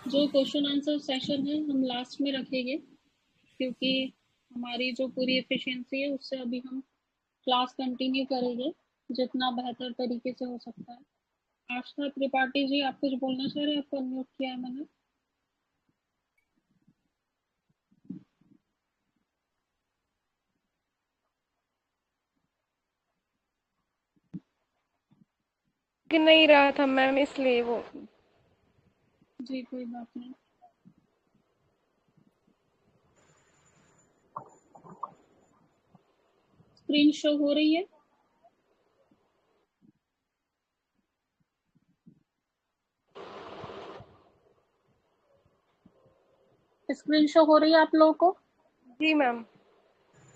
जो question answer session है हम लास्ट में रखेंगे, क्योंकि हमारी जो पूरी एफिशिएंसी है उससे अभी हम क्लास कंटिन्यू करेंगे जितना बेहतर तरीके से हो सकता है। आस्था त्रिपाठी जी, आप कुछ बोलना चाह रहे हैं? आपको अनम्यूट किया है मैंने। कि नहीं रहा था मैम, इसलिए वो। जी कोई बात नहीं। स्क्रीन शो हो रही है? स्क्रीन शो हो रही है आप लोगों को? जी ma'am.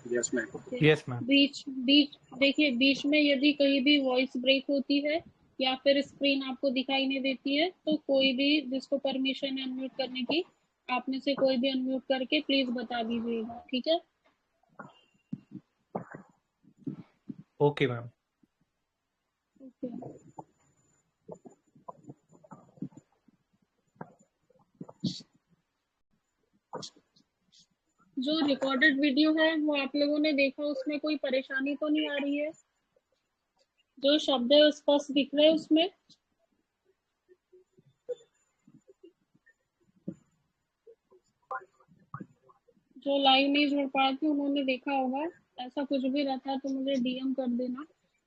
Yes ma'am. Yes ma'am. बीच बीच देखिए, बीच में यदि कहीं भी वॉइस ब्रेक होती है या फिर स्क्रीन आपको दिखाई नहीं देती है, तो कोई भी जिसको परमिशन है अनम्यूट करने की, आप में से कोई भी अनम्यूट करके प्लीज बता दीजिएगा, ठीक है? Okay ma'am. ओके। जो रिकॉर्डेड वीडियो है वो आप लोगों ने देखा, उसमें कोई परेशानी तो नहीं आ रही है? जो शब्द है स्पष्ट दिख रहे हैं उसमें? जो लाइव नहीं जुड़ पाए थे उन्होंने देखा होगा। ऐसा कुछ भी रहता है तो मुझे डीएम कर देना।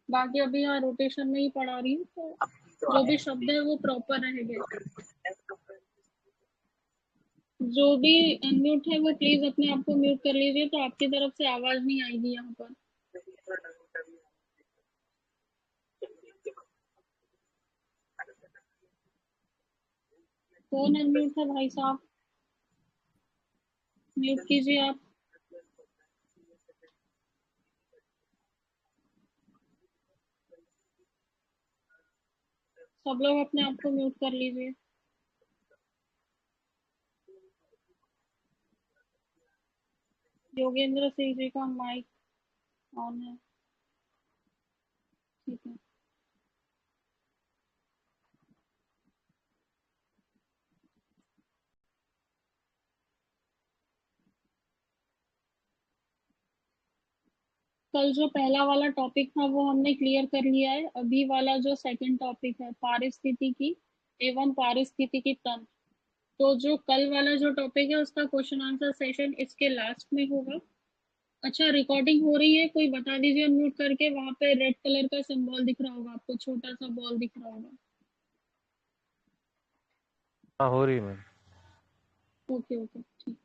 बाकी अभी यहाँ रोटेशन में ही पढ़ा रही हूँ, तो जो भी शब्द है वो प्रॉपर रहेंगे। जो भी अनम्यूट है वो प्लीज अपने आप को म्यूट कर लीजिए, तो आपकी तरफ से आवाज नहीं आएगी यहाँ पर। कौन अनम्यूट है भाई साहब? म्यूट कीजिए आप। सब लोग अपने आप को म्यूट कर लीजिए। योगेंद्र सिंह जी का माइक ऑन है, ठीक है। कल जो पहला वाला टॉपिक था वो हमने क्लियर कर लिया है। अभी वाला जो सेकंड टॉपिक है पारिस्थितिकी एवं पारिस्थितिकी तंत्र, तो जो कल वाला जो टॉपिक है उसका क्वेश्चन आंसर सेशन इसके लास्ट में होगा। अच्छा, रिकॉर्डिंग हो रही है? कोई बता दीजिए अनम्यूट करके। वहां पे रेड कलर का सिंबल दिख रहा होगा आपको, छोटा सा बॉल दिख रहा होगा। हाँ हो रही है मैम। ओके ओके ठीक है।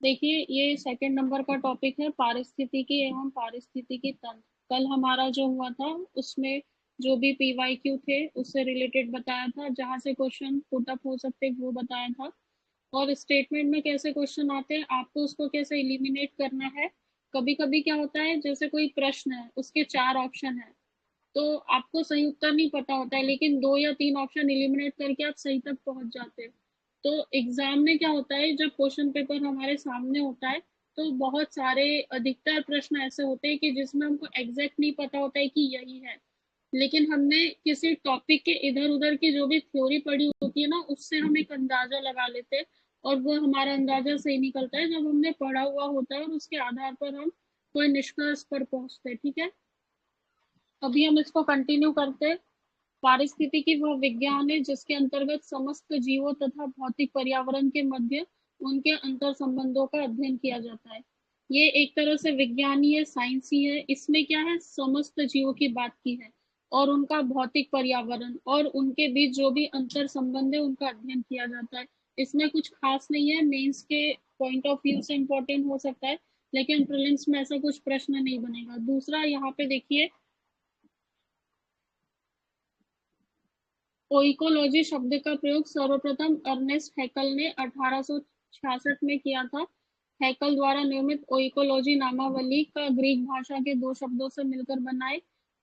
देखिए, ये सेकंड नंबर का टॉपिक है पारिस्थितिकी एवं पारिस्थितिकी तंत्र। कल हमारा जो हुआ था उसमें जो भी पीवाईक्यू थे उससे रिलेटेड बताया था, जहां से क्वेश्चन पुट अप हो सकते वो बताया था। और स्टेटमेंट में कैसे क्वेश्चन आते हैं, आपको उसको कैसे एलिमिनेट करना है। कभी कभी क्या होता है, जैसे कोई प्रश्न है उसके 4 ऑप्शन है, तो आपको सही उत्तर नहीं पता होता है, लेकिन 2 या 3 ऑप्शन एलिमिनेट करके आप सही तक पहुंच जाते हो। तो एग्जाम में क्या होता है, जब क्वेश्चन पेपर हमारे सामने होता है तो बहुत सारे अधिकतर प्रश्न ऐसे होते हैं कि जिसमें हमको एग्जैक्ट नहीं पता होता है कि यही है, लेकिन हमने किसी टॉपिक के इधर उधर की जो भी थ्योरी पढ़ी होती है ना, उससे हम एक अंदाजा लगा लेते हैं। और वो हमारा अंदाजा सही निकलता है जब हमने पढ़ा हुआ होता है, और उसके आधार पर हम कोई निष्कर्ष पर पहुंचते हैं, ठीक है? अभी हम इसको कंटिन्यू करते हैं। पारिस्थितिकी वह विज्ञान है जिसके अंतर्गत समस्त जीवों तथा भौतिक पर्यावरण के मध्य उनके अंतर संबंधों का अध्ययन किया जाता है। ये एक तरह से विज्ञान ही है, साइंस ही है। इसमें क्या है, समस्त जीवों की बात की है और उनका भौतिक पर्यावरण और उनके बीच जो भी अंतर संबंध है उनका अध्ययन किया जाता है। इसमें कुछ खास नहीं है, मेंस के पॉइंट ऑफ व्यू से इम्पोर्टेंट हो सकता है, लेकिन प्रीलिम्स में ऐसा कुछ प्रश्न नहीं बनेगा। दूसरा, यहाँ पे देखिए, ओइकोलॉजी शब्द का प्रयोग सर्वप्रथम अर्नेस्ट हैकल ने 1866 में किया था। हैकल द्वारा निर्मित ओइकोलॉजी नामावली का ग्रीक भाषा के 2 शब्दों से मिलकर बनाए।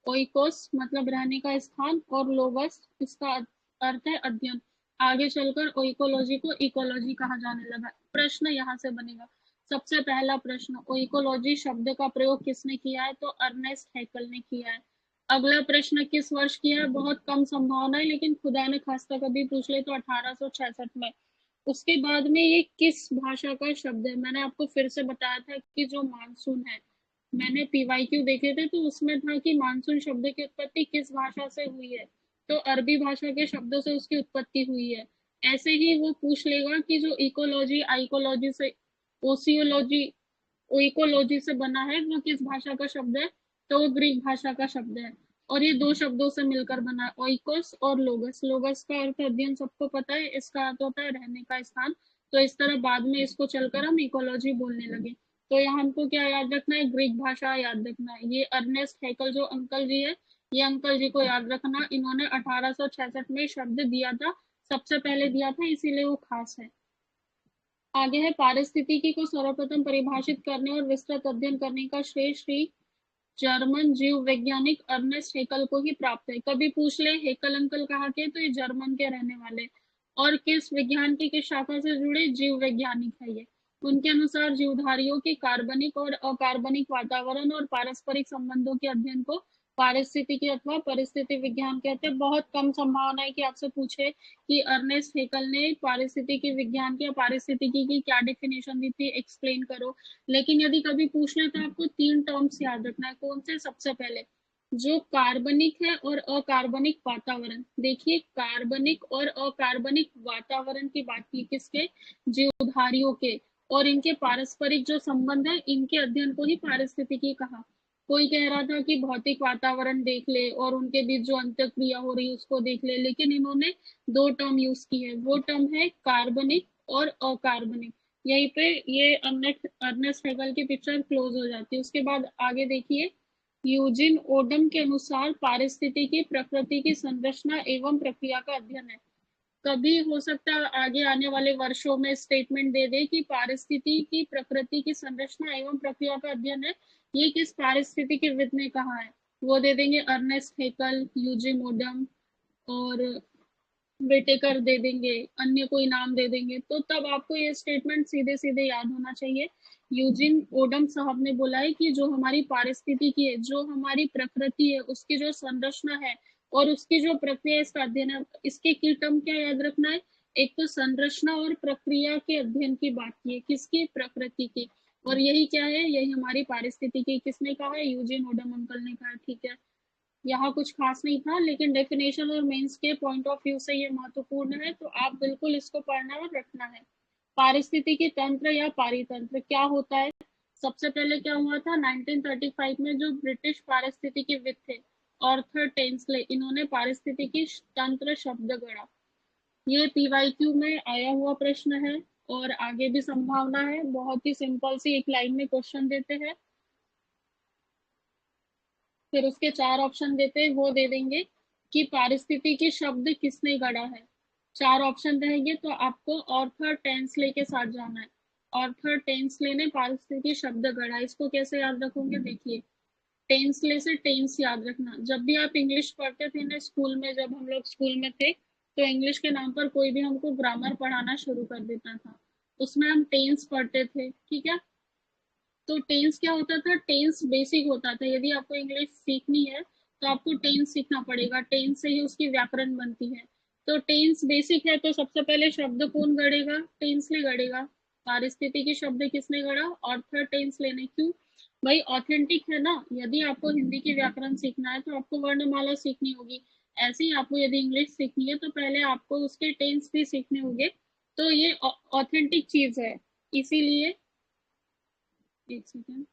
ओइकोस मतलब रहने का स्थान और लोगस इसका अर्थ है अध्ययन। आगे चलकर ओइकोलॉजी को इकोलॉजी कहा जाने लगा। प्रश्न यहाँ से बनेगा। सबसे पहला प्रश्न, ओइकोलॉजी शब्द का प्रयोग किसने किया है? तो अर्नेस्ट हैकल ने किया है। अगला प्रश्न किस वर्ष की है? बहुत कम संभावना है, लेकिन खुदा न खास्ता कभी पूछ ले तो 1866 में। उसके बाद में ये किस भाषा का शब्द है? मैंने आपको फिर से बताया था कि जो मानसून है, मैंने पीवाईक्यू देखे थे तो उसमें था कि मानसून शब्द की उत्पत्ति किस भाषा से हुई है, तो अरबी भाषा के शब्दों से उसकी उत्पत्ति हुई है। ऐसे ही वो पूछ लेगा कि जो इकोलॉजी आइकोलॉजी से ओसियोलॉजी इकोलॉजी से बना है वो किस भाषा का शब्द है, तो वो ग्रीक भाषा का शब्द है। और ये दो शब्दों से मिलकर बना है, ओइकोस और लोगस। लोगस का अर्थ अध्ययन सबको पता है, इसका अर्थ होता है रहने का स्थान। तो इस तरह बाद में इसको चलकर हम इकोलॉजी बोलने लगे। तो यहाँ हमको क्या याद रखना है? ग्रीक भाषा याद रखना है। ये अर्नेस्ट हैकल जो अंकल जी है, ये अंकल जी को याद रखना, इन्होंने 1866 में शब्द दिया था, सबसे पहले दिया था, इसीलिए वो खास है। आगे है पारिस्थितिकी को सर्वप्रथम परिभाषित करने और विस्तृत अध्ययन करने का श्रेय श्री जर्मन जीव वैज्ञानिक अर्नेस्ट हेकल को ही प्राप्त है। कभी पूछ ले हेकल अंकल कहाँ के, तो ये जर्मन के रहने वाले। और किस विज्ञान की किस शाखा से जुड़े? जीव वैज्ञानिक है ये। उनके अनुसार जीवधारियों के कार्बनिक और अकार्बनिक वातावरण और पारस्परिक संबंधों के अध्ययन को पारिस्थितिकी अथवा परिस्थिति विज्ञान कहते हैं। बहुत कम संभावना है कि आपसे पूछे कि अर्नेस्ट हेकल ने पारिस्थितिकी विज्ञान की या पारिस्थितिकी की क्या डेफिनेशन दी थी, एक्सप्लेन करो। लेकिन यदि कभी पूछ ले तो आपको 3 टर्म्स याद रखना है। कौन से? सबसे पहले जो कार्बनिक है और अकार्बनिक वातावरण। देखिए, कार्बनिक और अकार्बनिक वातावरण की बात की किसके? जीवधारियों के। और इनके पारस्परिक जो संबंध है, इनके अध्ययन को ही पारिस्थितिकी कहा। कोई कह रहा था कि भौतिक वातावरण देख ले और उनके बीच जो अंतःक्रिया हो रही है उसको देख ले, लेकिन इन्होंने 2 टर्म यूज की है। वो टर्म है कार्बनिक और अकार्बनिक। यहीं पे ये अर्नेस्ट हेगल की पिक्चर क्लोज हो जाती है। उसके बाद आगे देखिए, यूजिन ओडम के अनुसार पारिस्थितिकी प्रकृति की संरचना एवं प्रक्रिया का अध्ययन है। कभी हो सकता है आगे आने वाले वर्षों में स्टेटमेंट दे दे कि पारिस्थिति की प्रकृति की संरचना एवं प्रक्रिया का अध्ययन है। ये किस पारिस्थितिकी विद ने कहा है? वो दे देंगे अर्नेस्ट हेकल, यूजिन ओडम और बेटेकर दे देंगे, अन्य कोई नाम दे देंगे। तो तब आपको ये स्टेटमेंट सीधे सीधे याद होना चाहिए। यूजिन ओडम साहब ने बोला है कि जो हमारी पारिस्थितिकी है, जो हमारी प्रकृति है, उसकी जो संरचना है और उसकी जो प्रक्रिया, इसका अध्ययन है। इसके की टर्म क्या याद रखना है? एक तो संरचना और प्रक्रिया के अध्ययन की बात की है, किसकी? प्रकृति की। और यही क्या है? यही हमारी पारिस्थितिकी। किसने कहा है? यूजिन ओडम अंकल ने कहा। ठीक है, यहाँ कुछ खास नहीं था, लेकिन डेफिनेशन और मेंस के पॉइंट ऑफ व्यू से ये महत्वपूर्ण है, तो आप बिल्कुल इसको पढ़ना और रखना है। पारिस्थितिकी तंत्र या पारितंत्र क्या होता है? सबसे पहले क्या हुआ था? 1935 में जो ब्रिटिश पारिस्थितिकीविद थे आर्थर टेंसले, इन्होंने पारिस्थितिकी तंत्र शब्द गढ़ा। ये पीवाईक्यू में आया हुआ प्रश्न है और आगे भी संभावना है। बहुत ही सिंपल सी एक लाइन में क्वेश्चन देते हैं, फिर उसके 4 ऑप्शन देते हैं। वो दे देंगे कि पारिस्थितिकी शब्द किसने गढ़ा है। 4 ऑप्शन रहेंगे तो आपको ऑर्थर टेंसले के साथ जाना है। ऑर्थर टेंसले ने पारिस्थितिकी शब्द गढ़ा। इसको कैसे याद रखोगे? देखिए, टेंसले से टेंस याद रखना। जब भी आप इंग्लिश पढ़ते थे ना स्कूल में, जब हम लोग स्कूल में थे, तो इंग्लिश के नाम पर कोई भी हमको ग्रामर पढ़ाना शुरू कर देता था, उसमें हम टेंस पढ़ते थे। ठीक है, तो टेंस क्या होता था? टेंस बेसिक होता था। यदि आपको इंग्लिश सीखनी है तो आपको टेंस सीखना पड़ेगा, टेंस से ही उसकी व्याकरण बनती है। तो टेंस बेसिक है, तो सबसे पहले शब्द कौन गढ़ेगा? टेंसले गढ़ेगा। पारिस्थितिकी शब्द किसने गढ़ा? ऑर्थर टेंसले ने। क्यों भाई? ऑथेंटिक है ना। यदि आपको हिंदी की व्याकरण सीखना है तो आपको वर्णमाला सीखनी होगी। ऐसे ही आपको यदि इंग्लिश सीखनी है तो पहले आपको उसके टेंस भी सीखने होंगे। तो ये ऑथेंटिक चीज है, इसीलिए एक सेकेंड,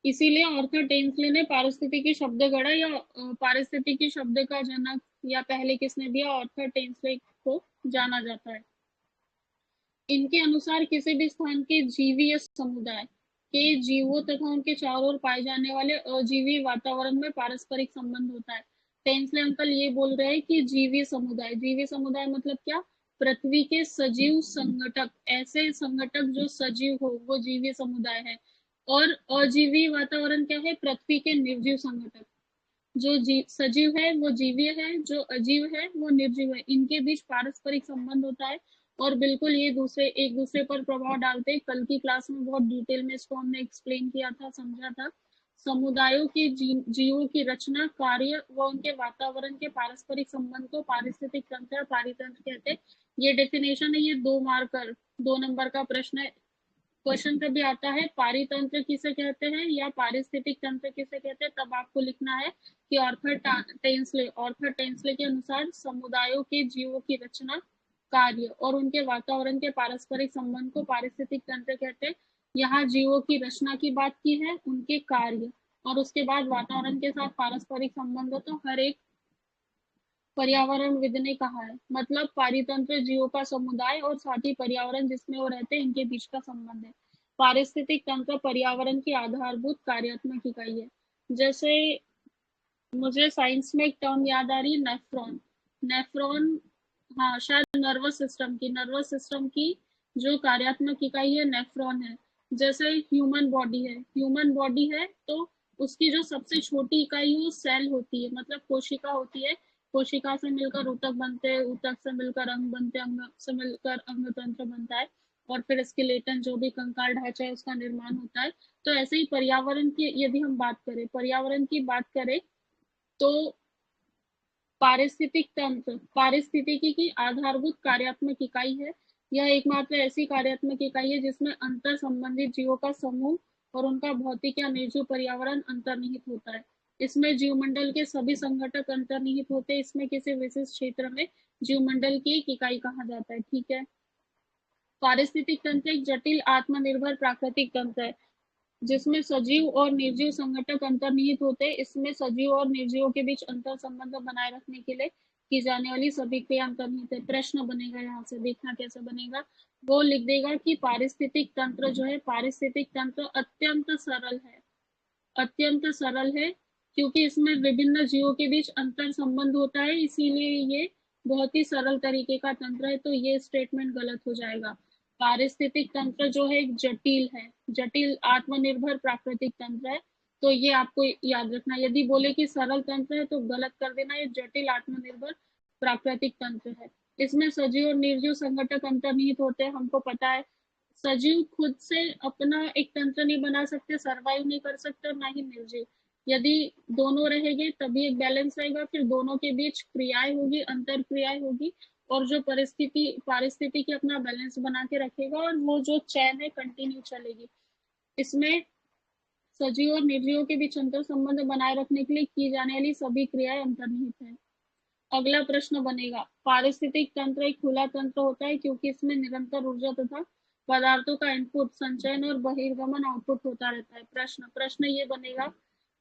इसीलिए ऑर्थर टेंसले ने पारिस्थितिकी शब्द गढ़ा। या पारिस्थितिकी शब्द का जनक या पहले किसने दिया? ऑर्थर टेंसले को जाना जाता है। इनके अनुसार किसी भी स्थान के जीवीय समुदाय के जीवों तथा उनके चारों ओर पाए जाने वाले अजीवी वातावरण में पारस्परिक संबंध होता है। टेंसले अंकल ये बोल रहे हैं कि जीवी समुदाय, जीवी समुदाय मतलब क्या? पृथ्वी के सजीव संगठक, ऐसे संगठक जो सजीव हो वो जीवी समुदाय है। और अजीवी वातावरण क्या है? पृथ्वी के निर्जीव संगठक। जो सजीव है वो जीवीय है, जो अजीव है वो निर्जीव है। इनके बीच पारस्परिक संबंध होता है और बिल्कुल ये एक दूसरे पर प्रभाव डालते हैं। कल की क्लास में बहुत डिटेल में इसको हमने एक्सप्लेन किया था, समझा था। समुदायों के जीवों की रचना, कार्य व उनके वातावरण के पारस्परिक संबंध को पारिस्थितिक तंत्र, पारितंत्र कहते हैं। ये डेफिनेशन है, ये 2 मार्कर 2 नंबर का प्रश्न है। क्वेश्चन कभी आता है पारितंत्र किसे कहते हैं या पारिस्थितिक तंत्र किसे कहते हैं, तब आपको लिखना है कि ऑर्थर टेंसले के अनुसार समुदायों के जीवों की रचना, कार्य और उनके वातावरण के पारस्परिक संबंध को पारिस्थितिक तंत्र कहते हैं। यहाँ जीवों की रचना की बात की है, उनके कार्य और उसके बाद वातावरण के साथ पारस्परिक संबंध, तो हर एक पर्यावरणविद ने कहा है, मतलब पारितंत्र जीवों का समुदाय और साथ ही पर्यावरण जिसमें वो रहते हैं, इनके बीच का संबंध है। पारिस्थितिक तंत्र पर्यावरण की आधारभूत कार्यात्मक इकाई है। जैसे मुझे साइंस में एक टर्म याद आ रही है, नेफ्रॉन। नेफ्रॉन, हाँ शायद नर्वस सिस्टम की जो कार्यात्मक इकाई है नेफ्रॉन है। जैसे ह्यूमन बॉडी है तो उसकी जो सबसे छोटी इकाई है वो सेल होती है, मतलब कोशिका होती है। कोशिका से मिलकर ऊतक बनते हैं, ऊतक से मिलकर अंग बनते हैं, अंग से मिलकर अंग तंत्र बनता है और फिर स्केलेटन जो भी कंकाल ढांचा है उसका निर्माण होता है। तो ऐसे ही पर्यावरण की यदि हम बात करें, पर्यावरण की बात करें तो पारिस्थितिक तंत्र पारिस्थितिकी की आधारभूत कार्यात्मक इकाई है। यह एकमात्र ऐसी कार्यात्मक इकाई है जिसमें अंतर संबंधित जीवों का समूह और उनका भौतिक या निर्जीव पर्यावरण अंतर्निहित होता है। इसमें जीवमंडल के सभी संघटक अंतर्निहित होते हैं। इसमें किसी विशिष्ट क्षेत्र में जीवमंडल की एक इकाई कहा जाता है। ठीक है। पारिस्थितिक तंत्र एक जटिल आत्मनिर्भर प्राकृतिक तंत्र है जिसमें सजीव और निर्जीव संघटक अंतर्निहित होते हैं। इसमें सजीव और निर्जीवों के बीच अंतर संबंध बनाए रखने के लिए की जाने वाली सभी क्रिया अंतर्निहित है। प्रश्न बनेगा, यहाँ से देखना कैसे बनेगा। वो लिख देगा कि पारिस्थितिक तंत्र जो है, पारिस्थितिक तंत्र अत्यंत सरल है क्योंकि इसमें विभिन्न जीवों के बीच अंतर संबंध होता है, इसीलिए ये बहुत ही सरल तरीके का तंत्र है। तो ये स्टेटमेंट गलत हो जाएगा। पारिस्थितिक तंत्र जो है एक जटिल आत्मनिर्भर प्राकृतिक तंत्र है। तो ये आपको याद रखना। यदि बोले कि सरल तंत्र है तो गलत कर देना, ये जटिल आत्मनिर्भर प्राकृतिक तंत्र है। इसमें सजीव और निर्जीव संघटक अंतर्निहित होते हैं। हमको पता है सजीव खुद से अपना एक तंत्र नहीं बना सकते, सरवाइव नहीं कर सकते, और ना ही निर्जीव। यदि दोनों रहेंगे तभी एक बैलेंस रहेगा, फिर दोनों के बीच क्रियाएं होगी, अंतर क्रियाएं होगी और जो पारिस्थिति की अपना बैलेंस बना के रखेगा और वो जो चैन है कंटिन्यू चलेगी। इसमें सजीव और निर्जीव के बीच अंतर संबंध बनाए रखने के लिए की जाने वाली सभी क्रियाएं अंतर्निहित है। अगला प्रश्न बनेगा, पारिस्थितिक तंत्र एक खुला तंत्र होता है क्योंकि इसमें निरंतर ऊर्जा तथा पदार्थों का इनपुट, संचयन और बहिर्गमन आउटपुट होता रहता है। प्रश्न ये बनेगा,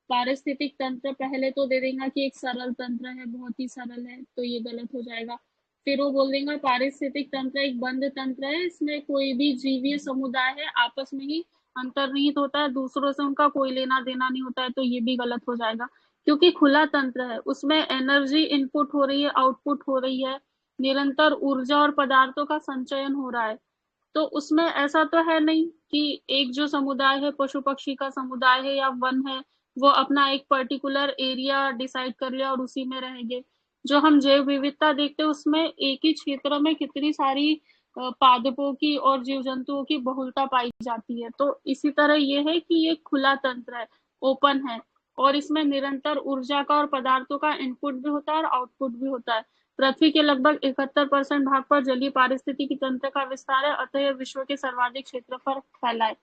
पारिस्थितिक तंत्र पहले तो दे देगा कि एक सरल तंत्र है, बहुत ही सरल है, तो ये गलत हो जाएगा। फिर वो बोल देगा पारिस्थितिक तंत्र एक बंद तंत्र है, इसमें कोई भी जीवीय समुदाय है आपस में ही अंतर्निहित होता है, दूसरों से उनका कोई लेना देना नहीं होता है, तो ये भी गलत हो जाएगा। क्योंकि खुला तंत्र है, उसमें एनर्जी इनपुट हो रही है, आउटपुट हो रही है, निरंतर ऊर्जा और पदार्थों का संचयन हो रहा है। तो उसमें ऐसा तो है नहीं कि एक जो समुदाय है, पशु पक्षी का समुदाय है या वन है, वो अपना एक पर्टिकुलर एरिया डिसाइड कर लिया और उसी में रहेंगे। जो हम जैव विविधता देखते हैं उसमें एक ही क्षेत्र में कितनी सारी पादपों की और जीव जंतुओं की बहुलता पाई जाती है। तो इसी तरह ये है कि ये खुला तंत्र है, ओपन है, और इसमें निरंतर ऊर्जा का और पदार्थों का इनपुट भी होता है और आउटपुट भी होता है। पृथ्वी के लगभग 71% भाग पर जलीय पारिस्थितिकी तंत्र का विस्तार है, अतः विश्व के सर्वाधिक क्षेत्र पर फैला है।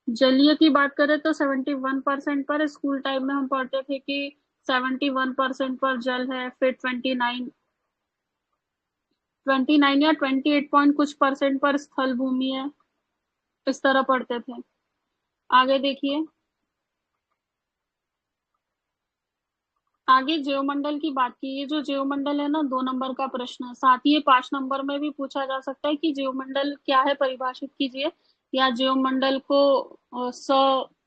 जलीय की बात करें तो 71% पर, स्कूल टाइम में हम पढ़ते थे कि 71% पर जल है, फिर 29 या 28 पॉइंट कुछ परसेंट पर स्थल भूमि है, इस तरह पढ़ते थे। आगे देखिए, आगे जीवमंडल की बात की। ये जो जीवमंडल है ना, 2 नंबर का प्रश्न है, साथ ही 5 नंबर में भी पूछा जा सकता है कि जीवमंडल क्या है, परिभाषित कीजिए, या जीवमंडल को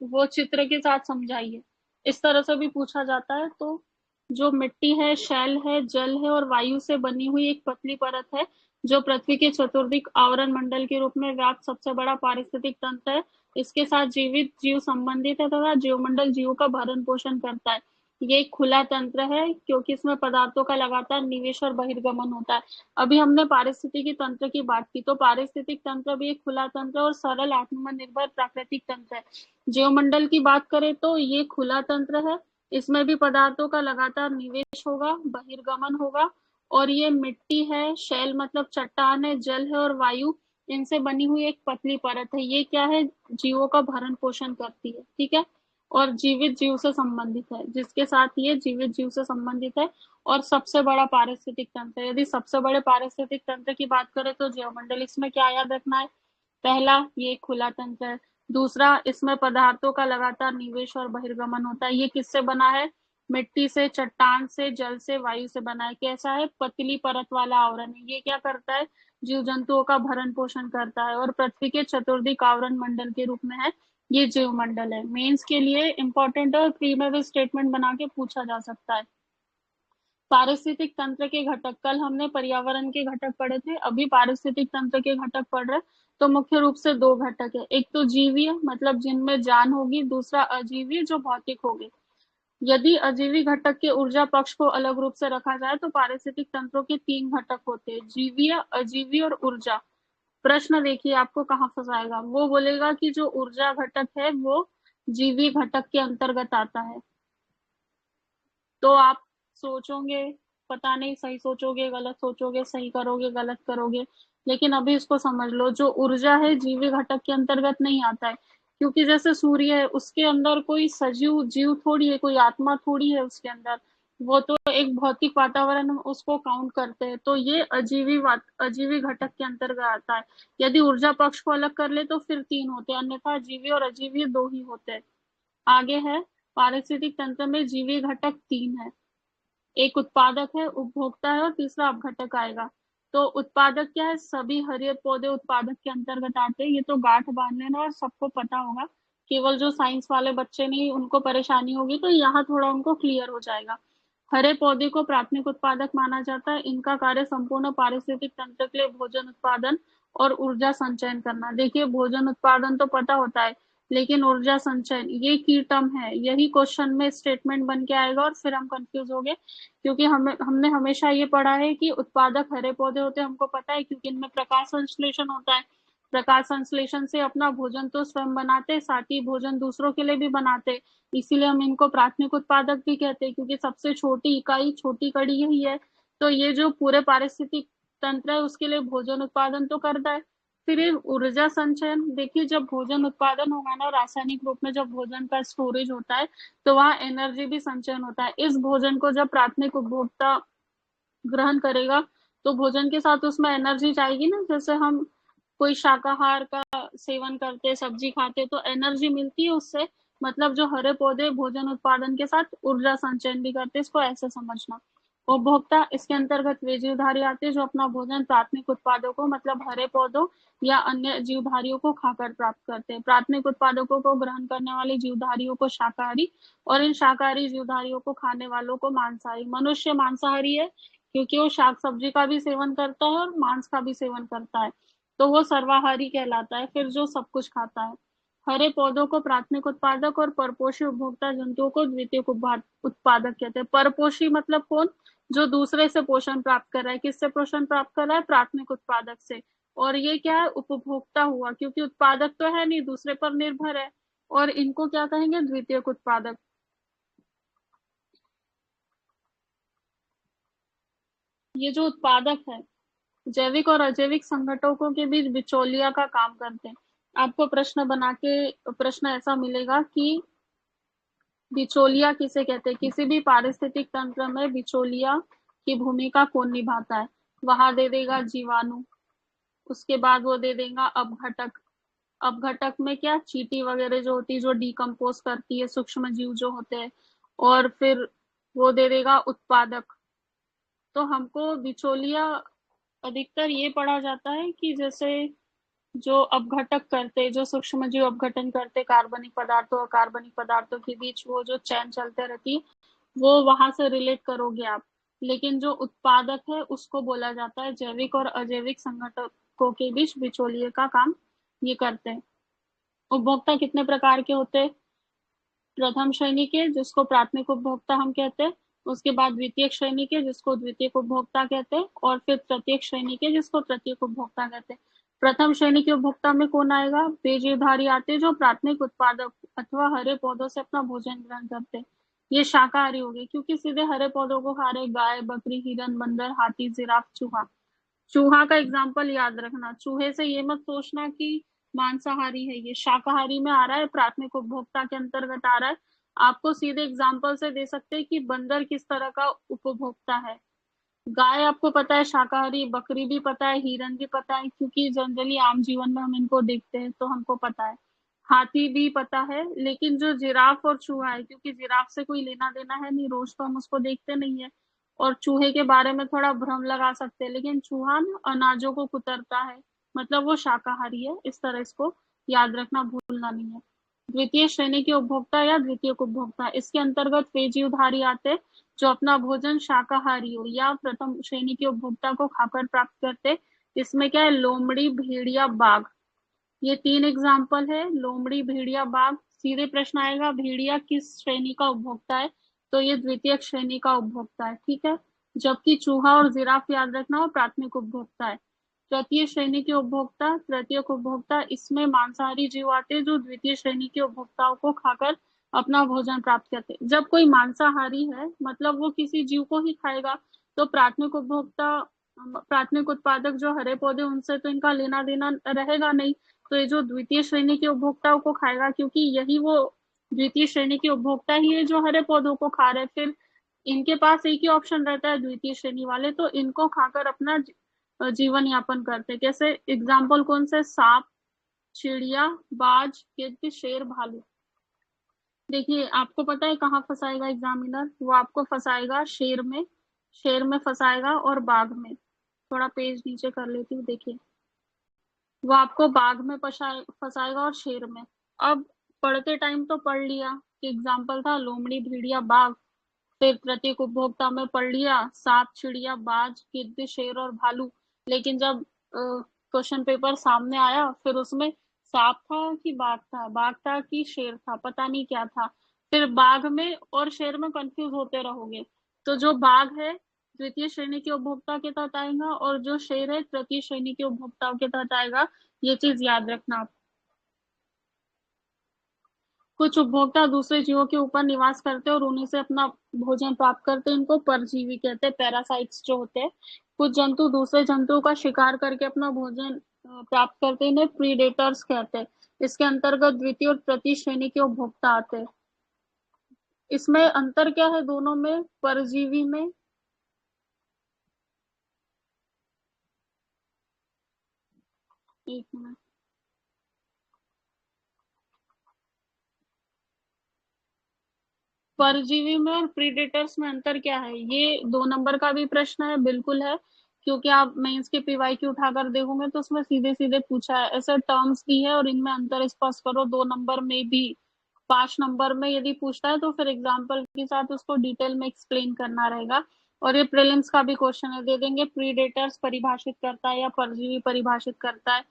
वो चित्र के साथ समझाइए, इस तरह से भी पूछा जाता है। तो जो मिट्टी है, शैल है, जल है और वायु से बनी हुई एक पतली परत है जो पृथ्वी के चतुर्दिक आवरण मंडल के रूप में व्याप्त सबसे बड़ा पारिस्थितिक तंत्र है। इसके साथ जीवित जीव संबंधित है तथा जीवमंडल जीवों का भरण पोषण करता है। ये एक खुला तंत्र है क्योंकि इसमें पदार्थों का लगातार निवेश और बहिर्गमन होता है। अभी हमने पारिस्थितिकी तंत्र की बात की, तो पारिस्थितिक तंत्र भी एक खुला तंत्र और सरल आत्मनिर्भर प्राकृतिक तंत्र है। जीवमंडल की बात करें तो ये खुला तंत्र है, इसमें भी पदार्थों का लगातार निवेश होगा, बहिर्गमन होगा, और ये मिट्टी है, शैल मतलब चट्टान है, जल है और वायु, इनसे बनी हुई एक पतली परत है। ये क्या है, जीवों का भरण पोषण करती है, ठीक है, और जीवित जीव से संबंधित है, जिसके साथ ये जीवित जीव से संबंधित है। और सबसे बड़ा पारिस्थितिक तंत्र, यदि सबसे बड़े पारिस्थितिक तंत्र की बात करें तो जीवमंडल, इसमें क्या याद रखना है, पहला ये खुला तंत्र है, दूसरा इसमें पदार्थों का लगातार निवेश और बहिर्गमन होता है। ये किससे बना है, मिट्टी से, चट्टान से, जल से, वायु से बना है। कैसा है, पतली परत वाला आवरण है। ये क्या करता है, जीव जंतुओं का भरण पोषण करता है और पृथ्वी के चतुर्दिक आवरण मंडल के रूप में है। ये जीव मंडल है। मेंस के लिए इंपॉर्टेंट और प्री में भी स्टेटमेंट बना के पूछा जा सकता है। पारिस्थितिक तंत्र के घटक, कल हमने पर्यावरण के घटक पढ़े थे, अभी पारिस्थितिक तंत्र के घटक पढ़ रहे। तो मुख्य रूप से दो घटक है, एक तो जीवीय मतलब जिनमें जान होगी, दूसरा अजीवीय जो भौतिक होगी। यदि अजीवी घटक के ऊर्जा पक्ष को अलग रूप से रखा जाए तो पारिस्थितिक तंत्रों के तीन घटक होते हैं, जीवीय, अजीवी और ऊर्जा। प्रश्न देखिए आपको कहाँ फंसाएगा, वो बोलेगा कि जो ऊर्जा घटक है वो जीवी घटक के अंतर्गत आता है। तो आप सोचोगे, पता नहीं सही सोचोगे गलत सोचोगे, सही करोगे गलत करोगे, लेकिन अभी इसको समझ लो, जो ऊर्जा है जीवी घटक के अंतर्गत नहीं आता है, क्योंकि जैसे सूर्य है उसके अंदर कोई सजीव जीव थोड़ी है, कोई आत्मा थोड़ी है उसके अंदर, वो तो एक भौतिक वातावरण, हम उसको काउंट करते हैं, तो ये अजीवी घटक के अंतर्गत आता है। यदि ऊर्जा पक्ष को अलग कर ले तो फिर तीन होते हैं, अन्यथा जीवी और अजीवी दो ही होते हैं। आगे है, पारिस्थितिक तंत्र में जीवी घटक तीन है, एक उत्पादक है, उपभोक्ता है और तीसरा अपघटक आएगा। तो उत्पादक क्या है, सभी हरियर पौधे उत्पादक के अंतर्गत आते हैं। ये तो गांठ बांध लेना और सबको पता होगा, केवल जो साइंस वाले बच्चे नहीं उनको परेशानी होगी, तो यहाँ थोड़ा उनको क्लियर हो जाएगा। हरे पौधे को प्राथमिक उत्पादक माना जाता है, इनका कार्य संपूर्ण पारिस्थितिक तंत्र के लिए भोजन उत्पादन और ऊर्जा संचयन करना। देखिए भोजन उत्पादन तो पता होता है, लेकिन ऊर्जा संचयन ये की टर्म है, यही क्वेश्चन में स्टेटमेंट बन के आएगा और फिर हम कंफ्यूज हो गए, क्योंकि हमने हमेशा ये पढ़ा है कि उत्पादक हरे पौधे होते हैं, हमको पता है क्योंकि इनमें प्रकाश संश्लेषण होता है। प्रकाश संश्लेषण से अपना भोजन तो स्वयं बनाते, साथ ही भोजन दूसरों के लिए भी बनाते, इसीलिए हम इनको प्राथमिक उत्पादक भी कहते हैं, क्योंकि सबसे छोटी इकाई, छोटी कड़ी यही है। तो ये जो पूरे पारिस्थितिक तंत्र है उसके लिए भोजन उत्पादन तो करता है। फिर ये ऊर्जा संचयन, देखिए जब भोजन उत्पादन होगा ना, रासायनिक रूप में जब भोजन का स्टोरेज होता है तो वहाँ एनर्जी भी संचयन होता है। इस भोजन को जब प्राथमिक उपभोक्ता ग्रहण करेगा तो भोजन के साथ उसमें एनर्जी जाएगी ना, जैसे हम कोई शाकाहार का सेवन करते, सब्जी खाते तो एनर्जी मिलती है उससे, मतलब जो हरे पौधे भोजन उत्पादन के साथ ऊर्जा संचयन भी करते, इसको ऐसे समझना। उपभोक्ता, इसके अंतर्गत वे जीवधारी आते हैं जो अपना भोजन प्राथमिक उत्पादकों मतलब हरे पौधों या अन्य जीवधारियों को खाकर प्राप्त करते हैं। प्राथमिक उत्पादकों को ग्रहण करने वाले जीवधारियों को शाकाहारी और इन शाकाहारी जीवधारियों को खाने वालों को मांसाहारी। मनुष्य मांसाहारी है क्योंकि वो शाक सब्जी का भी सेवन करता है और मांस का भी सेवन करता है, तो वो सर्वाहारी कहलाता है, फिर जो सब कुछ खाता है। हरे पौधों को प्राथमिक उत्पादक और परपोषी उपभोक्ता जंतुओं को द्वितीयक उत्पादक कहते हैं। परपोषी मतलब कौन, जो दूसरे से पोषण प्राप्त कर रहा है, किससे पोषण प्राप्त कर रहा है, प्राथमिक उत्पादक से। और ये क्या है, उपभोक्ता हुआ, क्योंकि उत्पादक तो है नहीं, दूसरे पर निर्भर है, और इनको क्या कहेंगे, द्वितीयक उत्पादक। ये जो उत्पादक है जैविक और अजैविक संगठकों के बीच बिचौलिया का काम करते हैं। आपको प्रश्न बना के प्रश्न ऐसा मिलेगा कि बिचौलिया किसे कहते हैं, किसी भी पारिस्थितिक तंत्र में बिचौलिया की भूमिका कौन निभाता है। वहां दे देगा जीवाणु, उसके बाद वो दे देगा अपघटक। अपघटक में क्या, चींटी वगैरह जो होती है जो डिकम्पोज करती है, सूक्ष्म जीव जो होते हैं। और फिर वो दे देगा उत्पादक। तो हमको बिचौलिया अधिकतर ये पढ़ा जाता है कि जैसे जो अपघटक करते, जो सूक्ष्म जीव अपघटन करते कार्बनिक पदार्थों और कार्बनिक पदार्थों के बीच वो जो चैन चलते रहती है, वो वहां से रिलेट करोगे आप। लेकिन जो उत्पादक है उसको बोला जाता है जैविक और अजैविक संगठकों के बीच बिचौलिए का काम ये करते हैं। उपभोक्ता कितने प्रकार के होते हैं, प्रथम श्रेणी के जिसको प्राथमिक उपभोक्ता हम कहते हैं, उसके बाद द्वितीय श्रेणी के जिसको द्वितीय उपभोक्ता कहते हैं, और फिर तृतीय श्रेणी के जिसको तृतीय उपभोक्ता कहते हैं। प्रथम श्रेणी के उपभोक्ता में कौन आएगा? पेयजीवधारी आते हैं जो प्राथमिक उत्पादक अथवा हरे पौधों से अपना भोजन ग्रहण करते हैं। ये शाकाहारी हो गए क्योंकि सीधे हरे पौधों को खा रहे, गाय, बकरी, हिरन, बंदर, हाथी, जिराफ, चूहा। चूहा का एग्जाम्पल याद रखना, चूहे से ये मत सोचना कि मांसाहारी है, ये शाकाहारी में आ रहा है, प्राथमिक उपभोक्ता के अंतर्गत आ रहा है। आपको सीधे एग्जाम्पल से दे सकते हैं कि बंदर किस तरह का उपभोक्ता है। गाय आपको पता है शाकाहारी, बकरी भी पता है, हिरन भी पता है क्योंकि जनरली आम जीवन में हम इनको देखते हैं तो हमको पता है। हाथी भी पता है, लेकिन जो जिराफ और चूहा है, क्योंकि जिराफ से कोई लेना देना है नहीं, रोज तो हम उसको देखते नहीं है, और चूहे के बारे में थोड़ा भ्रम लगा सकते हैं, लेकिन चूहा ना अनाजों को कुतरता है, मतलब वो शाकाहारी है। इस तरह इसको याद रखना, भूलना नहीं है। द्वितीय श्रेणी के उपभोक्ता या द्वितीय उपभोक्ता, इसके अंतर्गत पेयजीवधारी आते हैं जो अपना भोजन शाकाहारी हो या प्रथम श्रेणी के उपभोक्ता को खाकर प्राप्त करते। इसमें क्या है? लोमड़ी, भेड़िया, बाघ, ये 3 एग्जाम्पल है। लोमड़ी, भेड़िया, बाघ। सीधे प्रश्न आएगा भेड़िया किस श्रेणी का उपभोक्ता है, तो ये द्वितीय श्रेणी का उपभोक्ता है, ठीक है। जबकि चूहा और जिराफ याद रखना वो प्राथमिक उपभोक्ता है। तृतीय श्रेणी के उपभोक्ता, तृतीय उपभोक्ता, इसमें मांसाहारी जीव आते हैं जो द्वितीय श्रेणी के उपभोक्ताओं को खाकर अपना भोजन प्राप्त करते हैं। जब कोई मांसाहारी है मतलब वो किसी जीव को ही खाएगा, तो प्राथमिक उपभोक्ता, प्राथमिक उत्पादक जो हरे पौधे, उनसे तो इनका लेना देना रहेगा नहीं, तो ये जो द्वितीय श्रेणी के उपभोक्ताओं को खाएगा, क्योंकि यही वो द्वितीय श्रेणी के उपभोक्ता ही है जो हरे पौधों को खा रहे, फिर इनके पास एक ही ऑप्शन रहता है द्वितीय श्रेणी वाले, तो इनको खाकर अपना जीवन यापन करते। कैसे? एग्जाम्पल कौन से? सांप, चिड़िया, बाज, गिद्ध, शेर, भालू। देखिए आपको पता है कहाँ फंसाएगा एग्जामिनर? वो आपको फंसाएगा शेर में, शेर में फंसाएगा और बाघ में। थोड़ा पेज नीचे कर लेती हूँ, देखिए वो आपको बाघ में फंसाएगा और शेर में। अब पढ़ते टाइम तो पढ़ लिया कि एग्जाम्पल था लोमड़ी, भेड़िया, बाघ, फिर प्रत्येक उपभोक्ता में पढ़ लिया सांप, चिड़िया, बाज, गिद्ध, शेर और भालू, लेकिन जब क्वेश्चन पेपर सामने आया फिर उसमें सांप था कि बाघ था, बाघ था कि शेर था, पता नहीं क्या था। फिर बाघ में और शेर में कंफ्यूज होते रहोगे। तो जो बाघ है द्वितीय श्रेणी के उपभोक्ता के तहत आएगा और जो शेर है तृतीय श्रेणी के उपभोक्ताओं के तहत आएगा। ये चीज याद रखना आप। कुछ उपभोक्ता दूसरे जीवों के ऊपर निवास करते हैं और उन्हीं से अपना भोजन प्राप्त करते हैं, इनको परजीवी कहते हैं, पैरासाइट्स जो होते हैं। कुछ जंतु दूसरे जंतुओं का शिकार करके अपना भोजन प्राप्त करते हैं, इन्हें प्रीडेटर्स कहते हैं। इसके अंतर्गत द्वितीय और तृतीय श्रेणी के उपभोक्ता आते हैं। इसमें अंतर क्या है दोनों में? परजीवी में एक मिनट, परजीवी में और प्रीडेटर्स में अंतर क्या है? ये 2 नंबर का भी प्रश्न है, बिल्कुल है, क्योंकि आप मेंस के पीवाईक्यू उठाकर देखोगे तो उसमें सीधे सीधे पूछा है, ऐसे टर्म्स दी है और इनमें अंतर स्पष्ट करो। 2 नंबर में भी, 5 नंबर में यदि पूछता है तो फिर एग्जाम्पल के साथ उसको डिटेल में एक्सप्लेन करना रहेगा। और ये प्रीलिम्स का भी क्वेश्चन है, दे देंगे प्रीडेटर्स परिभाषित करता है या परजीवी परिभाषित करता है।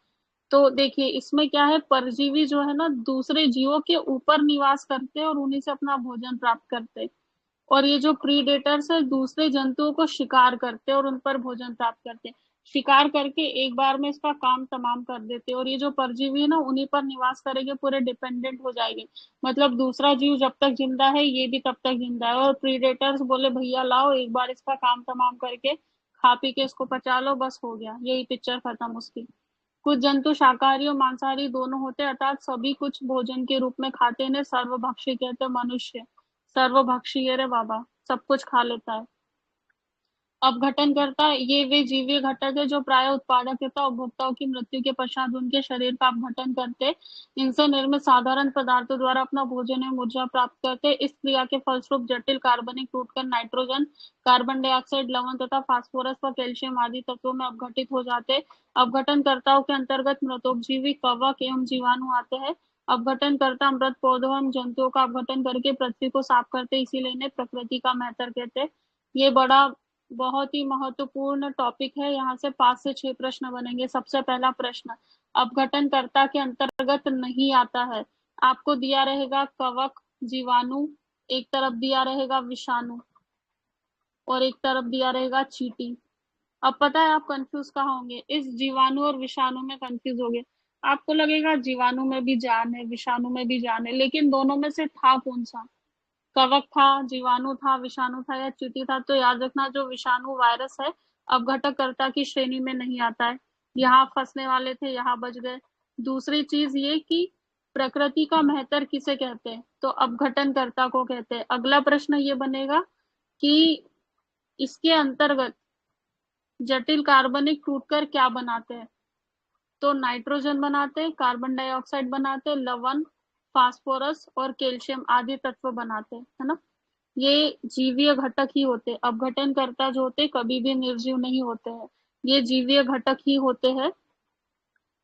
तो देखिए इसमें क्या है, परजीवी जो है ना दूसरे जीवों के ऊपर निवास करते हैं और उन्हीं से अपना भोजन प्राप्त करते हैं, और ये जो प्रीडेटर्स है दूसरे जंतुओं को शिकार करते हैं और उन पर भोजन प्राप्त करते हैं। शिकार करके एक बार में इसका काम तमाम कर देते हैं, और ये जो परजीवी है ना उन्हीं पर निवास करेंगे, पूरे डिपेंडेंट हो जाएंगे। मतलब दूसरा जीव जब तक जिंदा है ये भी तब तक जिंदा है, और प्रीडेटर्स बोले भैया लाओ एक बार इसका काम तमाम करके खा पी के इसको पचा लो, बस हो गया, यही पिक्चर खत्म उसकी। कुछ जंतु शाकाहारी और मांसाहारी दोनों होते हैं, अर्थात सभी कुछ भोजन के रूप में खाते हैं, सर्वभक्षी कहते हैं। मनुष्य सर्वभक्षी है रे बाबा, सब कुछ खा लेता है। अपघटन करता है, ये वे जीवीय घटक है जो प्राय उत्पादक तथा उपभोक्ताओं की मृत्यु के पश्चात उनके शरीर का अपघटन करते, इनसे निर्मित साधारण पदार्थों द्वारा अपना भोजन एवं ऊर्जा प्राप्त करते। इस क्रिया के फलस्वरूप जटिल कार्बनिक टूटकर नाइट्रोजन, कार्बन डाइऑक्साइड, लवण तथा फास्फोरस व कैल्शियम आदि तत्वों में अपघटित हो जाते। अपघटनकर्ताओं के अंतर्गत मृतोपजीवी, कवक एवं जीवाणु आते हैं। अपघटनकर्ता मृत पौधों एवं जंतुओं का अपघटन करके पृथ्वी को साफ करते, इसीलिए इन्हें प्रकृति का मेहतर कहते हैं। ये बड़ा बहुत ही महत्वपूर्ण टॉपिक है, यहाँ से 5 से 6 प्रश्न बनेंगे। सबसे पहला प्रश्न अपघटनकर्ता के अंतर्गत नहीं आता है, आपको दिया रहेगा कवक, जीवाणु, एक तरफ दिया रहेगा विषाणु और एक तरफ दिया रहेगा चींटी। अब पता है आप कंफ्यूज कहाँ होंगे, इस जीवाणु और विषाणु में कंफ्यूज हो गए। आपको लगेगा जीवाणु में भी जान है, विषाणु में भी जान है, लेकिन दोनों में से था कौन सा? कवक था, जीवाणु था, विषाणु था या चींटी था? तो याद रखना, जो विषाणु वायरस है अपघटककर्ता की श्रेणी में नहीं आता है। यहाँ फंसने वाले थे, यहाँ बच गए। दूसरी चीज ये कि प्रकृति का महत्तर किसे कहते हैं? तो अपघटनकर्ता को कहते हैं। अगला प्रश्न ये बनेगा कि इसके अंतर्गत जटिल कार्बनिक टूटकर क्या बनाते हैं? तो नाइट्रोजन बनाते हैं, कार्बन डाइऑक्साइड बनाते हैं, लवण, फास्फोरस और कैल्शियम आदि तत्व बनाते हैं, है ना। ये जीवीय घटक ही होते हैं। अपघटनकर्ता जो होते कभी भी निर्जीव नहीं होते हैं, ये जीवीय घटक ही होते हैं।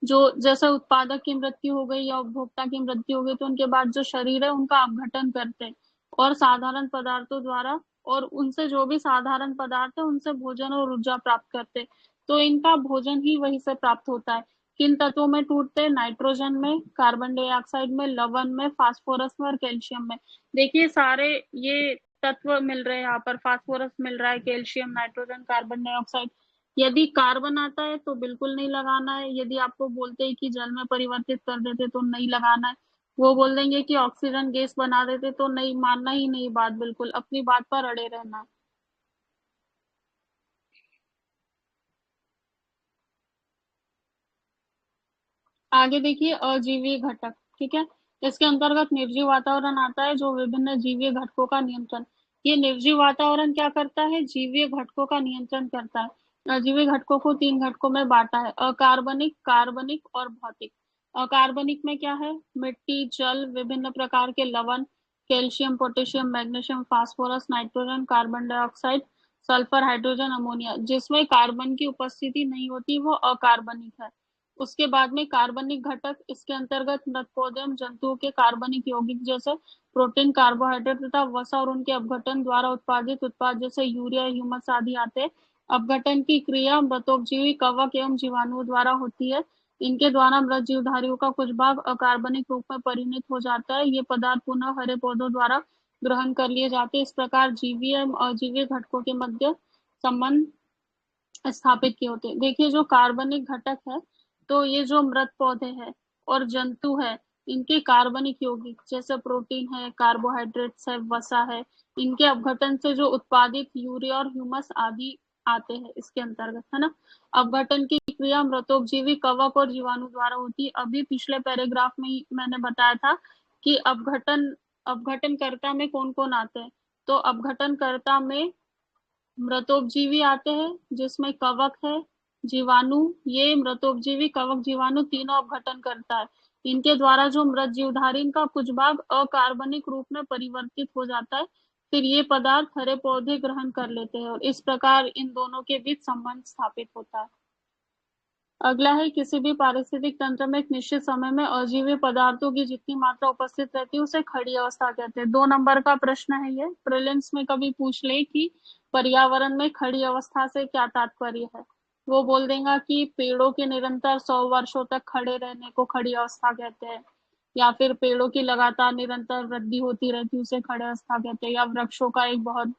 जो जैसे उत्पादक की मृत्यु हो गई या उपभोक्ता की मृत्यु हो गई तो उनके बाद जो शरीर है उनका अपघटन करते हैं और साधारण पदार्थों द्वारा, और उनसे जो भी साधारण पदार्थ है उनसे भोजन और ऊर्जा प्राप्त करते हैं। तो इनका भोजन ही वहीं से प्राप्त होता है। किन तत्वों में टूटते हैं? नाइट्रोजन में, कार्बन डाइऑक्साइड में, लवण में, फास्फोरस में और कैल्शियम में। देखिए सारे ये तत्व मिल रहे हैं यहाँ पर, फास्फोरस मिल रहा है, कैल्शियम, नाइट्रोजन, कार्बन डाइऑक्साइड। यदि कार्बन आता है तो बिल्कुल नहीं लगाना है। यदि आपको बोलते हैं कि जल में परिवर्तित कर देते तो नहीं लगाना है। वो बोल देंगे कि ऑक्सीजन गैस बना देते तो नहीं, मानना ही नहीं बात, बिल्कुल अपनी बात पर अड़े रहना है। आगे देखिए अजीवीय घटक, ठीक है। इसके अंतर्गत निर्जीव वातावरण आता है जो विभिन्न जीवीय घटकों का नियंत्रण। ये निर्जीव वातावरण क्या करता है? जीवीय घटकों का नियंत्रण करता है। अजीवीय घटकों को 3 घटकों में बांटा है, अकार्बनिक, कार्बनिक और भौतिक। अकार्बनिक में क्या है? मिट्टी, जल, विभिन्न प्रकार के लवण, calcium, potassium, magnesium, phosphorus, nitrogen, carbon dioxide, sulphur, hydrogen, ammonia. जिसमें कार्बन की उपस्थिति नहीं होती वो अकार्बनिक है। उसके बाद में कार्बनिक घटक, इसके अंतर्गत मृत पौधे एवं जंतुओं के कार्बनिक यौगिक जैसे प्रोटीन, कार्बोहाइड्रेट तथा वसा और उनके अपघटन द्वारा उत्पादित उत्पाद जैसे यूरिया, ह्यूमस आदि आते हैं। अपघटन की क्रिया मृतोपजीवी कवक एवं जीवाणुओं द्वारा होती है। इनके द्वारा मृत जीवधारियों का कुछ भाग अकार्बनिक रूप में परिणत हो जाता है। ये पदार्थ पुनः हरे पौधों द्वारा ग्रहण कर लिए जाते हैं। इस प्रकार जीवीय एवं अजीवीय घटकों के मध्य संबंध स्थापित किए होते हैं। देखिए जो कार्बनिक घटक है, तो ये जो मृत पौधे हैं और जंतु है, इनके कार्बनिक यौगिक जैसे प्रोटीन है, कार्बोहाइड्रेट्स है, वसा है, इनके अपघटन से जो उत्पादित यूरिया और ह्यूमस आदि आते हैं इसके अंतर्गत, है ना। अपघटन की क्रिया मृतोपजीवी कवक और जीवाणु द्वारा होती है। अभी पिछले पैराग्राफ में ही मैंने बताया था कि अपघटनकर्ता में कौन कौन आते हैं। तो अपघटनकर्ता में मृतोपजीवी आते हैं जिसमें कवक है, जीवाणु। ये मृतोपजीवी कवक जीवाणु तीनों अपघटन करता है। इनके द्वारा जो मृत जीवधारी, इनका कुछ भाग अकार्बनिक रूप में परिवर्तित हो जाता है। फिर ये पदार्थ हरे पौधे ग्रहण कर लेते हैं और इस प्रकार इन दोनों के बीच संबंध स्थापित होता है। अगला है, किसी भी पारिस्थितिक तंत्र में एक निश्चित समय में अजीवीय पदार्थों की जितनी मात्रा उपस्थित रहती है उसे खड़ी अवस्था कहते हैं। 2 नंबर का प्रश्न है ये, प्रीलिम्स में कभी पूछ ले कि पर्यावरण में खड़ी अवस्था से क्या तात्पर्य है। वो बोल देगा कि पेड़ों के निरंतर 100 वर्षों तक खड़े रहने को खड़ी अवस्था कहते हैं, या फिर पेड़ों की लगातार निरंतर वृद्धि होती रहती उसे खड़ी अवस्था कहते हैं, या वृक्षों का एक बहुत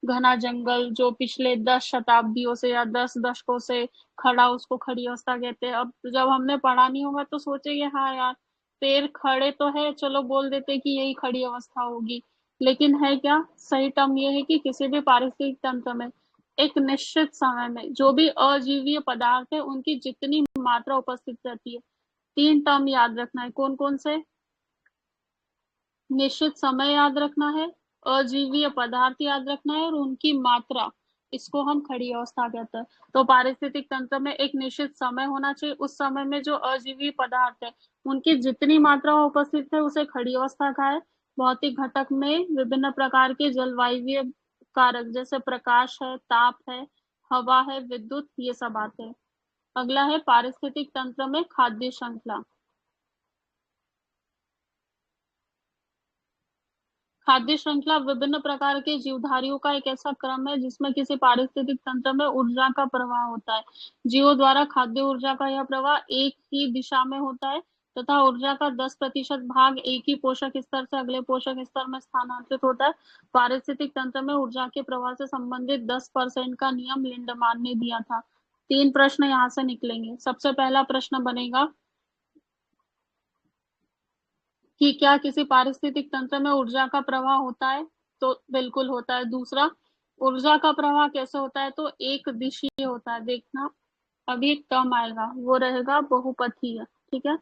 घना जंगल जो पिछले 10 शताब्दियों से या 10 दशकों से खड़ा, उसको खड़ी अवस्था कहते हैं। अब जब हमने पढ़ा नहीं होगा तो सोचेंगे हाँ यार पेड़ खड़े तो है, चलो बोल देते कि यही खड़ी अवस्था होगी, लेकिन है क्या? सही टर्म ये है कि किसी भी पारिस्थितिक तंत्र में एक निश्चित समय में जो भी अजीवीय पदार्थ है उनकी जितनी मात्रा उपस्थित रहती है। 3 टर्म याद रखना है, कौन कौन से? निश्चित समय याद रखना है, अजीवीय पदार्थ याद रखना है और उनकी मात्रा, इसको हम खड़ी अवस्था कहते हैं। तो पारिस्थितिक तंत्र में एक निश्चित समय होना चाहिए, उस समय में जो अजीवीय पदार्थ है उनकी जितनी मात्रा उपस्थित है उसे खड़ी अवस्था कहा है। भौतिक घटक में विभिन्न प्रकार के जलवायु कारक जैसे प्रकाश है, ताप है, हवा है, विद्युत, ये सब आते हैं। अगला है पारिस्थितिक तंत्र में खाद्य श्रृंखला। खाद्य श्रृंखला विभिन्न प्रकार के जीवधारियों का एक ऐसा क्रम है जिसमें किसी पारिस्थितिक तंत्र में ऊर्जा का प्रवाह होता है। जीवों द्वारा खाद्य ऊर्जा का यह प्रवाह एक ही दिशा में होता है। तथा ऊर्जा का 10% भाग एक ही पोषक स्तर से अगले पोषक स्तर में स्थानांतरित होता है। पारिस्थितिक तंत्र में ऊर्जा के प्रवाह से संबंधित 10% का नियम लिंडमान ने दिया था। 3 प्रश्न यहाँ से निकलेंगे। सबसे पहला प्रश्न बनेगा कि क्या किसी पारिस्थितिक तंत्र में ऊर्जा का प्रवाह होता है? तो बिल्कुल होता है। दूसरा, ऊर्जा का प्रवाह कैसे होता है? तो एक दिशीय होता है। देखना अभी एक टर्म आएगा, वो रहेगा बहुपथीय। ठीक है,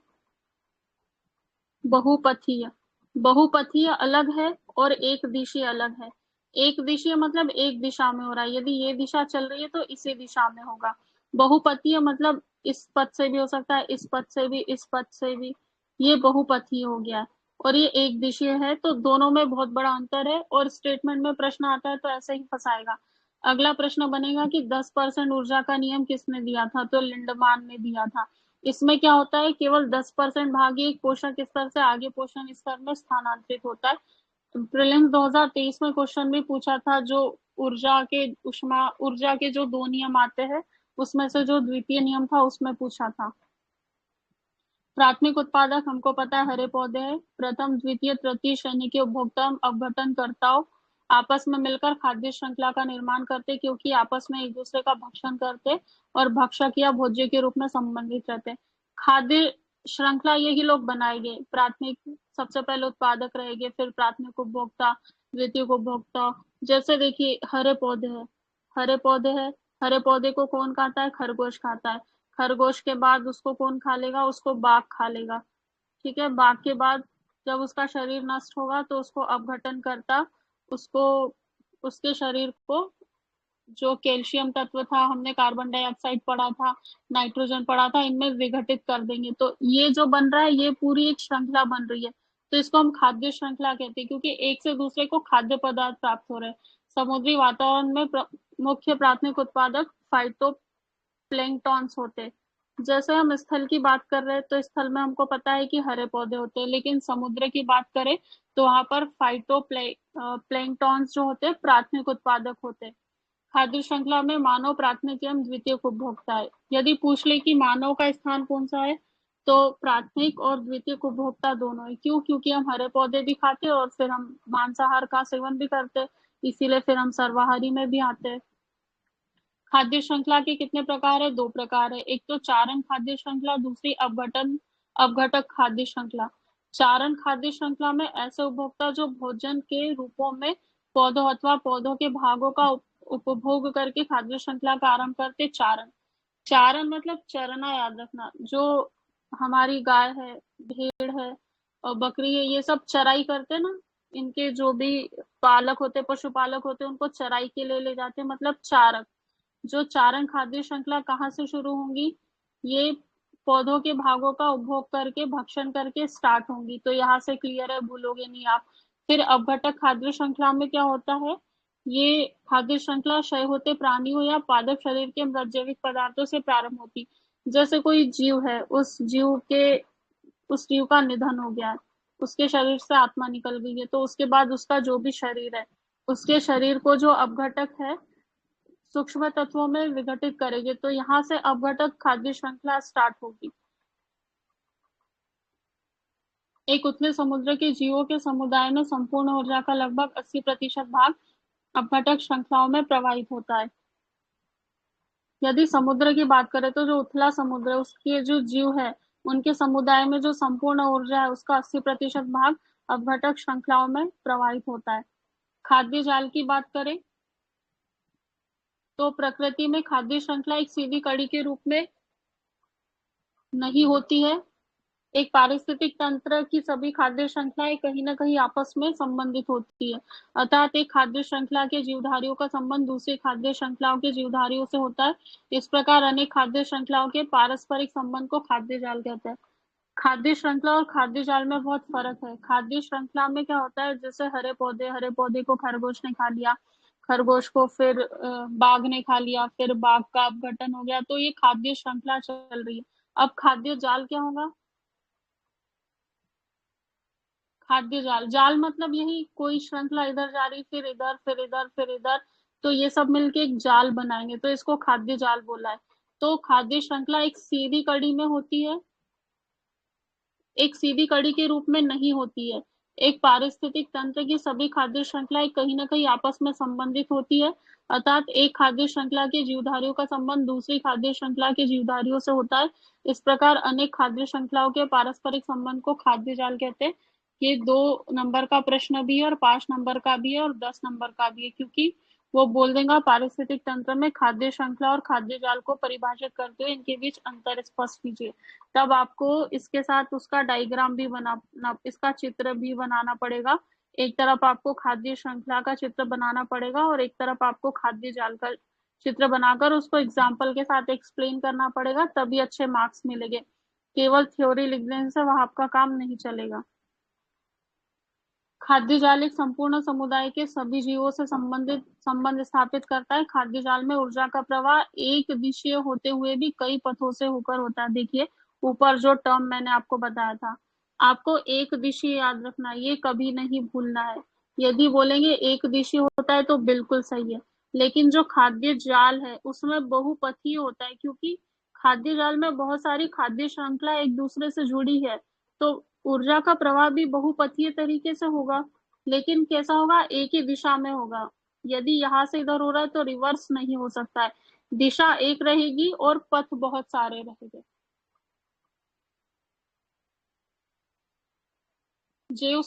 बहुपथीय। बहुपथीय अलग है और एक दिशीय अलग है। एक दिशीय मतलब एक दिशा में हो रहा है, यदि ये दिशा चल रही है तो इसी दिशा में होगा। बहुपथीय मतलब इस पथ से भी हो सकता है, इस पथ से भी, इस पथ से भी। ये बहुपथीय हो गया। और ये एक दिशीय है, तो दोनों में बहुत बड़ा अंतर है। और स्टेटमेंट में प्रश्न आता है तो ऐसे ही फंसाएगा। अगला प्रश्न बनेगा कि 10% ऊर्जा का नियम किसने दिया था? तो लिंडमान ने दिया था। इसमें क्या होता है, केवल 10% भाग एक पोषक स्तर से आगे पोषण स्तर में स्थानांतरित होता है। प्रीलिम्स 2023 में क्वेश्चन भी पूछा था, जो ऊर्जा के जो 2 नियम आते हैं उसमें से जो द्वितीय नियम था उसमें पूछा था। प्राथमिक उत्पादक हमको पता है हरे पौधे हैं। प्रथम द्वितीय तृतीय श्रेणी के उपभोक्ता अपघटनकर्ताओं आपस में मिलकर खाद्य श्रृंखला का निर्माण करते, क्योंकि आपस में एक दूसरे का भक्षण करते और भक्षक या भोज्य के रूप में संबंधित रहते। खाद्य श्रृंखला यही लोग बनाएंगे। प्राथमिक सबसे पहले उत्पादक रहेंगे, फिर प्राथमिक उपभोक्ता, द्वितीय उपभोक्ता। जैसे देखिए हरे पौधे हैं, हरे पौधे हैं, हरे पौधे को कौन खाता है? खरगोश खाता है। खरगोश के बाद उसको कौन खा लेगा? उसको बाघ खा लेगा। ठीक है, बाघ के बाद जब उसका शरीर नष्ट होगा तो उसको अपघटन करता, उसको उसके शरीर को जो कैल्शियम तत्व था, हमने कार्बन डाइऑक्साइड पढ़ा था, नाइट्रोजन पढ़ा था, इनमें विघटित कर देंगे। तो ये जो बन रहा है ये पूरी एक श्रृंखला बन रही है। तो इसको हम खाद्य श्रृंखला कहते हैं, क्योंकि एक से दूसरे को खाद्य पदार्थ प्राप्त हो रहे हैं। समुद्री वातावरण में मुख्य प्राथमिक उत्पादक फाइटो प्लैंक्टॉन्स होते। जैसे हम स्थल की बात कर रहे हैं तो स्थल में हमको पता है कि हरे पौधे होते हैं, लेकिन समुद्र की बात करें तो वहां पर फाइटो प्लैंक्टॉन्स जो होते हैं प्राथमिक उत्पादक होते हैं। खाद्य श्रृंखला में मानव प्राथमिक एवं द्वितीय उपभोक्ता है। यदि पूछ ले कि मानव का स्थान कौन सा है, तो प्राथमिक और द्वितीय उपभोक्ता दोनों है। क्यों? क्योंकि हम हरे पौधे भी खाते हैं और फिर हम मांसाहार का सेवन भी करते हैं, इसीलिए फिर हम सर्वाहारी में भी आते हैं। खाद्य श्रृंखला के कितने प्रकार है? 2 प्रकार है। एक तो चारण खाद्य श्रृंखला, दूसरी अपघटक खाद्य श्रृंखला। चारण खाद्य श्रृंखला में ऐसे उपभोक्ता जो भोजन के रूपों में पौधों अथवा पौधों के भागों का उपभोग करके खाद्य श्रृंखला का आरंभ करते। चारण, चारण मतलब चरना, याद रखना। जो हमारी गाय है, भेड़ है और बकरी है, ये सब चराई करते ना, इनके जो भी पालक होते, पशुपालक होते, उनको चराई के लिए ले जाते, मतलब चारक। जो चारण खाद्य श्रृंखला कहाँ से शुरू होंगी? ये पौधों के भागों का उपभोग करके, भक्षण करके स्टार्ट होंगी। तो यहाँ से क्लियर है, भूलोगे नहीं आप। फिर अपघटक खाद्य श्रृंखला में क्या होता है? ये खाद्य श्रृंखला क्षय होते प्राणियों या पादप शरीर के मृत जैविक पदार्थों से प्रारंभ होती। जैसे कोई जीव है, उस जीव का निधन हो गया है, उसके शरीर से आत्मा निकल गई है, तो उसके बाद उसका जो भी शरीर है, उसके शरीर को जो अपघटक है सूक्ष्म तत्वों में विघटित करेंगे। तो यहाँ से अपघटक खाद्य श्रृंखला स्टार्ट होगी। एक उथले समुद्र के जीवों के समुदाय में संपूर्ण ऊर्जा का लगभग 80% भाग अपघटक श्रृंखलाओं में प्रवाहित होता है। यदि समुद्र की बात करें तो जो उथला समुद्र है उसके जो जीव है, उनके समुदाय में जो संपूर्ण ऊर्जा है उसका 80% भाग अपघटक श्रृंखलाओं में प्रवाहित होता है। खाद्य जाल की बात करें तो प्रकृति में खाद्य श्रृंखला एक सीधी कड़ी के रूप में नहीं होती है। एक पारिस्थितिक तंत्र की सभी खाद्य श्रृंखलाएं कहीं ना कहीं आपस में संबंधित होती है। अर्थात एक खाद्य श्रृंखला के जीवधारियों का संबंध दूसरी खाद्य श्रृंखलाओं के जीवधारियों से होता है। इस प्रकार अनेक खाद्य श्रृंखलाओं के पारस्परिक संबंध को खाद्य जाल कहते हैं। खाद्य श्रृंखला और खाद्य जाल में बहुत फर्क है। खाद्य श्रृंखला में क्या होता है, जैसे हरे पौधे को खरगोश ने खा लिया, खरगोश को फिर बाघ ने खा लिया, फिर बाघ का अपघटन हो गया, तो ये खाद्य श्रृंखला चल रही है। अब खाद्य जाल क्या होगा? खाद्य जाल, जाल मतलब यही कोई श्रृंखला इधर जा रही, फिर इधर, फिर इधर, फिर इधर, तो ये सब मिलके एक जाल बनाएंगे, तो इसको खाद्य जाल बोला है। तो खाद्य श्रृंखला एक सीधी कड़ी में होती है, एक सीधी कड़ी के रूप में नहीं होती है। एक पारिस्थितिक तंत्र की सभी खाद्य श्रृंखलाएं कहीं न कहीं आपस में संबंधित होती है, अर्थात एक खाद्य श्रृंखला के जीवधारियों का संबंध दूसरी खाद्य श्रृंखला के जीवधारियों से होता है। इस प्रकार अनेक खाद्य श्रृंखलाओं के पारस्परिक संबंध को खाद्य जाल कहते हैं। ये 2 नंबर का प्रश्न भी है और 5 नंबर का भी है और 10 नंबर का भी है, क्योंकि वो बोल देगा पारिस्थितिक तंत्र में खाद्य श्रृंखला और खाद्य जाल को परिभाषित करते हुए इनके बीच अंतर स्पष्ट कीजिए। तब आपको इसके साथ उसका डायग्राम भी इसका चित्र भी बनाना पड़ेगा। एक तरफ आपको खाद्य श्रृंखला का चित्र बनाना पड़ेगा और एक तरफ आपको खाद्य जाल का चित्र बनाकर उसको एग्जाम्पल के साथ एक्सप्लेन करना पड़ेगा, तभी अच्छे मार्क्स मिलेंगे। केवल थ्योरी लिख देने से वह आपका काम नहीं चलेगा। खाद्य जाल एक संपूर्ण समुदाय के सभी जीवों से संबंध स्थापित करता है। खाद्य जाल में ऊर्जा का प्रवाह एक दिशीय होते हुए भी कई पथों से होकर होता है। देखिए ऊपर जो टर्म मैंने आपको बताया था, आपको एक दिशीय याद रखना है, ये कभी नहीं भूलना है। यदि बोलेंगे एक दिशीय होता है तो बिल्कुल सही है, लेकिन जो खाद्य जाल है उसमें बहुपथीय होता है, क्योंकि खाद्य जाल में बहुत सारी खाद्य श्रृंखला एक दूसरे से जुड़ी है, तो ऊर्जा का प्रवाह भी बहुपथीय तरीके से होगा, लेकिन कैसा होगा, एक ही दिशा में होगा। यदि यहाँ से इधर हो रहा है तो रिवर्स नहीं हो सकता है, दिशा एक रहेगी और पथ बहुत सारे रहेंगे। जैव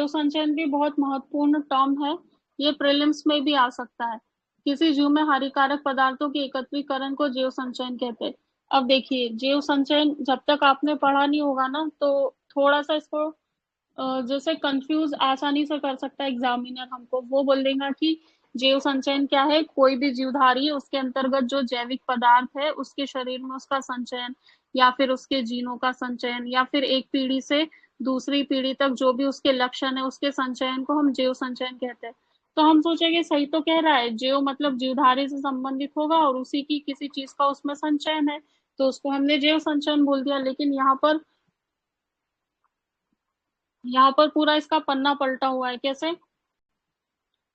संचयन भी बहुत महत्वपूर्ण टर्म है, ये प्रीलिम्स में भी आ सकता है। किसी जीव में हानिकारक पदार्थों के एकत्रीकरण को जैव संचयन कहते हैं। अब देखिए जैव संचयन जब तक आपने पढ़ा नहीं होगा ना, तो थोड़ा सा इसको जैसे कंफ्यूज आसानी से कर सकता है एग्जामिनर हमको। वो बोल देगा कि जैव संचयन क्या है, कोई भी जीवधारी है उसके अंतर्गत जो जैविक पदार्थ है उसके शरीर में उसका संचयन, या फिर उसके जीनों का संचयन, या फिर एक पीढ़ी से दूसरी पीढ़ी तक जो भी उसके लक्षण है उसके संचयन को हम जैव संचयन कहते हैं। तो हम सोचेंगे सही तो कह रहा है, जैव मतलब जीवधारी से संबंधित होगा और उसी की किसी चीज का उसमें संचयन है, तो उसको हमने जैव संचयन बोल दिया। लेकिन यहाँ पर पूरा इसका पन्ना पलटा हुआ है। कैसे?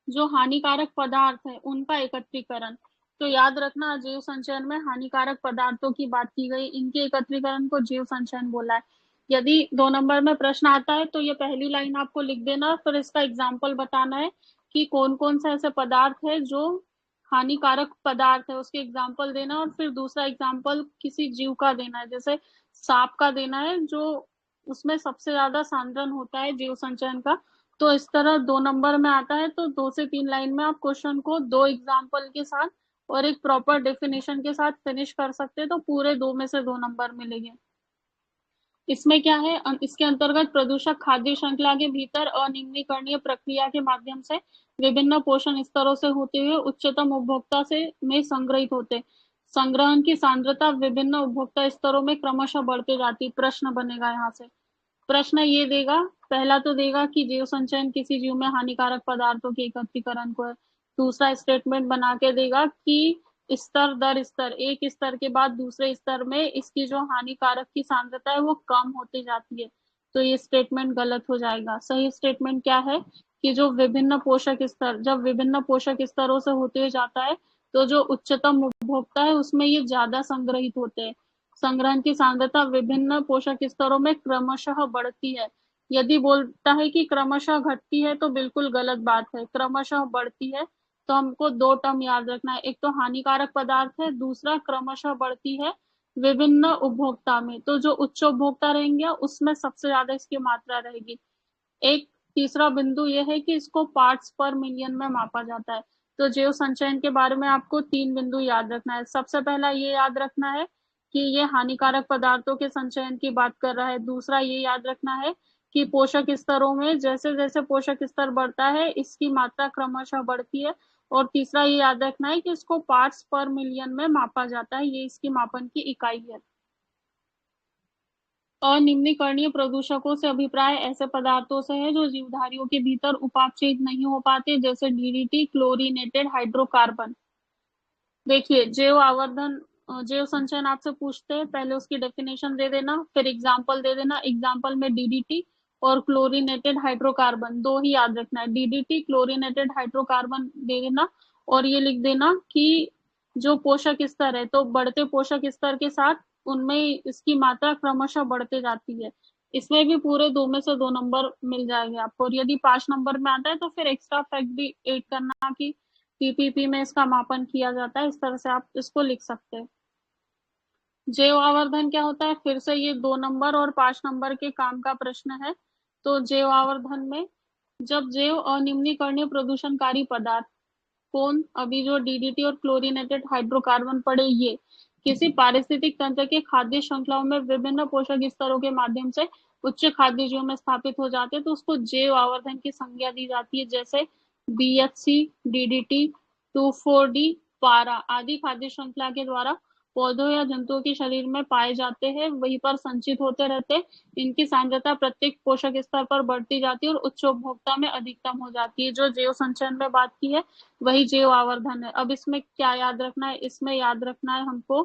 जो हानिकारक पदार्थ है उनका एकत्रीकरण। तो याद रखना जैव संचयन में हानिकारक पदार्थों की बात की गई, इनके एकत्रीकरण को जैव संचयन बोला है। यदि 2 नंबर में प्रश्न आता है तो ये पहली लाइन आपको लिख देना, फिर इसका एग्जाम्पल बताना है कि कौन कौन से ऐसे पदार्थ है जो हानिकारक पदार्थ है, उसके एग्जाम्पल देना, और फिर दूसरा एग्जाम्पल किसी जीव का देना है, जैसे सांप का देना है जो उसमें सबसे ज्यादा सांद्रण होता है जीव संचयन का। तो इस तरह 2 नंबर में आता है, तो 2 से 3 लाइन में आप क्वेश्चन को 2 एग्जाम्पल के साथ और एक प्रॉपर डेफिनेशन के साथ फिनिश कर सकते हैं, तो पूरे 2 में से 2 नंबर मिलेंगे। इसमें क्या है, इसके अंतर्गत प्रदूषक खाद्य श्रृंखला के भीतर अनिम्नीकरणीय प्रक्रिया के माध्यम से विभिन्न पोषण स्तरों से होते हुए उच्चतम उपभोक्ता से में संग्रहित होते। संग्रहण की सांद्रता विभिन्न उपभोक्ता स्तरों में क्रमशः बढ़ते जाती। प्रश्न बनेगा यहाँ से, प्रश्न ये देगा, पहला तो देगा कि जैव संचयन किसी जीव में हानिकारक पदार्थों के एकत्रीकरण को है। दूसरा स्टेटमेंट बना के देगा कि स्तर दर स्तर, एक स्तर के बाद दूसरे स्तर में इसकी जो हानिकारक की सांद्रता है वो कम होती जाती है। तो ये स्टेटमेंट गलत हो जाएगा। सही स्टेटमेंट क्या है कि जो विभिन्न पोषक स्तर, जब विभिन्न पोषक स्तरों से होते हुए जाता है तो जो उच्चतम उपभोक्ता है उसमें ये ज्यादा संग्रहित होते हैं। संग्रहण की सांद्रता विभिन्न पोषक स्तरों में क्रमशः बढ़ती है। यदि बोलता है कि क्रमशः घटती है तो बिल्कुल गलत बात है, क्रमशः बढ़ती है। तो हमको 2 टर्म याद रखना है, एक तो हानिकारक पदार्थ है, दूसरा क्रमशः बढ़ती है विभिन्न उपभोक्ता में। तो जो उच्च उपभोक्ता रहेंगे उसमें सबसे ज्यादा इसकी मात्रा रहेगी। एक तीसरा बिंदु यह है कि इसको पार्ट्स पर मिलियन में मापा जाता है। तो जैव संचयन के बारे में आपको 3 बिंदु याद रखना है। सबसे पहला ये याद रखना है कि ये हानिकारक पदार्थों के संचयन की बात कर रहा है। दूसरा ये याद रखना है कि पोषक स्तरों में जैसे जैसे पोषक स्तर बढ़ता है इसकी मात्रा क्रमशः बढ़ती है। और तीसरा ये याद रखना है कि इसको पार्ट्स पर मिलियन में मापा जाता है, ये इसकी मापन की इकाई है। अनिम्नीकरणीय प्रदूषकों से अभिप्राय ऐसे पदार्थों से है जो जीवधारियों के भीतर उपापचयित नहीं हो पाते, जैसे डीडीटी, क्लोरीनेटेड हाइड्रोकार्बन। देखिए जैव संचयन आपसे पूछते हैं, पहले उसकी डेफिनेशन दे देना, फिर एग्जाम्पल दे देना। एग्जाम्पल में डीडीटी और क्लोरीनेटेड हाइड्रोकार्बन 2 ही याद रखना है। डीडीटी क्लोरीनेटेड हाइड्रोकार्बन दे देना और ये लिख देना कि जो पोषक स्तर है, तो बढ़ते पोषक स्तर के साथ उनमें इसकी मात्रा क्रमशः बढ़ते जाती है। इसमें भी पूरे 2 में से 2 नंबर मिल जाएंगे आपको, और यदि 5 नंबर में आता है तो फिर एक्स्ट्रा फैक्ट भी ऐड करना कि पीपीपी में इसका मापन किया जाता है। इस तरह से आप इसको लिख सकते हैं। जैव आवर्धन क्या होता है? फिर से ये 2 नंबर और 5 नंबर के काम का प्रश्न है। तो जैव आवर्धन में जब जैव अनिम्नीकरणीय प्रदूषणकारी पदार्थ, कौन? अभी जो डीडीटी और क्लोरीनेटेड हाइड्रोकार्बन पड़े, ये किसी पारिस्थितिक तंत्र के खाद्य श्रृंखलाओं में विभिन्न पोषक स्तरों के माध्यम से उच्च खाद्य जीवों में स्थापित हो जाते हैं, तो उसको जैव आवर्धन की संज्ञा दी जाती है। जैसे बीएचसी, डीडीटी, 2,4-डी, पारा आदि खाद्य श्रृंखला के द्वारा पौधों या जंतुओं के शरीर में पाए जाते हैं, वहीं पर संचित होते रहते हैं। इनकी सांद्रता प्रत्येक पोषक स्तर पर बढ़ती जाती है और उच्च उपभोक्ता में अधिकतम हो जाती है। जो जैव संचयन में बात की है वही जैव आवर्धन है। अब इसमें क्या याद रखना है? इसमें याद रखना है हमको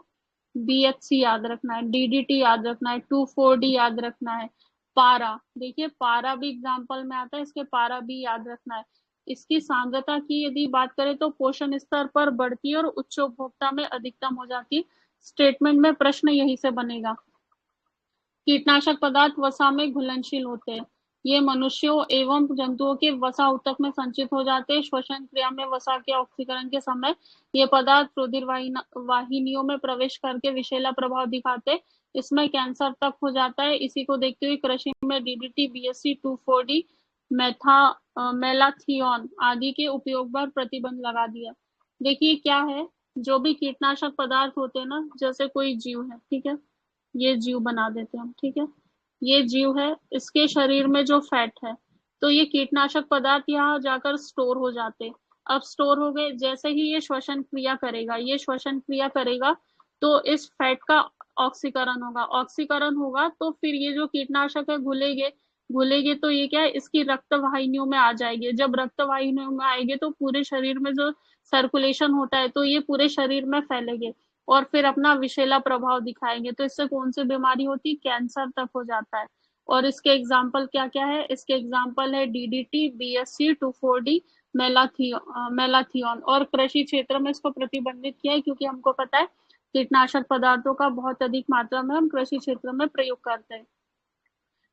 बीएचसी याद रखना है, डीडीटी याद रखना है, 2,4-डी याद रखना है, पारा, देखिए पारा भी एग्जाम्पल में आता है, इसके पारा भी याद रखना है। इसकी सांद्रता की यदि बात करें तो पोषण स्तर पर बढ़ती है और उच्च उपभोक्ता में अधिकतम हो जाती है। स्टेटमेंट में प्रश्न यही से बनेगा। कीटनाशक पदार्थ वसा में घुलनशील होते हैं। ये मनुष्यों एवं जंतुओं के वसा ऊतक में संचित हो जाते हैं। श्वसन क्रिया में वसा के ऑक्सीकरण के समय ये पदार्थ रुधिर वाहिनियों में प्रवेश करके विषैला प्रभाव दिखाते, इसमें कैंसर तक हो जाता है। इसी को देखते हुए कृषि में डीडीटी, बीएससी, 2,4-डी, मेलाथियोन आदि के उपयोग पर प्रतिबंध लगा दिया। देखिए क्या है, जो भी कीटनाशक पदार्थ होते हैं ना, जैसे कोई जीव है, ठीक है, ये जीव बना देते हैं हम, ठीक है, ये जीव है, इसके शरीर में जो फैट है, तो ये कीटनाशक पदार्थ यहाँ जाकर स्टोर हो जाते। अब स्टोर हो गए, जैसे ही ये श्वसन क्रिया करेगा, ये श्वसन क्रिया करेगा तो इस फैट का ऑक्सीकरण होगा, ऑक्सीकरण होगा तो फिर ये जो कीटनाशक है घुलेंगे, घुलेंगे तो ये क्या है, इसकी रक्त वाहिनियों में आ जाएगी। जब रक्त वाहिनियों में आएंगे तो पूरे शरीर में जो सर्कुलेशन होता है तो ये पूरे शरीर में फैलेंगे और फिर अपना विषैला प्रभाव दिखाएंगे। तो इससे कौन सी बीमारी होती है? कैंसर तक हो जाता है। और इसके एग्जाम्पल क्या क्या है? इसके एग्जाम्पल है डीडीटी, बीएससी, 2,4-डी, मेलाथियोन। और कृषि क्षेत्र में इसको प्रतिबंधित किया है क्योंकि हमको पता है कीटनाशक पदार्थों का बहुत अधिक मात्रा में हम कृषि क्षेत्र में प्रयोग करते हैं।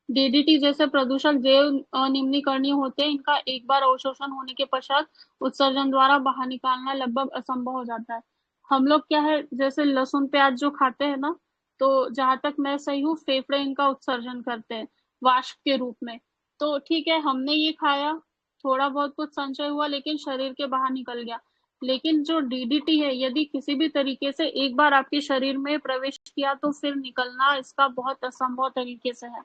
डीडीटी जैसे प्रदूषक जैव अनिम्नीकरणीय होते हैं, इनका एक बार अवशोषण होने के पश्चात उत्सर्जन द्वारा बाहर निकालना लगभग असंभव हो जाता है। हम लोग क्या है, जैसे लहसुन प्याज जो खाते हैं ना, तो जहां तक मैं सही हूँ फेफड़े इनका उत्सर्जन करते हैं वाष्प के रूप में। तो ठीक है, हमने ये खाया, थोड़ा बहुत कुछ संचय हुआ लेकिन शरीर के बाहर निकल गया। लेकिन जो डीडीटी है यदि किसी भी तरीके से एक बार आपके शरीर में प्रवेश किया तो फिर निकलना इसका बहुत असंभव तरीके से है।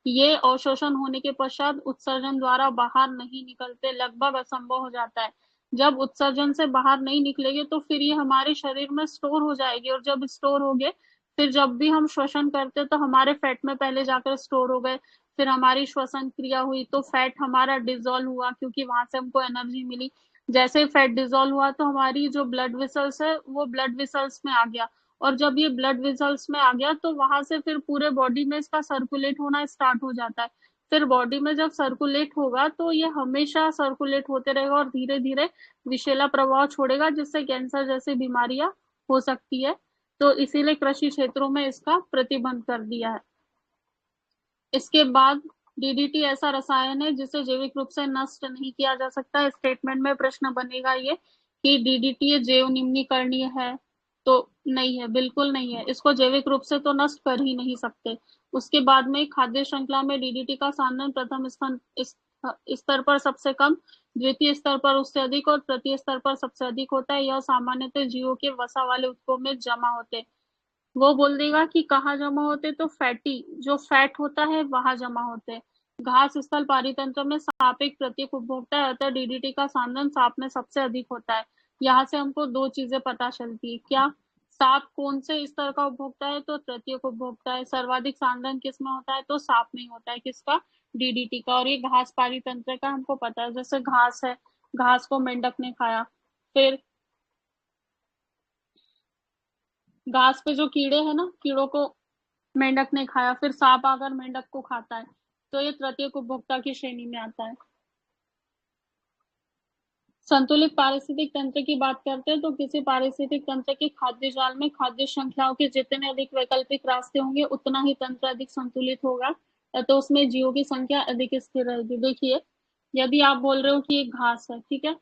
ये अवशोषण होने के पश्चात उत्सर्जन द्वारा बाहर नहीं निकलते, लगभग असंभव हो जाता है। जब उत्सर्जन से बाहर नहीं निकलेंगे तो फिर ये हमारे शरीर में स्टोर हो जाएगी, और जब स्टोर हो गए फिर जब भी हम श्वसन करते तो हमारे फैट में पहले जाकर स्टोर हो गए, फिर हमारी श्वसन क्रिया हुई तो फैट हमारा डिजोल्व हुआ क्योंकि वहां से हमको एनर्जी मिली। जैसे फैट डिजोल्व हुआ तो हमारी जो ब्लड वेसल्स है वो ब्लड वेसल्स में आ गया, और जब ये ब्लड वेसल्स में आ गया तो वहां से फिर पूरे बॉडी में इसका सर्कुलेट होना स्टार्ट हो जाता है। फिर बॉडी में जब सर्कुलेट होगा तो ये हमेशा सर्कुलेट होते रहेगा और धीरे धीरे विषैला प्रभाव छोड़ेगा, जिससे कैंसर जैसी बीमारियां हो सकती है। तो इसीलिए कृषि क्षेत्रों में इसका प्रतिबंध कर दिया है। इसके बाद डीडीटी ऐसा रसायन है जिसे जैविक रूप से नष्ट नहीं किया जा सकता। स्टेटमेंट में प्रश्न बनेगा ये कि डीडीटी जैव निम्नीकरणीय है, तो नहीं है, बिल्कुल नहीं है, इसको जैविक रूप से तो नष्ट कर ही नहीं सकते। उसके बाद में खाद्य श्रृंखला में डीडीटी का सांद्रण प्रथम स्तर पर सबसे कम, द्वितीय स्तर पर उससे अधिक और तृतीय स्तर पर सबसे अधिक होता है। यह सामान्यतः जीवों के वसा वाले उत्तकों में जमा होते हैं। वो बोल देगा कि कहाँ जमा होते, तो फैटी जो फैट होता है वहां जमा होते हैं। घास स्थल पारितंत्र में साप एक प्रत्येक उपभोक्ता है, अतः डीडीटी का सांद्रण साप में सबसे अधिक होता है। यहाँ से हमको दो चीजें पता चलती है। क्या? साप कौन से स्तर का उपभोक्ता है? तो तृतीय उपभोक्ता है। सर्वाधिक सांद्रण किस में होता है? तो साप में ही होता है। किसका? डीडीटी का। और ये घास पारितंत्र का हमको पता है, जैसे घास है, घास को मेंढक ने खाया, फिर घास पे जो कीड़े हैं ना, कीड़ों को मेंढक ने खाया, फिर सांप आकर मेंढक को खाता है, तो ये तृतीय उपभोक्ता की श्रेणी में आता है। संतुलित पारिस्थितिक तंत्र की बात करते हैं तो किसी पारिस्थितिक तंत्र के खाद्य जाल में खाद्य श्रृंखलाओं के जितने अधिक वैकल्पिक रास्ते होंगे उतना ही तंत्र अधिक संतुलित होगा, तो उसमें जीवों की संख्या अधिक स्थिर रहेगी। देखिए, यदि आप बोल रहे हो कि एक घास है, ठीक है,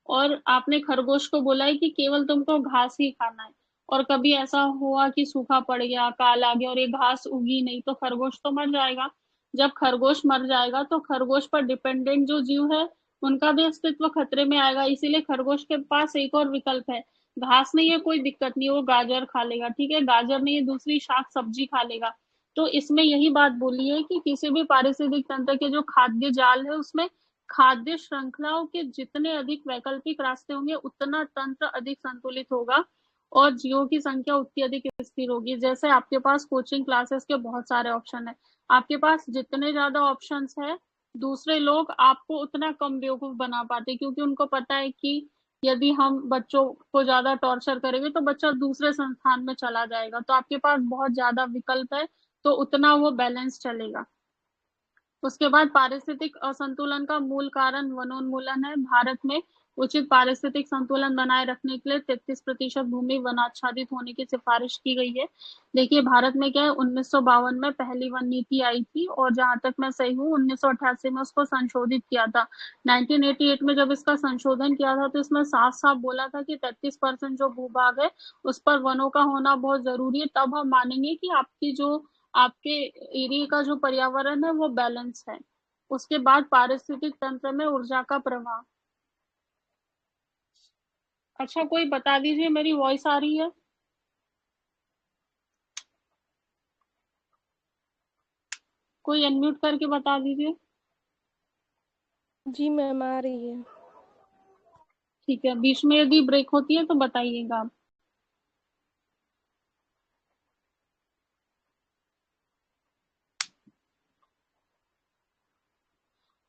और आपने खरगोश को बोला है कि केवल तुमको घास ही खाना है, और कभी ऐसा हुआ कि सूखा पड़ गया, काल आ गया और ये घास उगी नहीं, तो खरगोश तो मर जाएगा। जब खरगोश मर जाएगा तो खरगोश पर डिपेंडेंट जो जीव है उनका भी अस्तित्व खतरे में आएगा। इसीलिए खरगोश के पास एक और विकल्प है, घास नहीं है कोई दिक्कत नहीं, वो गाजर खा लेगा, ठीक है, गाजर नहीं है दूसरी शाक सब्जी खा लेगा। तो इसमें यही बात बोली है कि किसी भी पारिस्थितिक तंत्र के जो खाद्य जाल है उसमें खाद्य श्रृंखलाओं के जितने अधिक वैकल्पिक रास्ते होंगे उतना तंत्र अधिक संतुलित होगा और जीवों की संख्या उतनी अधिक स्थिर होगी। जैसे आपके पास कोचिंग क्लासेस के बहुत सारे ऑप्शन है, आपके पास जितने ज्यादा ऑप्शंस है दूसरे लोग आपको उतना कम बेवकूफ बना पाते, क्योंकि उनको पता है कि यदि हम बच्चों को ज्यादा टॉर्चर करेंगे तो बच्चा दूसरे संस्थान में चला जाएगा। तो आपके पास बहुत ज्यादा विकल्प है तो उतना वो बैलेंस चलेगा। उसके बाद पारिस्थितिक असंतुलन का मूल कारण वनोन्मूलन है। भारत में उचित पारिस्थितिक संतुलन बनाए रखने के लिए 33% भूमि वनाच्छादित होने की सिफारिश की गई है। देखिए, भारत में क्या है, 1952 में पहली वन नीति आई थी और जहां तक मैं सही हूँ 1988 में उसको संशोधित किया था। 1988 में जब इसका संशोधन किया था तो इसमें साफ साफ बोला था कि 33% जो भूभाग है उस पर वनों का होना बहुत जरूरी है, तब हम मानेंगे कि आपके एरिया का जो पर्यावरण है वो बैलेंस है। उसके बाद पारिस्थितिक तंत्र में ऊर्जा का प्रवाह। अच्छा, कोई बता दीजिए मेरी वॉइस आ रही है? कोई अनम्यूट करके बता दीजिए। जी मैम आ रही है। ठीक है, बीच में यदि ब्रेक होती है तो बताइएगा आप।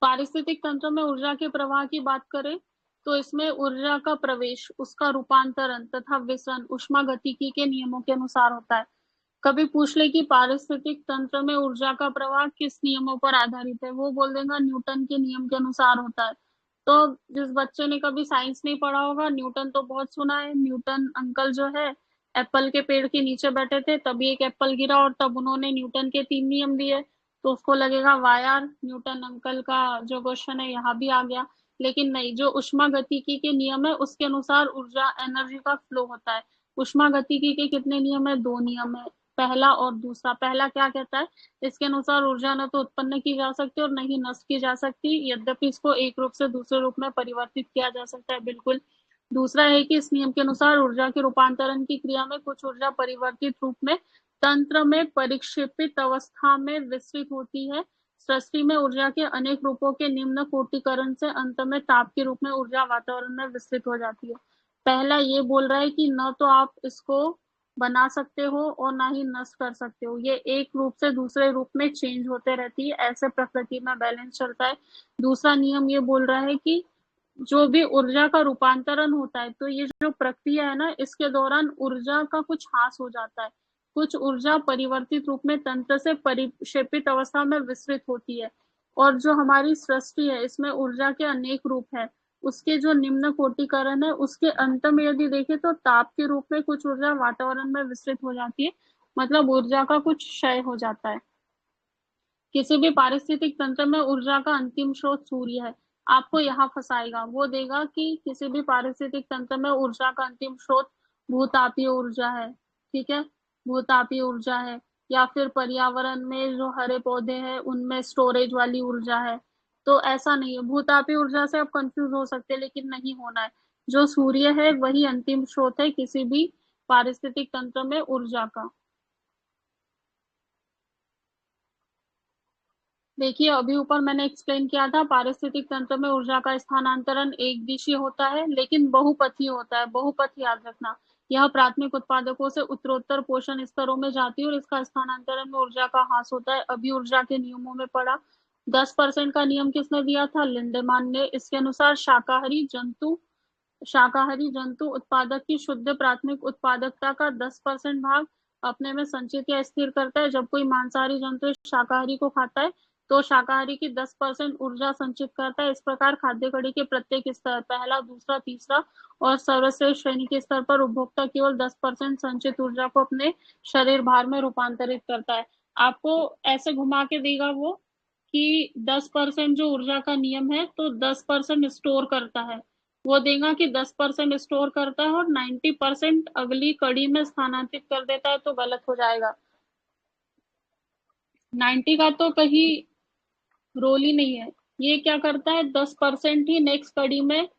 पारिस्थितिक तंत्र में ऊर्जा के प्रवाह की बात करें तो इसमें ऊर्जा का प्रवेश, उसका रूपांतरण तथा विसरण ऊष्मागतिकी के नियमों के अनुसार होता है। कभी पूछ ले कि पारिस्थितिक तंत्र में ऊर्जा का प्रवाह किस नियमों पर आधारित है, वो बोल देगा न्यूटन के नियम के अनुसार होता है। तो जिस बच्चे ने कभी साइंस नहीं पढ़ा होगा, न्यूटन तो बहुत सुना है। न्यूटन अंकल जो है एप्पल के पेड़ के नीचे बैठे थे, तभी एक एप्पल गिरा और तब उन्होंने न्यूटन के 3 नियम दिए। तो उसको लगेगा वाह यार, न्यूटन अंकल का जो क्वेश्चन है यहाँ भी आ गया। लेकिन नहीं, जो ऊष्मागतिकी के नियम है उसके अनुसार ऊर्जा एनर्जी का फ्लो होता है। ऊष्मागतिकी के कितने नियम है? 2 नियम है, पहला और दूसरा। पहला क्या कहता है? इसके अनुसार ऊर्जा न तो उत्पन्न की जा सकती और न ही नष्ट की जा सकती, यद्यपि इसको एक रूप से दूसरे रूप में परिवर्तित किया जा सकता है, बिल्कुल। दूसरा है कि इस नियम के अनुसार ऊर्जा के रूपांतरण की क्रिया में कुछ ऊर्जा परिवर्तित रूप में तंत्र में परिक्षेपित अवस्था में विस्तृत होती है। सृष्टि में ऊर्जा के अनेक रूपों के निम्न कोटिकरण से अंत में ताप के रूप में ऊर्जा वातावरण में विस्तृत हो जाती है। पहला ये बोल रहा है कि न तो आप इसको बना सकते हो और ना ही नष्ट कर सकते हो, ये एक रूप से दूसरे रूप में चेंज होते रहती है, ऐसे प्रकृति में बैलेंस चलता है। दूसरा नियम ये बोल रहा है कि जो भी ऊर्जा का रूपांतरण होता है तो ये जो प्रक्रिया है ना, इसके दौरान ऊर्जा का कुछ ह्रास हो जाता है, कुछ ऊर्जा परिवर्तित रूप में तंत्र से परिक्षेपित अवस्था में विस्तृत होती है। और जो हमारी सृष्टि है इसमें ऊर्जा के अनेक रूप है, उसके जो निम्न कोटिकरण है उसके अंत में यदि देखें तो ताप के रूप में कुछ ऊर्जा वातावरण में विस्तृत हो जाती है, मतलब ऊर्जा का कुछ क्षय हो जाता है। किसी भी पारिस्थितिक तंत्र में ऊर्जा का अंतिम स्रोत सूर्य है। आपको यहाँ फंसाएगा, वो देगा कि किसी भी पारिस्थितिक तंत्र में ऊर्जा का अंतिम स्रोत भूतापीय ऊर्जा है, ठीक है, भूतापीय ऊर्जा है, या फिर पर्यावरण में जो हरे पौधे हैं उनमें स्टोरेज वाली ऊर्जा है। तो ऐसा नहीं है, भूतापीय ऊर्जा से आप कंफ्यूज हो सकते हैं लेकिन नहीं होना है। जो सूर्य है वही अंतिम स्रोत है किसी भी पारिस्थितिक तंत्र में ऊर्जा का। देखिए, अभी ऊपर मैंने एक्सप्लेन किया था पारिस्थितिक तंत्र में ऊर्जा का स्थानांतरण एक दिशीय होता है लेकिन बहुपथीय होता है। बहुपथ याद रखना, यह प्राथमिक उत्पादकों से उत्तरोत्तर पोषण स्तरों में जाती है और इसका स्थानांतरण में ऊर्जा का ह्रास होता है। अभी ऊर्जा के नियमों में पढ़ा, 10% का नियम किसने दिया था? लिंडेमान ने। इसके अनुसार शाकाहारी जंतु उत्पादक की शुद्ध प्राथमिक उत्पादकता का 10% भाग अपने में संचित या स्थिर करता है। जब कोई मांसाहारी जंतु शाकाहारी को खाता है तो शाकाहारी की 10% ऊर्जा संचित करता है। इस प्रकार खाद्य कड़ी के प्रत्येक स्तर, पहला, दूसरा, तीसरा और सर्वश्रेष्ठ श्रेणी के स्तर पर उपभोक्ता केवल 10% संचित ऊर्जा को अपने शरीर भार में रूपांतरित करता है। आपको ऐसे घुमा के देगा वो कि 10% जो ऊर्जा का नियम है, तो 10% स्टोर करता है, वो देगा कि 10% स्टोर करता है और 90% अगली कड़ी में स्थानांतरित कर देता है, तो गलत हो जाएगा। 90 का तो कहीं रोल ही नहीं है। ये क्या करता है, 10% ही नेक्स्ट कड़ी में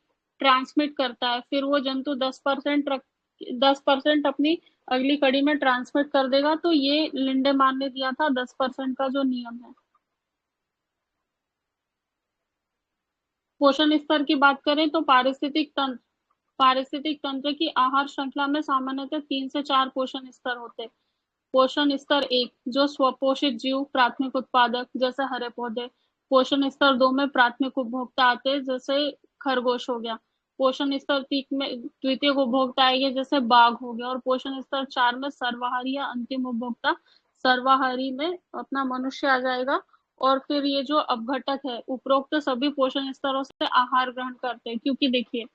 ट्रांसमिट करता है, फिर वो जंतु 10% अपनी अगली कड़ी में ट्रांसमिट कर देगा। तो ये लिंडेमान ने दिया था 10% का जो नियम है। पोषण स्तर की बात करें तो पारिस्थितिक तंत्र की आहार श्रृंखला में सामान्यतः 3 से 4 पोषण स्तर होते हैं। पोषण स्तर 1 जो स्वपोषित जीव प्राथमिक उत्पादक जैसे हरे पौधे। पोषण स्तर 2 में प्राथमिक उपभोक्ता आते हैं जैसे खरगोश हो गया। पोषण स्तर 3 में द्वितीय उपभोक्ता आएंगे जैसे बाघ हो गया। और पोषण स्तर 4 में सर्वाहारी या अंतिम उपभोक्ता, सर्वाहारी में अपना मनुष्य आ जाएगा। और फिर ये जो अपघटक है, उपरोक्त सभी पोषण स्तरों से आहार ग्रहण करते हैं। क्योंकि देखिए,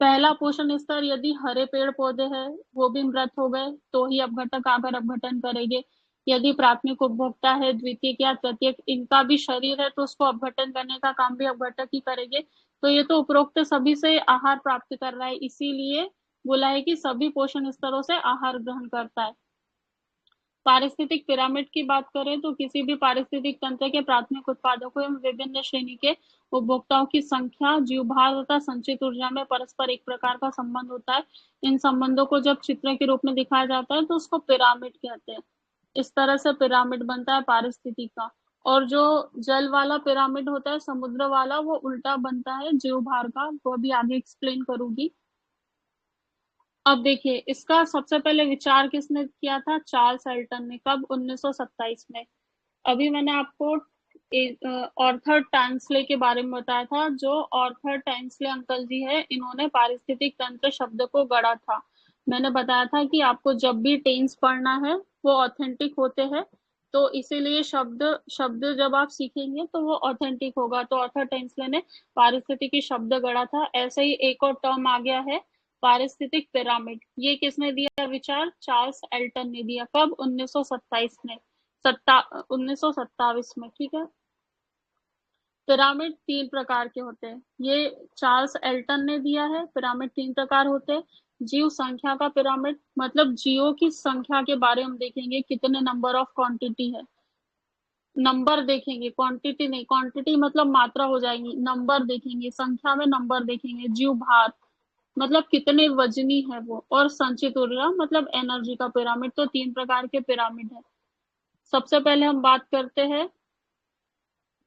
पहला पोषण स्तर यदि हरे पेड़ पौधे हैं, वो भी मृत हो गए तो ही अपघटक आकर अपघटन करेंगे। यदि प्राथमिक उपभोक्ता है, द्वितीयक या तृतीयक, इनका भी शरीर है तो उसको अपघटन करने का काम भी अपघटक ही करेंगे। तो ये तो उपरोक्त सभी से आहार प्राप्त कर रहा है, इसीलिए बोला है कि सभी पोषण स्तरों से आहार ग्रहण करता है। पारिस्थितिक पिरामिड की बात करें तो किसी भी पारिस्थितिक तंत्र के प्राथमिक उत्पादकों एवं विभिन्न श्रेणी के उपभोक्ताओं की संख्या, जीवभार तथा संचित ऊर्जा में परस्पर एक प्रकार का संबंध होता है। इन संबंधों को जब चित्र के रूप में दिखाया जाता है तो उसको पिरामिड कहते हैं। इस तरह से पिरामिड बनता है पारिस्थितिक का। और जो जल वाला पिरामिड होता है, समुद्र वाला, वो उल्टा बनता है जीवभार का, वो भी आगे एक्सप्लेन करूंगी। अब देखिए, इसका सबसे पहले विचार किसने किया था, चार्ल्स एल्टन ने। कब, 1927 में। अभी मैंने आपको ऑर्थर टैंसले के बारे में बताया था। जो ऑर्थर टैंसले अंकल जी है, इन्होंने पारिस्थितिक तंत्र शब्द को गढ़ा था। मैंने बताया था कि आपको जब भी टेंस पढ़ना है वो ऑथेंटिक होते हैं, तो इसीलिए शब्द शब्द जब आप सीखेंगे तो वो ऑथेंटिक होगा। तो ऑर्थर टैंसले ने पारिस्थितिकी शब्द गढ़ा था। ऐसे ही एक और टर्म आ गया है, पारिस्थितिक पिरामिड। ये किसने दिया विचार, चार्ल्स एल्टन ने दिया। कब, 1927 में, 1927 में, ठीक है। पिरामिड 3 प्रकार के होते हैं, ये चार्ल्स एल्टन ने दिया है। पिरामिड 3 प्रकार होते हैं। जीव संख्या का पिरामिड, मतलब जीवों की संख्या के बारे में देखेंगे, कितने नंबर ऑफ क्वांटिटी है, नंबर देखेंगे, क्वांटिटी नहीं। क्वांटिटी मतलब मात्रा हो जाएगी, नंबर देखेंगे, संख्या में नंबर देखेंगे। जीव भार मतलब कितने वजनी है वो। और संचित ऊर्जा मतलब एनर्जी का पिरामिड। तो 3 प्रकार के पिरामिड है। सबसे पहले हम बात करते हैं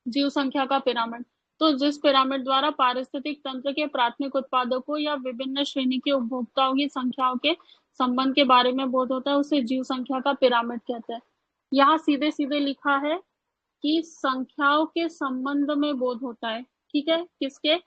जीव संख्या का पिरामिड। तो जिस पिरामिड द्वारा पारिस्थितिक तंत्र के प्राथमिक उत्पादकों या विभिन्न श्रेणी के उपभोक्ताओं की संख्याओं के संबंध के बारे में बोध होता है, उसे जीव संख्या का पिरामिड कहते हैं। यहाँ सीधे सीधे लिखा है कि संख्याओं के संबंध में बोध होता है, ठीक है। किसके,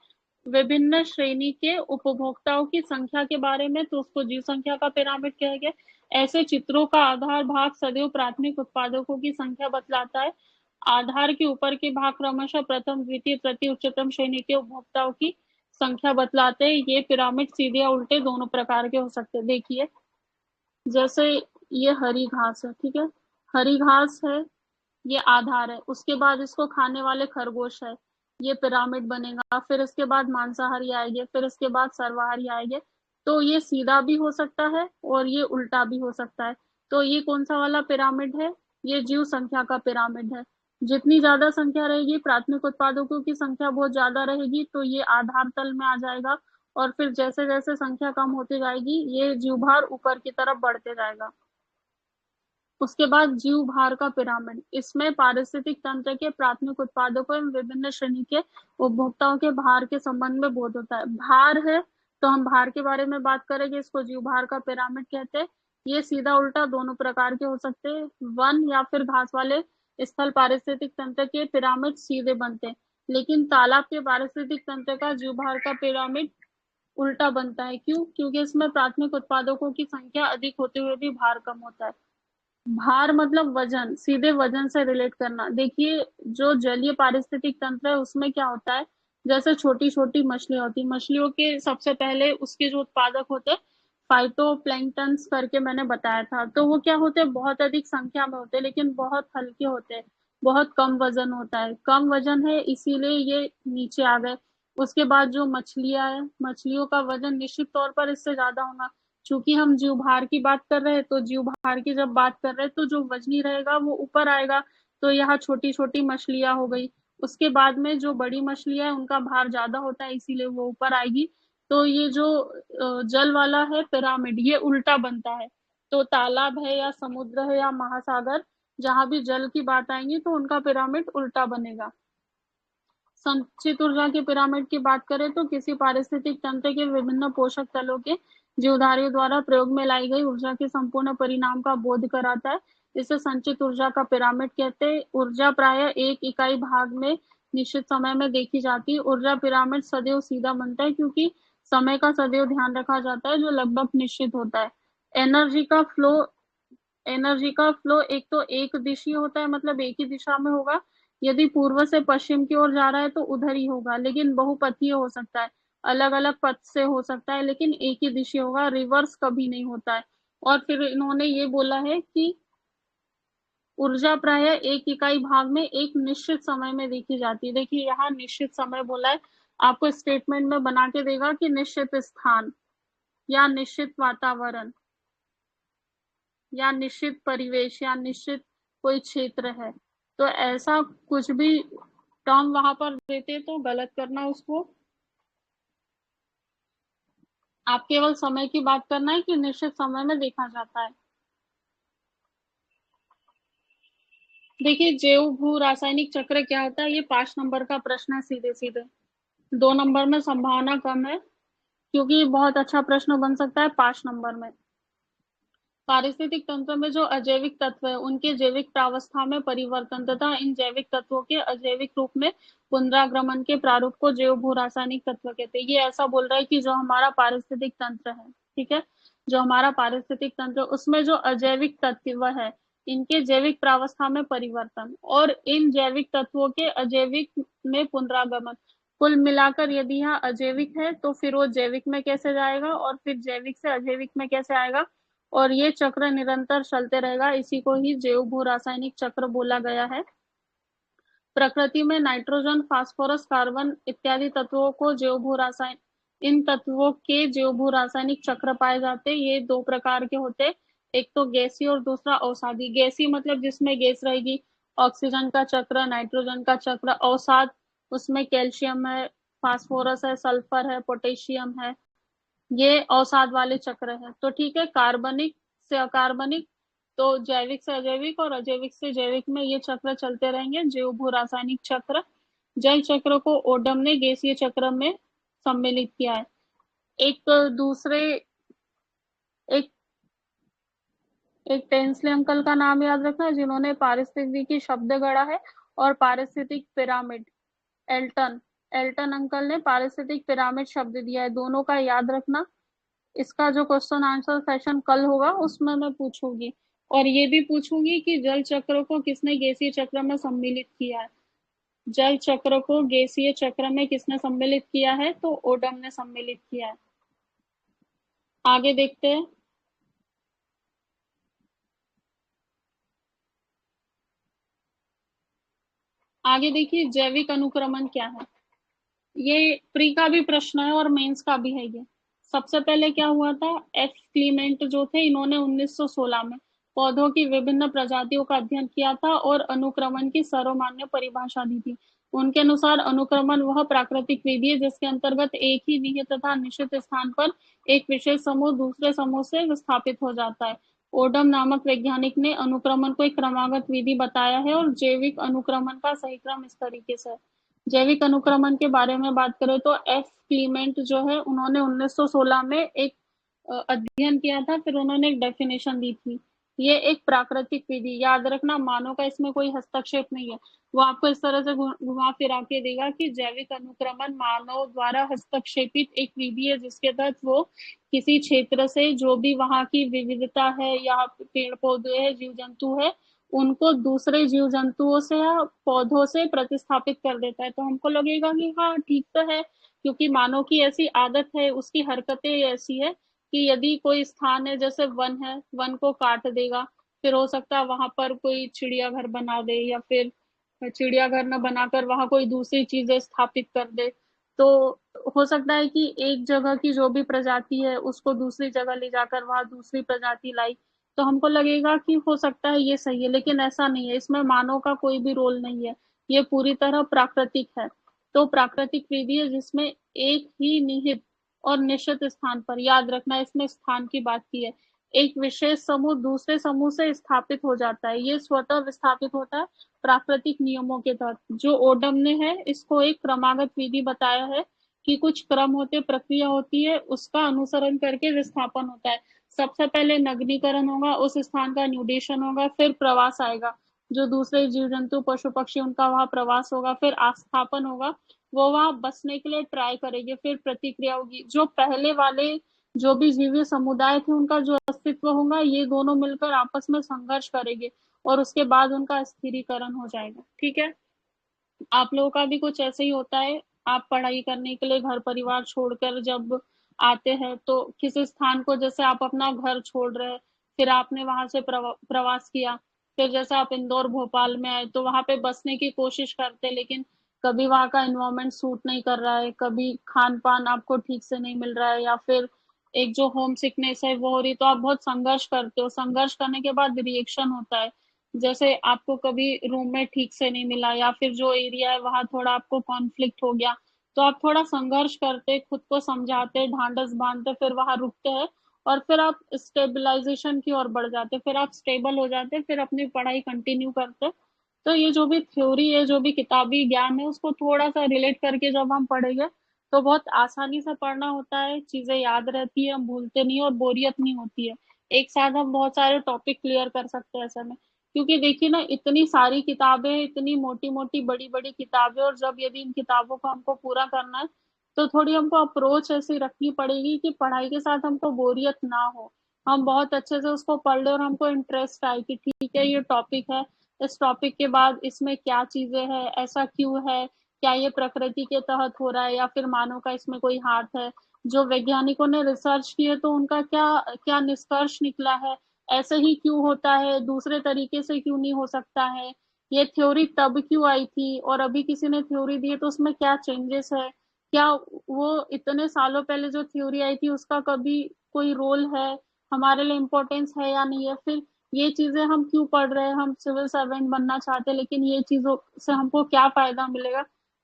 विभिन्न श्रेणी के उपभोक्ताओं की संख्या के बारे में, तो उसको जीव संख्या का पिरामिड कहेंगे। ऐसे चित्रों का आधार भाग सदैव प्राथमिक उत्पादकों की संख्या बतलाता है। आधार के ऊपर के भाग क्रमशः प्रथम, द्वितीय, तृतीय, उच्चतम श्रेणी के उपभोक्ताओं की संख्या बतलाते हैं। ये पिरामिड सीधे या उल्टे दोनों प्रकार के हो सकते हैं। देखिए, जैसे ये हरी घास है, ठीक है, हरी घास है, ये आधार है। उसके बाद इसको खाने वाले खरगोश है, ये पिरामिड बनेगा। फिर इसके बाद मांसाहारी आएंगे, फिर इसके बाद सर्वाहारी आएंगे। तो ये सीधा भी हो सकता है और ये उल्टा भी हो सकता है। तो ये कौन सा वाला पिरामिड है, ये जीव संख्या का पिरामिड है। जितनी ज्यादा संख्या रहेगी, प्राथमिक उत्पादकों की संख्या बहुत ज्यादा रहेगी, तो ये आधार तल में आ जाएगा। और फिर जैसे जैसे संख्या कम होती जाएगी, ये जीवभार ऊपर की तरफ बढ़ते जाएगा। उसके बाद जीव भार का पिरामिड, इसमें पारिस्थितिक तंत्र के प्राथमिक उत्पादकों एवं विभिन्न श्रेणी के उपभोक्ताओं के भार के संबंध में बोध होता है। भार है तो हम भार के बारे में बात करेंगे, इसको जीव भार का पिरामिड कहते हैं। ये सीधा उल्टा दोनों प्रकार के हो सकते हैं। वन या फिर घास वाले स्थल पारिस्थितिक तंत्र के पिरामिड सीधे बनते हैं, लेकिन तालाब के पारिस्थितिक तंत्र का जीव भार का पिरामिड उल्टा बनता है। क्यों, क्योंकि इसमें प्राथमिक उत्पादकों की संख्या अधिक होते हुए भी भार कम होता है। भार मतलब वजन, सीधे वजन से रिलेट करना। देखिए जो जलीय पारिस्थितिक तंत्र है उसमें क्या होता है, जैसे छोटी छोटी मछलियां होती, मछलियों के सबसे पहले उसके जो उत्पादक होते हैं फाइटोप्लैंक्टन्स करके मैंने बताया था, तो वो क्या होते हैं, बहुत अधिक संख्या में होते हैं लेकिन बहुत हल्के होते हैं, बहुत कम वजन होता है, कम वजन है इसीलिए ये नीचे आ गए। उसके बाद जो मछलियां है, मछलियों का वजन निश्चित तौर पर इससे ज्यादा होगा, चूंकि हम जीव भार की बात कर रहे हैं तो जीव भार की जब बात कर रहे हैं तो जो वजनी रहेगा वो ऊपर आएगा, तो यहाँ छोटी छोटी मछलियां हो गई। उसके बाद में जो बड़ी मछलियां है उनका भार ज्यादा होता है इसीलिए वो ऊपर आएगी। तो ये जो जल वाला है पिरामिड, ये उल्टा बनता है। तो तालाब है या समुद्र है या महासागर, जहां भी जल की बात आएंगी तो उनका पिरामिड उल्टा बनेगा। संचित ऊर्जा के पिरामिड की बात करें तो किसी पारिस्थितिक तंत्र के विभिन्न पोषक तलों के जीवधारियों द्वारा प्रयोग में लाई गई ऊर्जा के संपूर्ण परिणाम का बोध कराता है। इसे संचित ऊर्जा का पिरामिड कहते हैं। ऊर्जा प्राय एक इकाई भाग में निश्चित समय में देखी जाती है। ऊर्जा पिरामिड सदैव सीधा बनता है क्योंकि समय का सदैव ध्यान रखा जाता है जो लगभग निश्चित होता है। एनर्जी का फ्लो, एनर्जी का फ्लो एक तो एक दिशीय होता है, मतलब एक ही दिशा में होगा। यदि पूर्व से पश्चिम की ओर जा रहा है तो उधर ही होगा, लेकिन बहुपथीय हो सकता है, अलग अलग पथ से हो सकता है, लेकिन एक ही दिशा होगा, रिवर्स कभी नहीं होता है। और फिर इन्होंने ये बोला है कि ऊर्जा प्राय एक इकाई भाग में एक निश्चित समय में देखी जाती है। देखिए यहाँ निश्चित समय बोला है, आपको स्टेटमेंट में बना के देगा कि निश्चित स्थान या निश्चित वातावरण या निश्चित परिवेश या निश्चित कोई क्षेत्र है, तो ऐसा कुछ भी टर्म वहां पर देते तो गलत करना उसको। आप केवल समय की बात करना है कि निश्चित समय में देखा जाता है। देखिए जैव भू रासायनिक चक्र क्या होता है, ये 5 नंबर का प्रश्न है सीधे सीधे। 2 नंबर में संभावना कम है क्योंकि ये बहुत अच्छा प्रश्न बन सकता है 5 नंबर में। पारिस्थितिक तंत्र में जो अजैविक तत्व है उनके जैविक प्रावस्था में परिवर्तन तथा इन जैविक तत्वों के अजैविक रूप में पुनरागमन के प्रारूप को जैव भू रासायनिक तत्व कहते हैं। ये ऐसा बोल रहा है कि जो हमारा पारिस्थितिक तंत्र है, ठीक है, जो हमारा पारिस्थितिक तंत्र उसमें जो अजैविक तत्व है इनके जैविक प्रावस्था में परिवर्तन और इन जैविक तत्वों के अजैविक में पुनरागमन, कुल मिलाकर यदि यहाँ अजैविक है तो फिर वो जैविक में कैसे जाएगा और फिर जैविक से अजैविक में कैसे आएगा, और ये चक्र निरंतर चलते रहेगा, इसी को ही जैव भू रासायनिक चक्र बोला गया है। प्रकृति में नाइट्रोजन, फास्फोरस, कार्बन इत्यादि तत्वों को जैव भू रासायन, इन तत्वों के जैव भू रासायनिक चक्र पाए जाते हैं। ये 2 प्रकार के होते हैं, एक तो गैसी और दूसरा अवसादी। गैसी मतलब जिसमें गैस रहेगी, ऑक्सीजन का चक्र, नाइट्रोजन का चक्र। अवसाद उसमें कैल्शियम है, फास्फोरस है, सल्फर है, पोटेशियम है, ये अवसाद वाले चक्र है। तो ठीक है, कार्बनिक से अकार्बनिक, तो जैविक से अजैविक और अजैविक से जैविक में ये चक्र चलते रहेंगे, जैव भू रासायनिक चक्र। जल चक्र को ओडम ने गैसीय चक्र में सम्मिलित किया है। एक दूसरे एक एक टेंसले अंकल का नाम याद रखना जिन्होंने पारिस्थितिकी शब्द गढ़ा है, और पारिस्थितिक पिरामिड, एल्टन, एल्टन अंकल ने पारिस्थितिक पिरामिड शब्द दिया है, दोनों का याद रखना। इसका जो क्वेश्चन आंसर सेशन कल होगा उसमें मैं पूछूंगी, और ये भी पूछूंगी कि जल चक्र को किसने गैसीय चक्र में सम्मिलित किया है। जल चक्र को गैसीय चक्र में किसने सम्मिलित किया है, तो ओडम ने सम्मिलित किया है। आगे देखते हैं। आगे देखिए जैविक अनुक्रमण क्या है। ये प्री का भी प्रश्न है और मेंस का भी है ये। सबसे पहले क्या हुआ था, एफ क्लीमेंट जो थे इन्होंने 1916 में पौधों की विभिन्न प्रजातियों का अध्ययन किया था और अनुक्रमण की सर्वमान्य परिभाषा दी थी। उनके अनुसार अनुक्रमण वह प्राकृतिक विधि है जिसके अंतर्गत एक ही निहित तथा निश्चित स्थान पर एक विशेष समूह दूसरे समूह से विस्थापित हो जाता है। ओडम नामक वैज्ञानिक ने अनुक्रमण को एक क्रमागत विधि बताया है और जैविक अनुक्रमण का सही क्रम इस तरीके से। जैविक अनुक्रमण के बारे में बात करें तो एफ क्लीमेंट जो है उन्होंने 1916 में एक अध्ययन किया था, फिर उन्होंने एक डेफिनेशन दी थी। ये एक प्राकृतिक विधि, याद रखना, मानव का इसमें कोई हस्तक्षेप नहीं है। वो आपको इस तरह से घुमा फिरा के देगा कि जैविक अनुक्रमण मानव द्वारा हस्तक्षेपित एक विधि है, जिसके तहत वो किसी क्षेत्र से जो भी वहां की विविधता है या पेड़ पौधे है, जीव जंतु है, उनको दूसरे जीव जंतुओं से या पौधों से प्रतिस्थापित कर देता है। तो हमको लगेगा कि हाँ ठीक तो है, क्योंकि मानव की ऐसी आदत है, उसकी हरकतें ऐसी है कि यदि कोई स्थान है, जैसे वन है, वन को काट देगा, फिर हो सकता है वहां पर कोई चिड़ियाघर बना दे, या फिर चिड़ियाघर न बनाकर वहां कोई दूसरी चीजें स्थापित कर दे। तो हो सकता है कि एक जगह की जो भी प्रजाति है उसको दूसरी जगह ले जाकर वहां दूसरी प्रजाति लाई, तो हमको लगेगा कि हो सकता है ये सही है, लेकिन ऐसा नहीं है, इसमें मानव का कोई भी रोल नहीं है, ये पूरी तरह प्राकृतिक है। तो प्राकृतिक विधि है जिसमें एक ही निहित और निश्चित स्थान पर, याद रखना इसमें स्थान की बात की है, एक विशेष समूह दूसरे समूह से स्थापित हो जाता है। ये स्वतः विस्थापित होता है प्राकृतिक नियमों के तहत। जो ओडम ने है इसको एक क्रमागत विधि बताया है कि कुछ क्रम होते, प्रक्रिया होती है, उसका अनुसरण करके विस्थापन होता है। सबसे पहले नगरीकरण होगा, उस स्थान का न्यूडेशन होगा, फिर प्रवास आएगा, जो दूसरे जीव जंतु पशु पक्षी उनका वहां प्रवास होगा, फिर आस्थापन होगा, वो वहां बसने के लिए ट्राई करेंगे, फिर प्रतिक्रिया होगी, जो पहले वाले जो भी जीवी समुदाय थे उनका जो अस्तित्व होगा, ये दोनों मिलकर आपस में संघर्ष करेंगे और उसके बाद उनका स्थिरीकरण हो जाएगा। ठीक है, आप लोगों का भी कुछ ऐसे ही होता है। आप पढ़ाई करने के लिए घर परिवार छोड़कर जब आते हैं, तो किसी स्थान को, जैसे आप अपना घर छोड़ रहे हैं, फिर आपने वहां से प्रवास किया, फिर जैसे आप इंदौर भोपाल में आए, तो वहां पे बसने की कोशिश करते, लेकिन कभी वहां का एनवायरनमेंट सूट नहीं कर रहा है, कभी खान पान आपको ठीक से नहीं मिल रहा है, या फिर एक जो होम सिकनेस है वो हो रही, तो आप बहुत संघर्ष करते हो। संघर्ष करने के बाद रिएक्शन होता है, जैसे आपको कभी रूम में ठीक से नहीं मिला, या फिर जो एरिया है वहां थोड़ा आपको कॉन्फ्लिक्ट हो गया, तो आप थोड़ा संघर्ष करते, खुद को समझाते, ढांढस बांधते, फिर वहां रुकते हैं, और फिर आप स्टेबलाइजेशन की ओर बढ़ जाते, फिर आप स्टेबल हो जाते, फिर अपनी पढ़ाई कंटिन्यू करते। तो ये जो भी थ्योरी है, जो भी किताबी ज्ञान है, उसको थोड़ा सा रिलेट करके जब हम पढ़ेंगे तो बहुत आसानी से पढ़ना होता है, चीजें याद रहती है, हम भूलते नहीं और बोरियत नहीं होती है। एक साथ हम बहुत सारे टॉपिक क्लियर कर सकते हैं ऐसे में। क्योंकि देखिए ना, इतनी सारी किताबें, इतनी मोटी मोटी बड़ी बड़ी किताबें, और जब यदि इन किताबों को हमको पूरा करना है, तो थोड़ी हमको अप्रोच ऐसी रखनी पड़ेगी कि पढ़ाई के साथ हमको बोरियत ना हो, हम बहुत अच्छे से उसको पढ़ ले और हमको इंटरेस्ट आए कि ठीक है ये टॉपिक है, इस टॉपिक के बाद इसमें क्या चीजें हैं, ऐसा क्यों है, क्या ये प्रकृति के तहत हो रहा है या फिर मानव का इसमें कोई हाथ है, जो वैज्ञानिकों ने रिसर्च की है तो उनका क्या क्या निष्कर्ष निकला है, ऐसे ही क्यों होता है, दूसरे तरीके से क्यों नहीं हो सकता है, ये थ्योरी तब क्यों आई थी और अभी किसी ने थ्योरी दी है तो उसमें क्या चेंजेस है, क्या वो इतने सालों पहले जो थ्योरी आई थी उसका कभी कोई रोल है, हमारे लिए इम्पोर्टेंस है या नहीं है, फिर ये चीजें हम क्यों पढ़ रहे हैं, हम सिविल सर्वेंट बनना चाहते हैं, लेकिन ये चीजों से हमको क्या फायदा मिलेगा,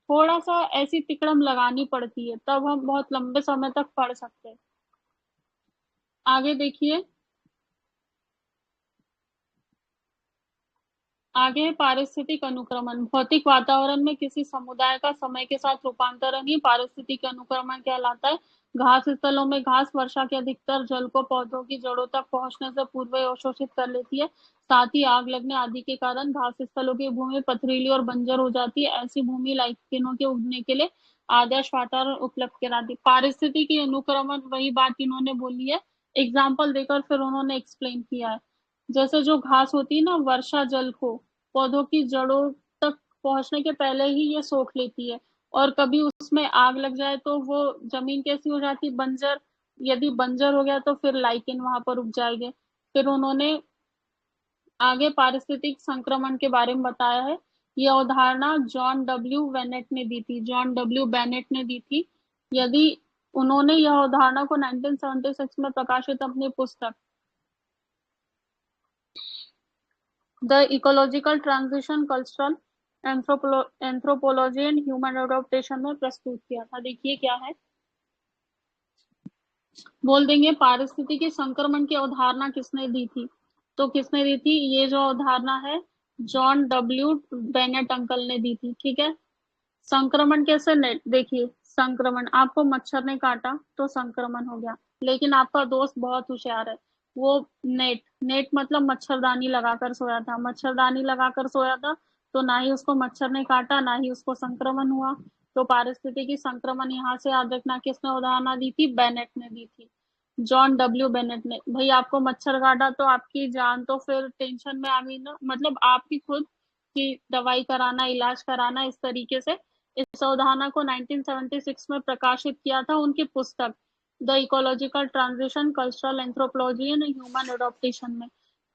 थोड़ा सा ऐसी तिकड़म लगानी पड़ती है, तब हम बहुत लंबे समय तक पढ़ सकते हैं। आगे देखिए, आगे है पारिस्थितिक अनुक्रमण। भौतिक वातावरण में किसी समुदाय का समय के साथ रूपांतरण ही पारिस्थितिक अनुक्रमण कहलाता है। घास स्थलों में घास वर्षा के अधिकतर जल को पौधों की जड़ों तक पहुंचने से पूर्व ही अवशोषित कर लेती है। साथ ही आग लगने आदि के कारण घास स्थलों की भूमि पथरीली और बंजर हो जाती है। ऐसी भूमि लाइकेनों के उगने के लिए आदर्श वातावरण उपलब्ध कराती। पारिस्थितिकी अनुक्रमण वही बात इन्होंने बोली है, एग्जाम्पल देकर फिर उन्होंने एक्सप्लेन किया है। जैसे जो घास होती है ना, वर्षा जल को पौधों की जड़ों तक पहुंचने के पहले ही ये सोख लेती है, और कभी उसमें आग लग जाए तो वो जमीन कैसी हो जाती, बंजर। यदि बंजर हो गया तो फिर लाइकेन वहां पर उग जाएंगे। फिर उन्होंने आगे पारिस्थितिक संक्रमण के बारे में बताया है। यह अवधारणा जॉन डब्ल्यू बेनेट ने दी थी, जॉन डब्ल्यू बेनेट ने दी थी। यदि उन्होंने यह अवधारणा को 1976 में प्रकाशित अपनी पुस्तक the ecological transition, cultural anthropology and human adaptation में प्रस्तुत किया था। देखिए क्या है, बोल देंगे पारिस्थितिकी संक्रमण की अवधारणा किसने दी थी, तो किसने दी थी, ये जो अवधारणा है जॉन डब्ल्यू बेनेट अंकल ने दी थी। ठीक है, संक्रमण कैसे, देखिए, संक्रमण, आपको मच्छर ने काटा तो संक्रमण हो गया, लेकिन आपका दोस्त बहुत होशियार है, वो नेट नेट मतलब मच्छरदानी लगाकर सोया था, मच्छरदानी लगाकर सोया था, तो ना ही उसको मच्छर ने काटा, ना ही उसको संक्रमण हुआ। तो पारिस्थितिकी संक्रमण यहाँ से याद रखना किसने उदाहरणा दी थी, बेनेट ने दी थी, जॉन डब्ल्यू बेनेट ने। भाई आपको मच्छर काटा तो आपकी जान तो फिर टेंशन में आ गई ना, मतलब आपकी खुद की दवाई कराना, इलाज कराना, इस तरीके से। इस अवधारणा को 1976 में प्रकाशित किया था उनकी पुस्तक the ecological transition, cultural anthropology and human adaptation में।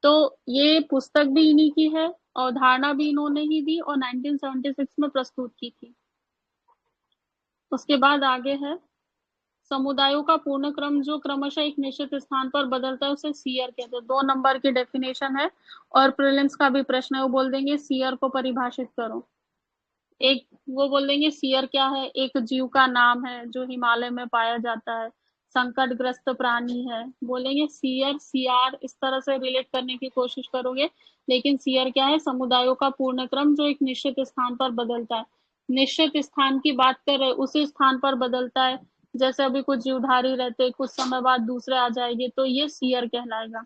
तो ये पुस्तक भी इन्हीं की है, अवधारणा भी इन्होंने ही दी और 1976 में प्रस्तुत की थी। उसके बाद आगे है समुदायों का पूर्ण क्रम जो क्रमशः एक निश्चित स्थान पर बदलता है उसे सीयर कहते हैं। 2 नंबर की डेफिनेशन है और प्रीलिम्स का भी प्रश्न है, वो बोल देंगे सीयर को परिभाषित करो। एक वो बोल देंगे सीयर क्या है, एक जीव का नाम है जो हिमालय में पाया जाता है, संकटग्रस्त प्राणी है, बोलेंगे सीयर सीआर, इस तरह से रिलेट करने की कोशिश करोगे। लेकिन सीयर क्या है, समुदायों का पूर्ण क्रम जो एक निश्चित स्थान पर बदलता है। निश्चित स्थान की बात कर रहे, उसी स्थान पर बदलता है, जैसे अभी कुछ जीवधारी रहते कुछ समय बाद दूसरे आ जाएंगे, तो ये सीयर कहलाएगा।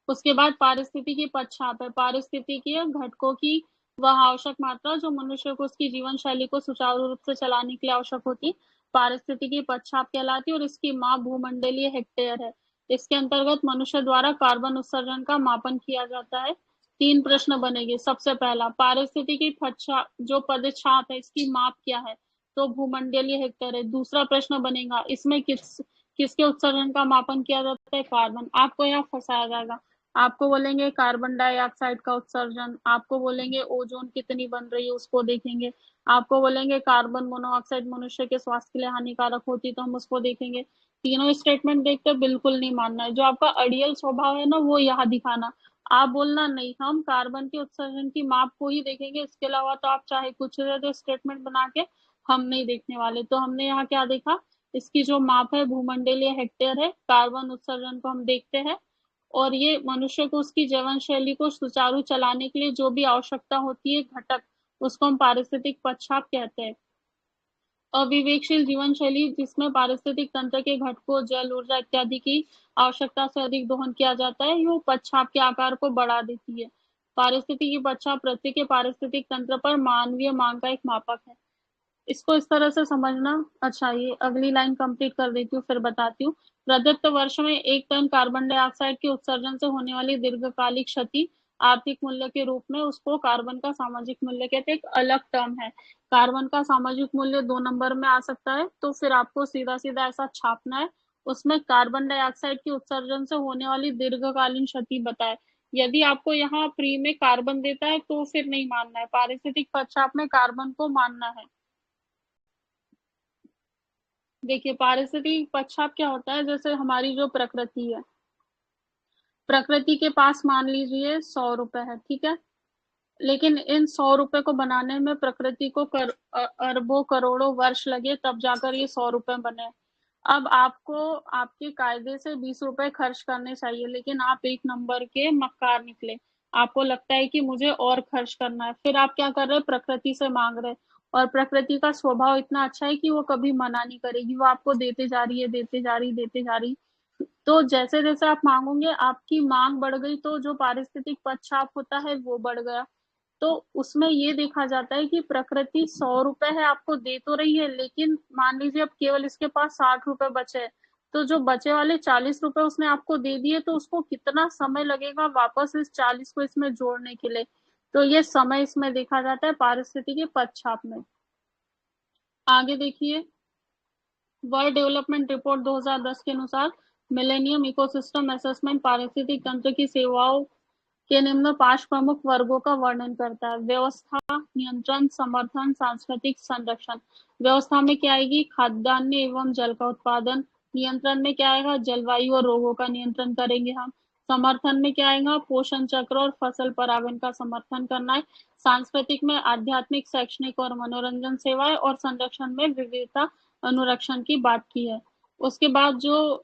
उसके बाद पारिस्थितिकी पदछाप है, पारिस्थितिकीय घटकों की वह आवश्यक मात्रा जो मनुष्य को उसकी जीवन शैली को सुचारू रूप से चलाने के लिए आवश्यक होती, पारिस्थितिकी पदछाप कहलाती, और इसकी माप भूमंडलीय हेक्टेयर है। इसके अंतर्गत मनुष्य द्वारा कार्बन उत्सर्जन का मापन किया जाता है। 3 प्रश्न बनेंगे। सबसे पहला, पारिस्थितिकी पदछाप जो पदछाप है इसकी माप क्या है, तो भूमंडलीय हेक्टेयर है। दूसरा प्रश्न बनेगा, इसमें किसके उत्सर्जन का मापन किया जाता है, कार्बन। आपको यहाँ फंसाया जाएगा, आपको बोलेंगे कार्बन डाइऑक्साइड का उत्सर्जन, आपको बोलेंगे ओजोन कितनी बन रही है उसको देखेंगे, आपको बोलेंगे कार्बन मोनोऑक्साइड मनुष्य के स्वास्थ्य के लिए हानिकारक होती तो हम उसको देखेंगे। तीनों स्टेटमेंट देखते बिल्कुल नहीं मानना है, जो आपका अड़ियल स्वभाव है ना वो यहाँ दिखाना। आप बोलना नहीं हम कार्बन के उत्सर्जन की माप को ही देखेंगे, इसके अलावा तो आप चाहे कुछ दे दो स्टेटमेंट बना के, हम नहीं देखने वाले। तो हमने यहाँ क्या देखा, इसकी जो माप है भूमंडलीय हेक्टेयर है, कार्बन उत्सर्जन को हम देखते हैं, और ये मनुष्य को उसकी जीवन शैली को सुचारू चलाने के लिए जो भी आवश्यकता होती है घटक, उसको हम पारिस्थितिक पदछाप कहते हैं। अविवेकशील जीवन शैली जिसमें पारिस्थितिक तंत्र के घटकों, जल, ऊर्जा इत्यादि की आवश्यकता से अधिक दोहन किया जाता है, वो पदछाप के आकार को बढ़ा देती है। पारिस्थितिकी पदछाप पृथ्वी के पारिस्थितिक तंत्र पर मानवीय मांग का एक मापक है। इसको इस तरह से समझना। अच्छा, ये अगली लाइन कंप्लीट कर देती हूँ फिर बताती हूँ। प्रदत्त वर्ष में 1 टन कार्बन डाइऑक्साइड के उत्सर्जन से होने वाली दीर्घकालिक क्षति आर्थिक मूल्य के रूप में उसको कार्बन का सामाजिक मूल्य कहते हैं। एक अलग टर्म है, कार्बन का सामाजिक मूल्य 2 नंबर में आ सकता है, तो फिर आपको सीधा सीधा ऐसा छापना है, उसमें कार्बन डाइऑक्साइड के उत्सर्जन से होने वाली दीर्घकालीन क्षति बताए। यदि आपको यहाँ प्री में कार्बन देता है तो फिर नहीं मानना है, पारिस्थितिक पदछाप में कार्बन को मानना है। देखिए पारिस्थितिक पदछाप क्या होता है, जैसे हमारी जो प्रकृति है, प्रकृति के पास मान लीजिए 100 रुपए है, ठीक है, लेकिन इन 100 रुपए को बनाने में प्रकृति को अरबों करोड़ों वर्ष लगे तब जाकर ये 100 रुपए बने। अब आपको आपके कायदे से 20 रुपए खर्च करने चाहिए, लेकिन आप 1 नंबर के मक्कार निकले, आपको लगता है कि मुझे और खर्च करना है, फिर आप क्या कर रहे हैं, प्रकृति से मांग रहे हैं। और प्रकृति का स्वभाव इतना अच्छा है कि वो कभी मना नहीं करेगी, वो आपको देते जा रही है, देते जा रही, देते जा रही। तो जैसे जैसे आप मांगोगे आपकी मांग बढ़ गई, तो जो पारिस्थितिक पदछाप होता है वो बढ़ गया। तो उसमें ये देखा जाता है कि प्रकृति 100 रुपए है आपको दे तो रही है, लेकिन मान लीजिए अब केवल इसके पास 60 रुपए बचे हैं, तो जो बचे वाले 40 रुपए उसने आपको दे दिए, तो उसको कितना समय लगेगा वापस इस 40 को इसमें जोड़ने के लिए। तो ये समय इसमें देखा जाता है पारिस्थितिकी पदछाप में। आगे देखिए, वर्ल्ड डेवलपमेंट रिपोर्ट 2010 के अनुसार मिलेनियम इकोसिस्टम असेसमेंट पारिस्थितिक तंत्र की सेवाओं के निम्न 5 प्रमुख वर्गों का वर्णन करता है। व्यवस्था, नियंत्रण, समर्थन, सांस्कृतिक, संरक्षण। व्यवस्था में क्या आएगी, खाद्यान्न एवं जल का उत्पादन। नियंत्रण में क्या आएगा, जलवायु और रोगों का नियंत्रण करेंगे हम। समर्थन में क्या आएगा, पोषण चक्र और फसल परागण का समर्थन करना है। सांस्कृतिक में आध्यात्मिक, शैक्षणिक और मनोरंजन सेवाएं, और संरक्षण में विविधता अनुरक्षण की बात की है। उसके बाद जो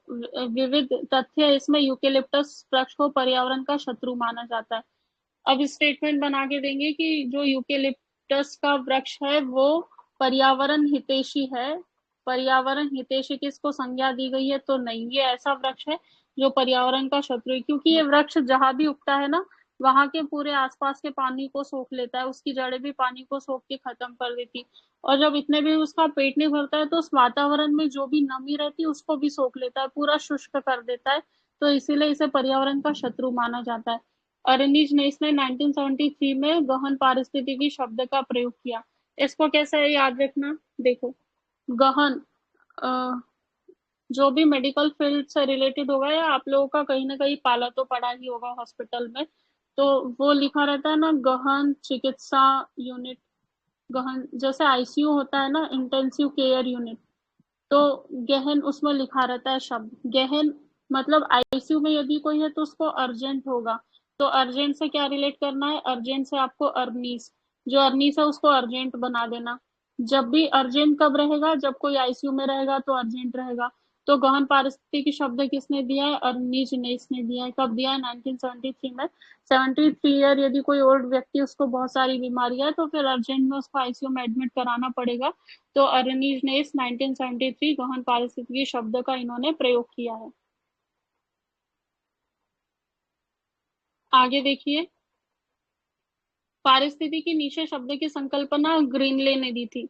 विविध तथ्य है, इसमें यूकेलिप्टस वृक्ष को पर्यावरण का शत्रु माना जाता है। अब स्टेटमेंट बना के देंगे कि जो यूकेलिप्टस का वृक्ष है वो पर्यावरण हितैषी है। पर्यावरण हितैषी किसको संज्ञा दी गई है, तो नहीं, ये ऐसा वृक्ष है जो पर्यावरण का शत्रु है, क्योंकि ये वृक्ष जहां भी उगता है ना, वहां के पूरे आसपास के पानी को सोख लेता है, उसकी जड़ें भी पानी को सोख के खत्म कर देती। और जब इतने भी उसका पेट नहीं भरता है तो उस वातावरण में जो भी नमी रहती है उसको भी सोख लेता है, पूरा शुष्क कर देता है। तो इसीलिए इसे पर्यावरण का शत्रु माना जाता है। अरनीज नेस ने 1973 में गहन पारिस्थितिकी शब्द का प्रयोग किया। इसको कैसे याद रखना, देखो, गहन, अ, जो भी मेडिकल फील्ड से रिलेटेड होगा या आप लोगों का कहीं ना कहीं पाला तो पड़ा ही होगा हॉस्पिटल में, तो वो लिखा रहता है ना, गहन चिकित्सा यूनिट। गहन जैसे आईसीयू होता है ना, इंटेंसिव केयर यूनिट, तो गहन उसमें लिखा रहता है शब्द गहन। मतलब आईसीयू में यदि कोई है तो उसको अर्जेंट होगा, तो अर्जेंट से क्या रिलेट करना है, अर्जेंट से आपको अर्नीस, जो अर्नीस है उसको अर्जेंट बना देना। जब भी अर्जेंट कब रहेगा, जब कोई आईसीयू में रहेगा तो अर्जेंट रहेगा। तो गहन पारिस्थितिकी शब्द किसने दिया है, अर्नीज नेस ने दिया है। कब दिया है, 1973 में। 73 ईयर यदि कोई ओल्ड व्यक्ति, उसको बहुत सारी बीमारी है, तो फिर अर्जेंट में उसको आईसीयू में एडमिट कराना पड़ेगा। तो अरनीज ने इस 1973 गहन पारिस्थितिकी शब्द का इन्होंने प्रयोग किया है। आगे देखिए, पारिस्थितिकी निशे शब्द की संकल्पना ग्रीनले ने दी थी।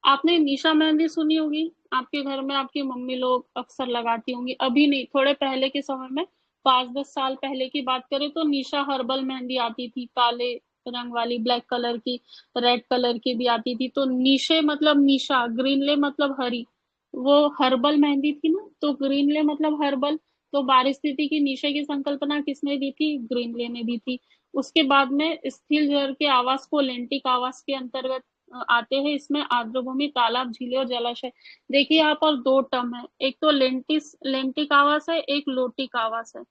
आपने निशा मेहंदी सुनी होगी, आपके घर में आपकी मम्मी लोग अक्सर लगाती होंगी, अभी नहीं, थोड़े पहले के समय में, 5-10 साल पहले की बात करें तो निशा हर्बल मेहंदी आती थी, काले रंग वाली, ब्लैक कलर की, रेड कलर की भी आती थी। तो निशे मतलब निशा, ग्रीनले मतलब हरी, वो हर्बल मेहंदी थी ना, तो ग्रीनले मतलब हर्बल। तो पारिस्थितिकी की निशे की संकल्पना किसने दी थी, ग्रीनले ने दी थी। उसके बाद में स्थिर जल के आवास को लेंटिक आवास के अंतर्गत आते हैं। इसमें आर्द्रभूमि, तालाब, झीलें और जलाशय। देखिए यहाँ पर दो टर्म है, एक तो लेंटिक आवास है, एक लोटिक आवास है।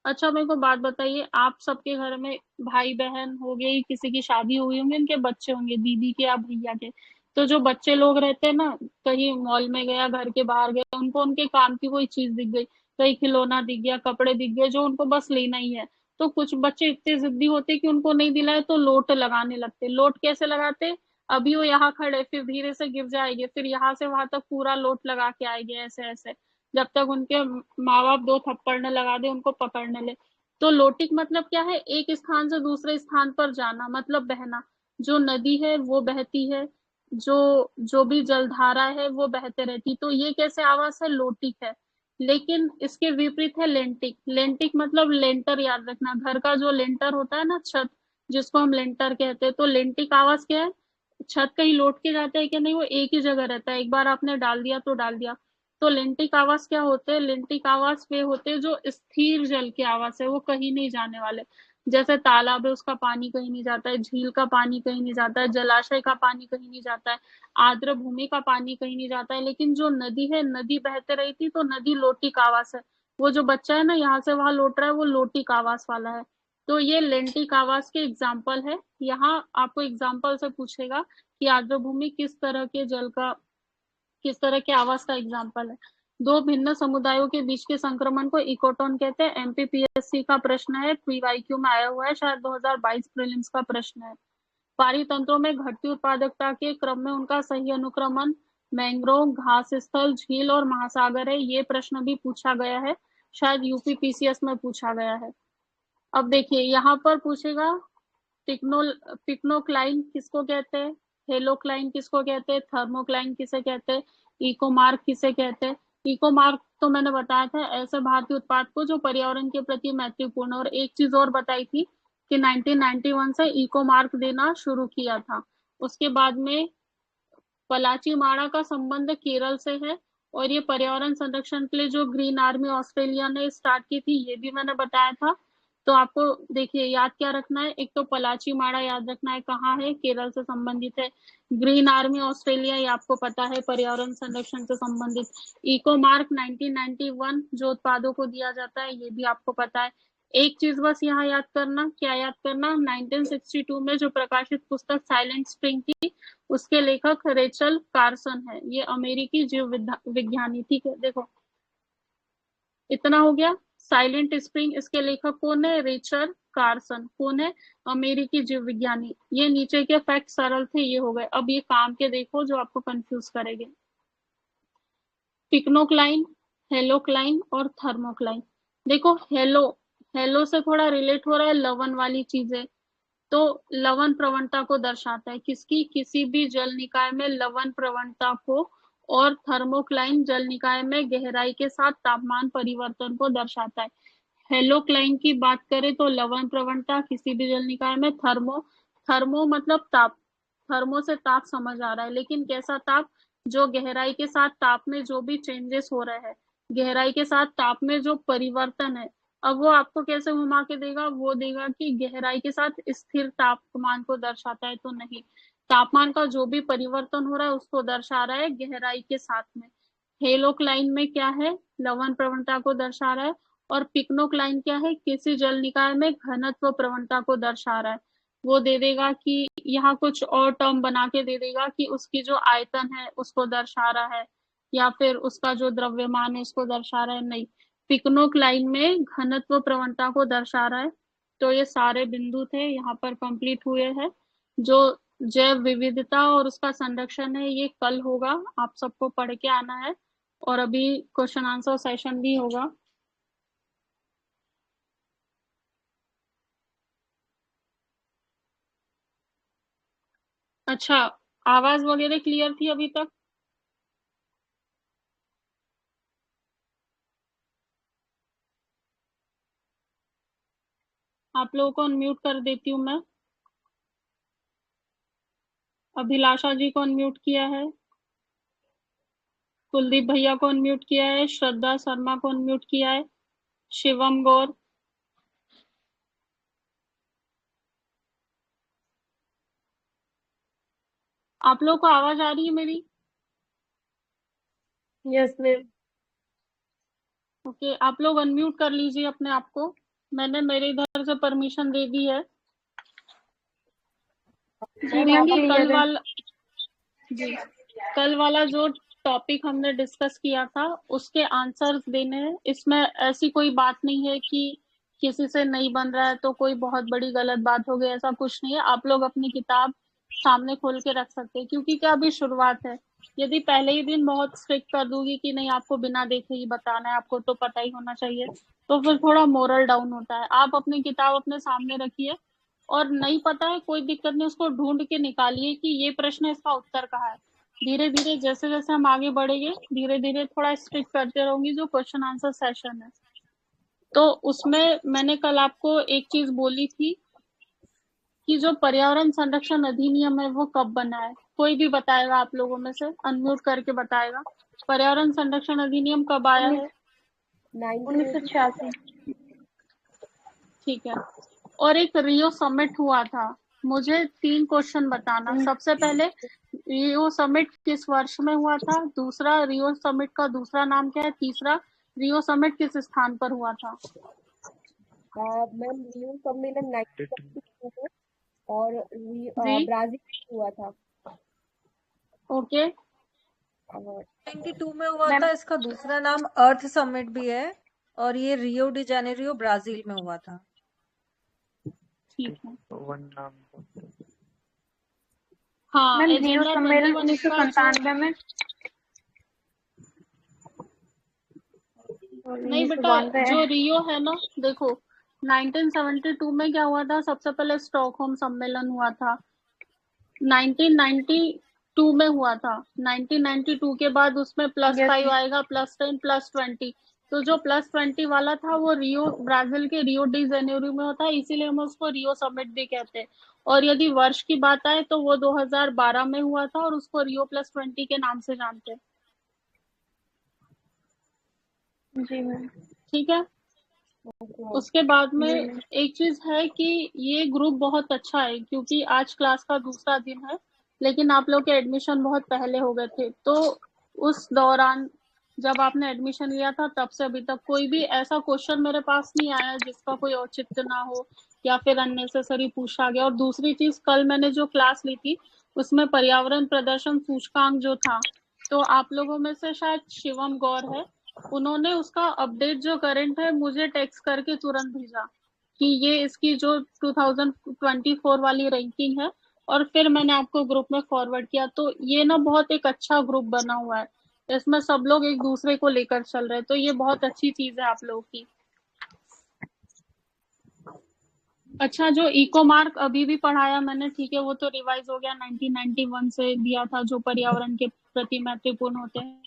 अच्छा मेरे को बात बताइए, आप सबके घर में भाई बहन हो गए, किसी की शादी हुई होंगी, उनके बच्चे होंगे, दीदी के या भैया के। तो जो बच्चे लोग रहते हैं ना, कहीं मॉल में गया, घर के बाहर गए, उनको उनके काम की कोई चीज दिख गई, कहीं खिलौना दिख गया, कपड़े दिख गए, जो उनको बस लेना ही है। तो कुछ बच्चे इतने जिद्दी होते कि उनको नहीं दिलाए तो लोट लगाने लगते। लोट कैसे लगाते, अभी वो यहाँ खड़े, फिर धीरे से गिर जाएंगे, फिर यहाँ से वहां तक पूरा लोट लगा के आएंगे, ऐसे ऐसे, जब तक उनके माँ बाप दो थप्पड़ न लगा दे, उनको पकड़ने ले। तो लोटिक मतलब क्या है, एक स्थान से दूसरे स्थान पर जाना, मतलब बहना। जो नदी है वो बहती है, जो जो भी जलधारा है वो बहते रहती, तो ये कैसे आवास है, लोटिक है। लेकिन इसके विपरीत है लेंटिक। लेंटिक मतलब लेंटर, याद रखना, घर का जो लेंटर होता है ना, छत, जिसको हम लेंटर कहते हैं। तो लेंटिक आवास क्या है, छत कहीं लौट के जाता है कि नहीं, वो एक ही जगह रहता है, एक बार आपने डाल दिया तो डाल दिया। तो लेंटिक आवास क्या होते हैं, लेंटिक आवास वे होते हैं जो स्थिर जल के आवास है, वो कहीं नहीं जाने वाले। जैसे तालाब है, उसका पानी कहीं नहीं जाता है, झील का पानी कहीं नहीं जाता है, जलाशय का पानी कहीं नहीं जाता है, आर्द्र भूमि का पानी कहीं नहीं जाता है। लेकिन जो नदी है, नदी बहते रही थी, तो नदी लोटिक आवास है। वो जो बच्चा है ना, यहाँ से वहां लौट रहा है, वो लोटिक आवास वाला है। तो ये लेंटिक आवास के एग्जाम्पल है। यहाँ आपको एग्जाम्पल से पूछेगा कि आर्द्र भूमि किस तरह के जल का, किस तरह के आवास का एग्जाम्पल है। दो भिन्न समुदायों के बीच के संक्रमण को इकोटोन कहते हैं। एमपीपीएससी का प्रश्न है, पीवाईक्यू में आया हुआ है, शायद 2022 प्रीलिम्स का प्रश्न है। पारितंत्रों में घटती उत्पादकता के क्रम में उनका सही अनुक्रमण मैंग्रोव, घास स्थल, झील और महासागर है। ये प्रश्न भी पूछा गया है, शायद यूपीपीसीएस में पूछा गया है। अब देखिए यहाँ पर पूछेगा, पिक्नो पिक्नोक्लाइन किसको कहते हैं, हेलोक्लाइन किसको कहते हैं, थर्मोक्लाइन किसे कहते हैं, इकोमार्क किसे कहते हैं। इकोमार्क तो मैंने बताया था, ऐसे भारतीय उत्पाद को जो पर्यावरण के प्रति मैत्रीपूर्ण। और एक चीज और बताई थी कि 1991 से इकोमार्क देना शुरू किया था। उसके बाद में पलाची माड़ा का संबंध केरल से है। और ये पर्यावरण संरक्षण के लिए जो ग्रीन आर्मी ऑस्ट्रेलिया ने स्टार्ट की थी, ये भी मैंने बताया था। तो आपको देखिए याद क्या रखना है, एक तो पलाची माड़ा याद रखना है, कहाँ है, केरल से संबंधित है। ग्रीन आर्मी ऑस्ट्रेलिया, ये आपको पता है, पर्यावरण संरक्षण से संबंधित। इको मार्क 1991 जो उत्पादों को दिया जाता है, ये भी आपको पता है। एक चीज बस यहाँ याद करना, क्या याद करना, 1962 में जो प्रकाशित पुस्तक साइलेंट स्प्रिंग थी, उसके लेखक रेचल कार्सन है। ये अमेरिकी जीव विज्ञानी, ठीक है। देखो इतना हो गया, साइलेंट स्प्रिंग, इसके लेखक कौन है, रेचल कार्सन, कौन है, अमेरिकी जीव विज्ञानी। ये नीचे के फैक्ट सरल थे, ये हो गए। अब ये काम के देखो जो आपको कंफ्यूज करेंगे। पिक्नोक्लाइन, हेलोक्लाइन और थर्मोक्लाइन, देखो हेलो, हेलो से थोड़ा रिलेट हो रहा है लवण वाली चीजें, तो लवण प्रवणता को दर्शाता है किसकी, किसी भी जल निकाय में लवण प्रवणता को, और थर्मोक्लाइन जल निकाय में गहराई के साथ तापमान परिवर्तन को दर्शाता है। हेलोक्लाइन की बात करें तो लवण प्रवणता किसी भी जल निकाय में, थर्मो, थर्मो मतलब ताप, थर्मो से ताप समझ आ रहा है, लेकिन कैसा ताप, जो गहराई के साथ ताप में जो भी चेंजेस हो रहे हैं, गहराई के साथ ताप में जो परिवर्तन है, अब वो आपको कैसे घुमा के देगा, वो देगा कि गहराई के साथ स्थिर तापमान को दर्शाता है, तो नहीं, तापमान का जो भी परिवर्तन हो रहा है उसको दर्शा रहा है गहराई के साथ में। हेलोक्लाइन में क्या है, लवण प्रवणता को दर्शा रहा है, और पिक्नोक्लाइन क्या है, किसी जल निकाय में घनत्व प्रवणता को दर्शा रहा है। वो दे देगा कि यहाँ कुछ और टर्म बना के दे देगा कि उसकी जो आयतन है उसको दर्शा रहा है, या फिर उसका जो द्रव्यमान है उसको दर्शा रहा है, नहीं, पिक्नोक्लाइन में घनत्व प्रवणता को दर्शा रहा है। तो ये सारे बिंदु थे यहाँ पर कंप्लीट हुए हैं। जो जैव विविधता और उसका संरक्षण है ये कल होगा, आप सबको पढ़ के आना है, और अभी क्वेश्चन आंसर सेशन भी होगा। अच्छा, आवाज वगैरह क्लियर थी अभी तक? आप लोगों को अनम्यूट कर देती हूँ मैं। अभिलाषा जी को अनम्यूट किया है, कुलदीप भैया को अनम्यूट किया है, श्रद्धा शर्मा को अनम्यूट किया है, शिवम गौर, आप लोगों को आवाज आ रही है मेरी? Yes ma'am. ओके, आप लोग अनम्यूट कर लीजिए अपने आप को, मैंने मेरे इधर से परमिशन दे दी है। जी मैम देखिए, क्लियर है। जी कल वाला जो टॉपिक हमने डिस्कस किया था उसके आंसर्स देने हैं। इसमें ऐसी कोई बात नहीं है कि किसी से नहीं बन रहा है तो कोई बहुत बड़ी गलत बात हो गई, ऐसा कुछ नहीं है। आप लोग अपनी किताब सामने खोल के रख सकते हैं, क्योंकि क्या अभी शुरुआत है। यदि पहले ही दिन बहुत स्ट्रिक्ट कर दूंगी कि नहीं आपको बिना देखे ही बताना है, आपको तो पता ही होना चाहिए, तो फिर थोड़ा मोरल डाउन होता है। आप अपनी किताब अपने सामने रखिए, और नहीं पता है कोई दिक्कत नहीं, उसको ढूंढ के निकालिए कि ये प्रश्न इसका उत्तर कहाँ है। धीरे धीरे जैसे जैसे हम आगे बढ़ेंगे, धीरे धीरे थोड़ा स्ट्रिक्ट करते रहूंगी जो क्वेश्चन आंसर सेशन है। तो उसमें मैंने कल आपको एक चीज बोली थी कि जो पर्यावरण संरक्षण अधिनियम है वो कब बना है, कोई भी बताएगा आप लोगों में से, अनम्यूट करके बताएगा, पर्यावरण संरक्षण अधिनियम कब आया है? 1986। ठीक है। और एक रियो समिट हुआ था, मुझे 3 क्वेश्चन बताना। सबसे पहले, रियो समिट किस वर्ष में हुआ था? दूसरा, रियो समिट का दूसरा नाम क्या है? तीसरा, रियो समिट किस स्थान पर हुआ था? मैम रियो सम्मेलन 1972 में और जी ब्राजील में हुआ था। ओके, 92 में हुआ मैम था। इसका दूसरा नाम अर्थ समिट भी है, और ये रियो डी जेनेरियो ब्राजील में हुआ था। ठीक है। वन नाम हाँ, मैम रियो एजेंडा सम्मेलन 21 का जो 1997 में और नहीं बेटा, 1992 जो रियो है ना, देखो 1972 में क्या हुआ था, सबसे पहले स्टॉकहोम सम्मेलन हुआ था, 1992 में हुआ था। 1992 के बाद उसमें +5 यस। आएगा, +10, +20। तो जो +20 वाला था वो रियो, ब्राजील के रियो डी जेनेरियो में होता है, इसीलिए हम उसको रियो समिट भी कहते हैं। और यदि वर्ष की बात आए तो वो 2012 में हुआ था, और उसको रियो +20 के नाम से जानते हैं। जी मैम। ठीक है। उसके बाद में एक चीज है कि ये ग्रुप बहुत अच्छा है, क्योंकि आज क्लास का दूसरा दिन है, लेकिन आप लोग के एडमिशन बहुत पहले हो गए थे, तो उस दौरान जब आपने एडमिशन लिया था तब से अभी तक कोई भी ऐसा क्वेश्चन मेरे पास नहीं आया जिसका कोई औचित्य ना हो, या फिर अननेसेसरी पूछा गया। और दूसरी चीज, कल मैंने जो क्लास ली थी उसमें पर्यावरण प्रदर्शन सूचकांक जो था, तो आप लोगों में से शायद शिवम गौर है, उन्होंने उसका अपडेट जो करंट है मुझे टेक्स्ट करके तुरंत भेजा कि ये इसकी जो 2024 वाली रैंकिंग है, और फिर मैंने आपको ग्रुप में फॉरवर्ड किया। तो ये ना बहुत एक अच्छा ग्रुप बना हुआ है, इसमें सब लोग एक दूसरे को लेकर चल रहे हैं, तो ये बहुत अच्छी चीज है आप लोगों की। अच्छा, जो इको मार्क अभी भी पढ़ाया मैंने, ठीक है, वो तो रिवाइज हो गया, 1991 से दिया था, जो पर्यावरण के प्रति महत्वपूर्ण होते हैं।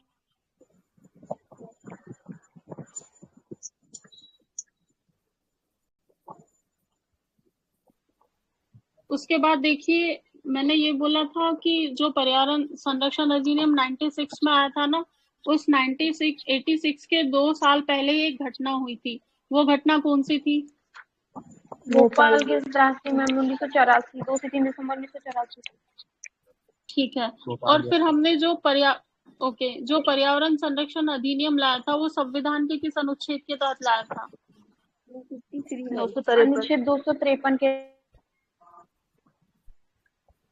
उसके बाद देखिए, मैंने ये बोला था कि जो पर्यावरण संरक्षण अधिनियम 96 में आया था ना, उस 86 के 2 साल पहले एक घटना हुई थी। वो घटना कौन सी थी? भोपाल गैस त्रासदी में 1984, 2 से 3 दिसंबर 1984। ठीक है। और फिर हमने जो पर्यावरण संरक्षण अधिनियम लाया था, वो संविधान के किस अनुच्छेद के तहत लाया था? 253 अनुच्छेद 253 के।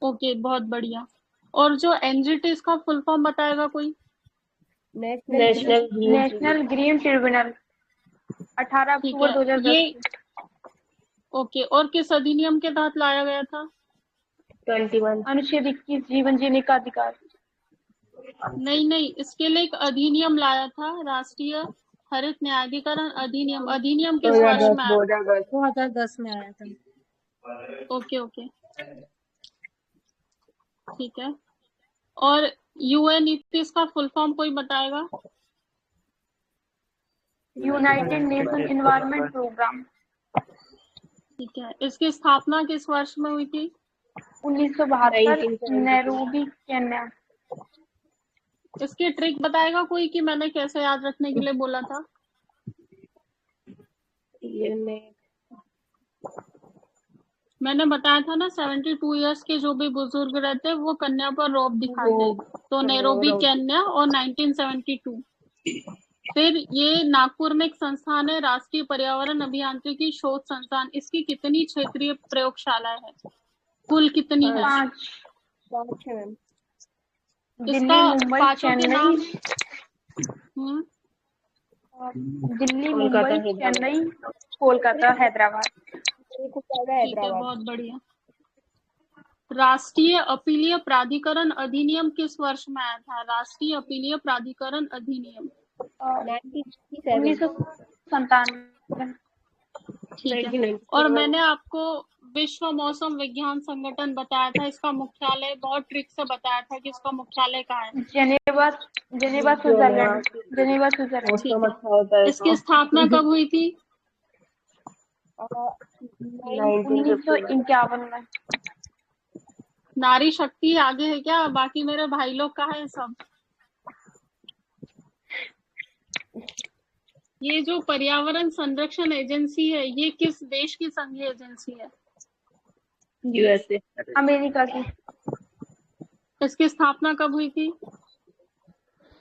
ओके, बहुत बढ़िया। और जो एनजीटी, इसका फुल फॉर्म बताएगा कोई? नेशनल ग्रीन ट्रिब्यूनल, 18 ठीक अक्टूबर है 2010। ये। ओके, और किस अधिनियम के तहत लाया गया था? 21 अनुच्छेद 21, जीवन जीने का अधिकार। नहीं, इसके लिए एक अधिनियम लाया था, राष्ट्रीय हरित न्यायाधिकरण अधिनियम। अधिनियम किस वर्ष में आया? 2010 में आया था। ओके, ठीक है। और यूएनईपी, इसका फुल फॉर्म कोई बताएगा? United Nation Environment Programme. ठीक है। इसकी स्थापना किस वर्ष में हुई थी? 1972, नैरोबी, केन्या। इसकी ट्रिक बताएगा कोई कि मैंने कैसे याद रखने के लिए बोला था? मैंने बताया था ना, 72 इयर्स के जो भी बुजुर्ग रहते हैं वो कन्या पर रौब दिखाते हैं, तो नैरोबी, केन्या, और 1972। फिर ये नागपुर में एक संस्थान है, राष्ट्रीय पर्यावरण अभियांत्रिकी शोध संस्थान। इसकी कितनी क्षेत्रीय प्रयोगशालाएं है? कुल कितनी है? 5 है। इसका दिल्ली, मुंबई, पांचों के नाम। दिल्ली, मुंबई, चेन्नई, कोलकाता, हैदराबाद। ठीक है, बहुत बढ़िया। राष्ट्रीय अपीलीय प्राधिकरण अधिनियम किस वर्ष में आया था? राष्ट्रीय अपीलीय प्राधिकरण अधिनियम 1997। ठीक है। और मैंने आपको विश्व मौसम विज्ञान संगठन बताया था, इसका मुख्यालय बहुत ट्रिक से बताया था कि इसका मुख्यालय कहाँ है? Geneva, Switzerland. Geneva, Switzerland. ठीक है। इसकी स्थापना कब हुई थी? 1951 में। नारी शक्ति आगे है क्या? बाकी मेरे भाई लोग कहाँ है सब? ये जो पर्यावरण संरक्षण एजेंसी है, ये किस देश की संघीय एजेंसी है? यूएसए, अमेरिका की। इसकी स्थापना कब हुई थी?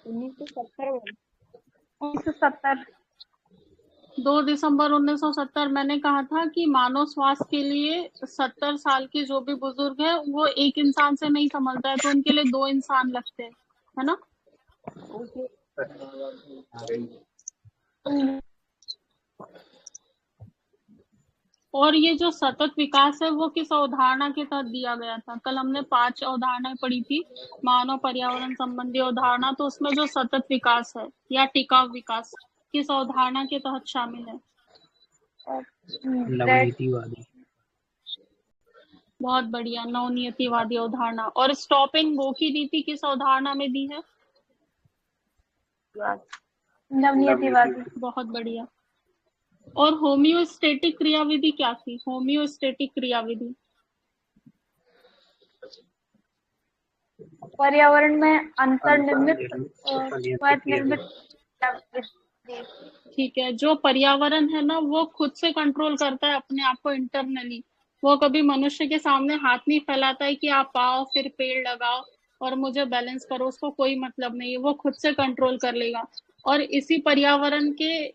1970। 2 दिसंबर 1970। मैंने कहा था कि मानव स्वास्थ्य के लिए 70 साल के जो भी बुजुर्ग है, वो एक इंसान से नहीं संभलता है, तो उनके लिए 2 इंसान लगते हैं, है ना? और ये जो सतत विकास है, वो किस अवधारणा के तहत दिया गया था? कल हमने 5 अवधारणाएं पढ़ी थी, मानव पर्यावरण संबंधी अवधारणा, तो उसमें जो सतत विकास है या टिकाऊ विकास, किस अवधारणा के तहत शामिल है? नवनीतिवादी। बहुत बढ़िया, नवनियतिवादी अवधारणा। और स्टॉपिंग गो की नीति किस अवधारणा में दी है? नवनियतिवादी। बहुत बढ़िया। और होम्योस्टेटिक क्रियाविधि क्या थी? होम्योस्टेटिक क्रियाविधि पर्यावरण में अंतर्निर्मित स्वनिर्मित। ठीक है। जो पर्यावरण है ना, वो खुद से कंट्रोल करता है अपने आप को इंटरनली। वो कभी मनुष्य के सामने हाथ नहीं फैलाता है कि आप आओ फिर पेड़ लगाओ और मुझे बैलेंस करो, उसको कोई मतलब नहीं है, वो खुद से कंट्रोल कर लेगा। और इसी पर्यावरण के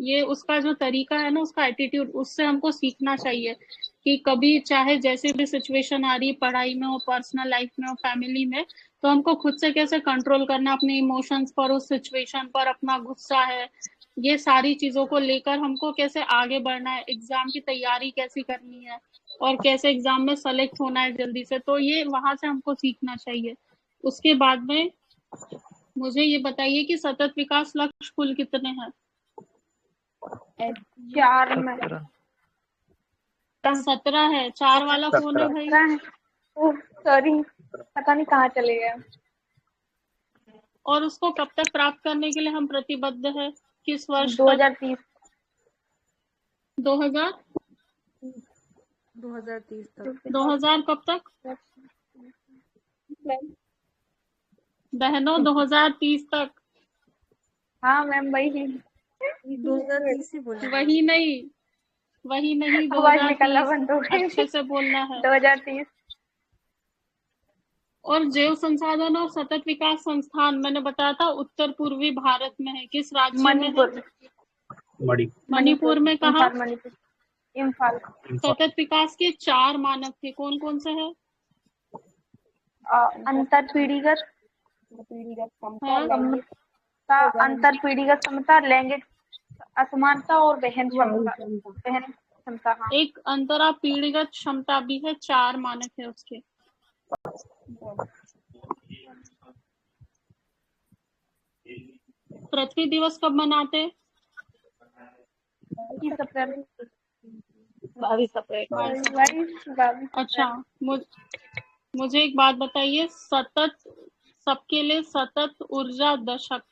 ये उसका जो तरीका है ना, उसका एटीट्यूड, उससे हमको सीखना चाहिए कि कभी चाहे जैसे भी सिचुएशन आ रही है, पढ़ाई में हो, पर्सनल लाइफ में हो, फैमिली में, तो हमको खुद से कैसे कंट्रोल करना अपने इमोशंस पर, उस सिचुएशन पर, अपना गुस्सा है, ये सारी चीजों को लेकर हमको कैसे आगे बढ़ना है, एग्जाम की तैयारी कैसी करनी है, और कैसे एग्जाम में सेलेक्ट होना है जल्दी से। तो ये वहां से हमको सीखना चाहिए। उसके बाद में मुझे ये बताइए कि सतत विकास लक्ष्य कुल कितने हैं? 4 में। 17 है, 4 वाला कौन है भाई? 17 है। ओह सॉरी, पता नहीं कहाँ चले गए। और उसको कब तक प्राप्त करने के लिए हम प्रतिबद्ध है? किस वर्ष तक? 2030। 2000 2030 तक। 2000 कब तक बहनों? 2030 तक। हाँ मैम वही 2030 ही बोले। वही नहीं, वही नहीं, आवाज निकलना 2030 बंद हो गई। अच्छे से बोलना है। 2030। और जैव संसाधन और सतत विकास संस्थान मैंने बताया था उत्तर पूर्वी भारत में है। किस राज्य में है? मणिपुर। मणिपुर में कहा? इम्फाल, मणिपुर, इम्फाल। सतत विकास के 4 मानक थे, कौन कौन से है? अंतर पीढ़ीगत हाँ? समता, अंतर पीढ़ीगत समता, लैंगिक असमानता और वहन क्षमता। हाँ। एक अंतरा पीढ़ीगत क्षमता भी है, 4 मानक है उसके। पृथ्वी दिवस कब मनाते? 22 अप्रैल। 22 अच्छा, मुझे एक बात बताइए, सबके लिए सतत ऊर्जा दशक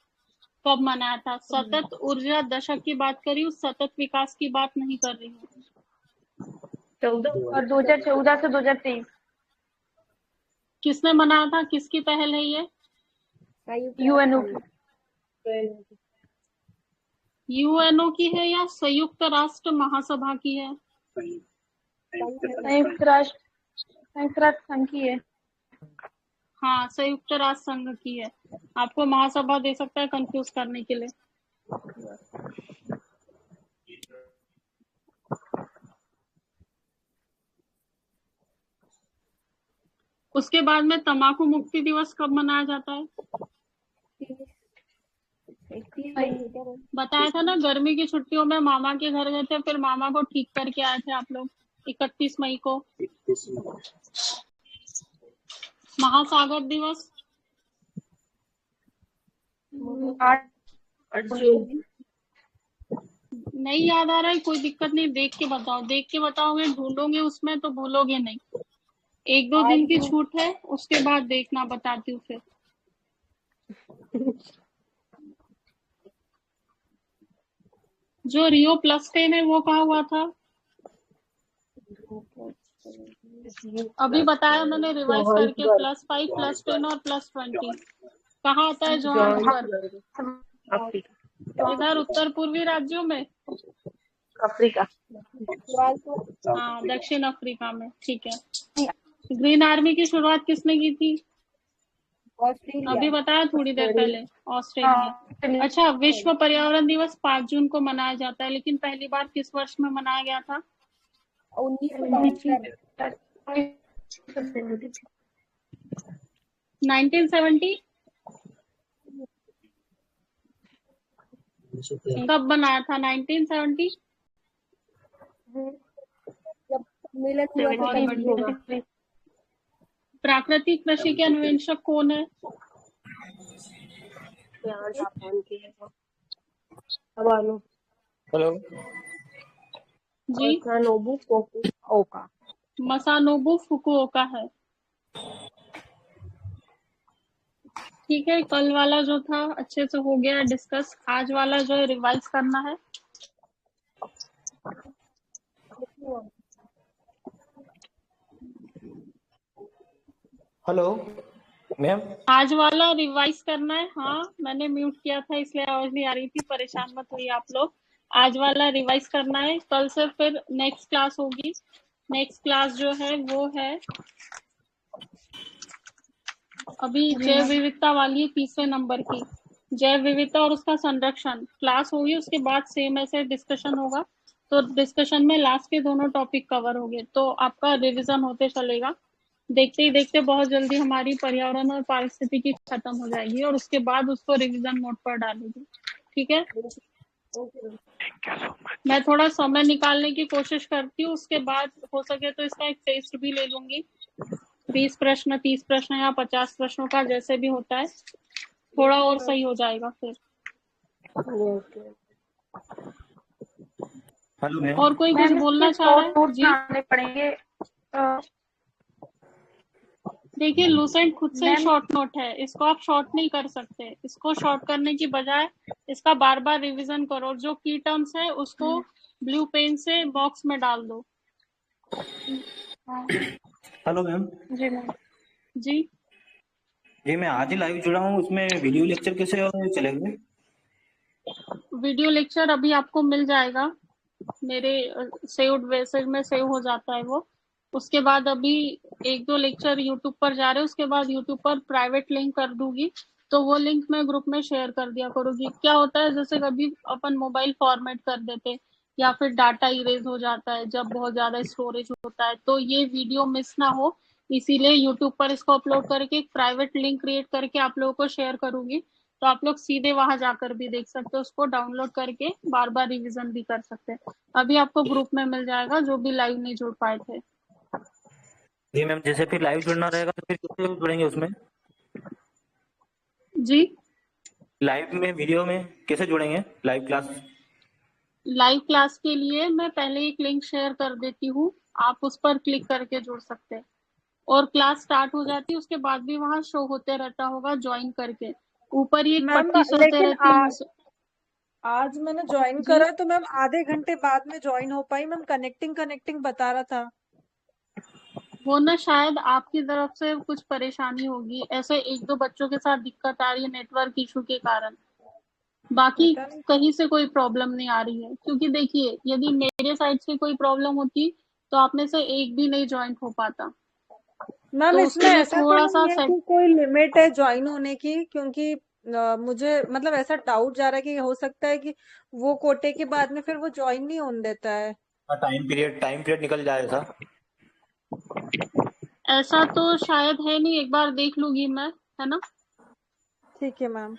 कब मनाया था? सतत ऊर्जा दशक की बात कर रही हूँ, सतत विकास की बात नहीं कर रही हूँ। 14 और 2014 से 2023। किसने मनाया था? किसकी पहल है ये? यूएनओ। यूएनओ की है या संयुक्त राष्ट्र महासभा की है? संयुक्त राष्ट्र संघ की है। हाँ, संयुक्त राष्ट्र संघ की है। आपको महासभा दे सकता है कंफ्यूज करने के लिए। उसके बाद में तंबाकू मुक्ति दिवस कब मनाया जाता है? बताया था ना, गर्मी की छुट्टियों में मामा के घर गए थे, फिर मामा को ठीक करके आए थे आप लोग। 31 मई को। महासागर दिवस 8 नहीं याद आ रहा है? कोई दिक्कत नहीं, देख के बताओ। देख के बताओगे, ढूंढोगे उसमें तो भूलोगे नहीं। 1-2 दिन की छूट है, उसके बाद देखना, बताती हूँ फिर। जो रियो प्लस 10 है वो कहाँ हुआ था? अभी बताया मैंने रिवाइज करके, +5, +10 और +20 कहाँ आता है? जोहान्सबर्ग। इधर उत्तर पूर्वी राज्यों में। अफ्रीका। हाँ, दक्षिण अफ्रीका में। ठीक है। ग्रीन आर्मी की शुरुआत किसने की थी? अभी बताया थोड़ी देर पहले, ऑस्ट्रेलिया। अच्छा, विश्व पर्यावरण दिवस 5 जून को मनाया जाता है, लेकिन पहली बार किस वर्ष में मनाया गया था? 1970। कब बनाया था 1970? प्राकृतिक कृषि के अन्वेषक कौन है? हेलो जी, मसानोबु फुकुओका है। ठीक है, कल वाला जो था अच्छे से हो गया डिस्कस। आज वाला जो है रिवाइज करना है। हेलो मैम, आज वाला रिवाइज करना है। हाँ, मैंने म्यूट किया था इसलिए आवाज नहीं आ रही थी, परेशान मत होइए आप लोग। आज वाला रिवाइज करना है, कल से फिर नेक्स्ट क्लास होगी। नेक्स्ट क्लास जो है वो है अभी जैव विविधता वाली है, 3रे नंबर की। जैव विविधता और उसका संरक्षण क्लास होगी, उसके बाद सेम ऐसे डिस्कशन होगा। तो डिस्कशन में लास्ट के दोनों टॉपिक कवर होंगे, तो आपका रिवीजन होते चलेगा। देखते ही देखते बहुत जल्दी हमारी पर्यावरण और पारिस्थितिकी खत्म हो जाएगी, और उसके बाद उसको रिवीजन मोड पर डालेंगे। ठीक है, मैं थोड़ा समय निकालने की कोशिश करती हूँ, उसके बाद हो सके तो इसका एक टेस्ट भी ले लूंगी। 20 प्रश्न, 30 प्रश्न या 50 प्रश्नों का, जैसे भी होता है, थोड़ा और सही हो जाएगा फिर। Hello ma'am. और कोई कुछ मैम बोलना इसके चाह रहा शॉर्ट है? नोट्स जी बनाने पड़ेंगे। देखिए, लूसेंट खुद से ही मैम शॉर्ट नोट है, इसको आप शॉर्ट नहीं कर सकते। इसको शॉर्ट करने की बजाय इसका बार बार रिवीजन करो, जो की टर्म्स है उसको ब्लू पेन से बॉक्स में डाल दो। हाँ हेलो मैम। जी मैम। जी जी मैं आज ही लाइव जुड़ा हूँ, उसमें वीडियो लेक्चर कैसे चलेंगे? वीडियो लेक्चर अभी आपको मिल जाएगा, मेरे सेव्ड मैसेज में सेव हो जाता है वो। उसके बाद अभी 1-2 लेक्चर यूट्यूब पर जा रहे हैं, उसके बाद यूट्यूब पर प्राइवेट लिंक कर दूंगी, तो वो लिंक मैं ग्रुप में शेयर कर दिया करूंगी। क्या होता है, जैसे कभी अपन मोबाइल फॉर्मेट कर देते या फिर डाटा इरेज हो जाता है जब बहुत ज्यादा स्टोरेज होता है, तो ये वीडियो मिस ना हो, इसीलिए यूट्यूब पर इसको अपलोड करके एक प्राइवेट लिंक क्रिएट करके आप लोगों को शेयर करूंगी, तो आप लोग सीधे वहां जाकर भी देख सकते हो, उसको डाउनलोड करके बार बार रिवीजन भी कर सकते हैं। अभी आपको ग्रुप में मिल जाएगा, जो भी लाइव नहीं जुड़ पाए थे। जी मैम, जैसे फिर लाइव जुड़ना रहेगा तो फिर कैसे जुड़ेंगे उसमें? जी लाइव में वीडियो में कैसे जुड़ेंगे लाइव क्लास? लाइव क्लास के लिए मैं पहले एक लिंक शेयर कर देती हूँ, आप उस पर क्लिक करके जुड़ सकते हैं, और क्लास स्टार्ट हो जाती है उसके बाद भी वहां शो होते रहता होगा ज्वाइन करके, ऊपर ही एक मैम पट्टी चलते लेकिन रहती है। आज मैंने ज्वाइन जी करा तो मैम आधे घंटे बाद में ज्वाइन हो पाई मैम, कनेक्टिंग कनेक्टिंग बता रहा था। वो ना शायद आपकी तरफ से कुछ परेशानी होगी, ऐसे 1-2 बच्चों के साथ दिक्कत आ रही है नेटवर्क इशू के कारण, बाकी पता नहीं। कहीं से कोई प्रॉब्लम नहीं आ रही है। क्योंकि देखिए, यदि मेरे साइड से कोई प्रॉब्लम होती तो आप में से एक भी नहीं ज्वाइन हो पाता, मैम तो इसमें उसके लिए ऐसा तो थोड़ा सा नहीं है सेट। कि कोई लिमिट है ज्वाइन होने की, क्योंकि मुझे मतलब ऐसा डाउट जा रहा है कि हो सकता है कि वो कोटे के बाद में फिर वो ज्वाइन नहीं होने देता है। टाइम पीरियड निकल जाए ऐसा? ऐसा तो शायद है नहीं, एक बार देख लूंगी मैं, है ना। ठीक है मैम।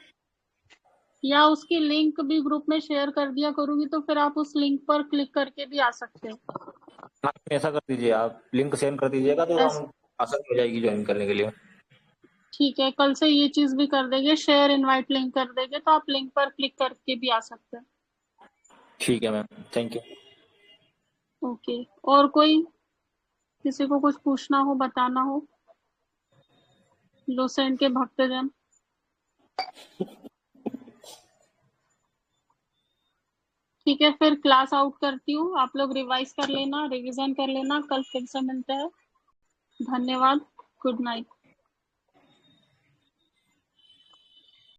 या उसकी लिंक भी ग्रुप में शेयर कर दिया करूंगी, तो फिर आप उस लिंक पर क्लिक करके भी आ सकते हैं। हाँ, ऐसा कर दीजिए, आप लिंक सेंड कर दीजिएगा तो ऐस हम आसानी हो जाएगी ज्वाइन करने के लिए। ठीक है, कल से ये चीज भी कर देंगे, शेयर इनवाइट लिंक कर देंगे, तो आप लिंक पर क्लिक करके भी आ सकते हैं। ठीक है मैम, थैंक यू। ओके, और कोई किसी को कुछ पूछना हो, बताना हो, लूसेंट के भक्तजन? ठीक है, फिर क्लास आउट करती हूँ, आप लोग रिवाइज कर लेना, रिवीजन कर लेना, कल फिर से मिलते हैं। धन्यवाद, गुड नाइट।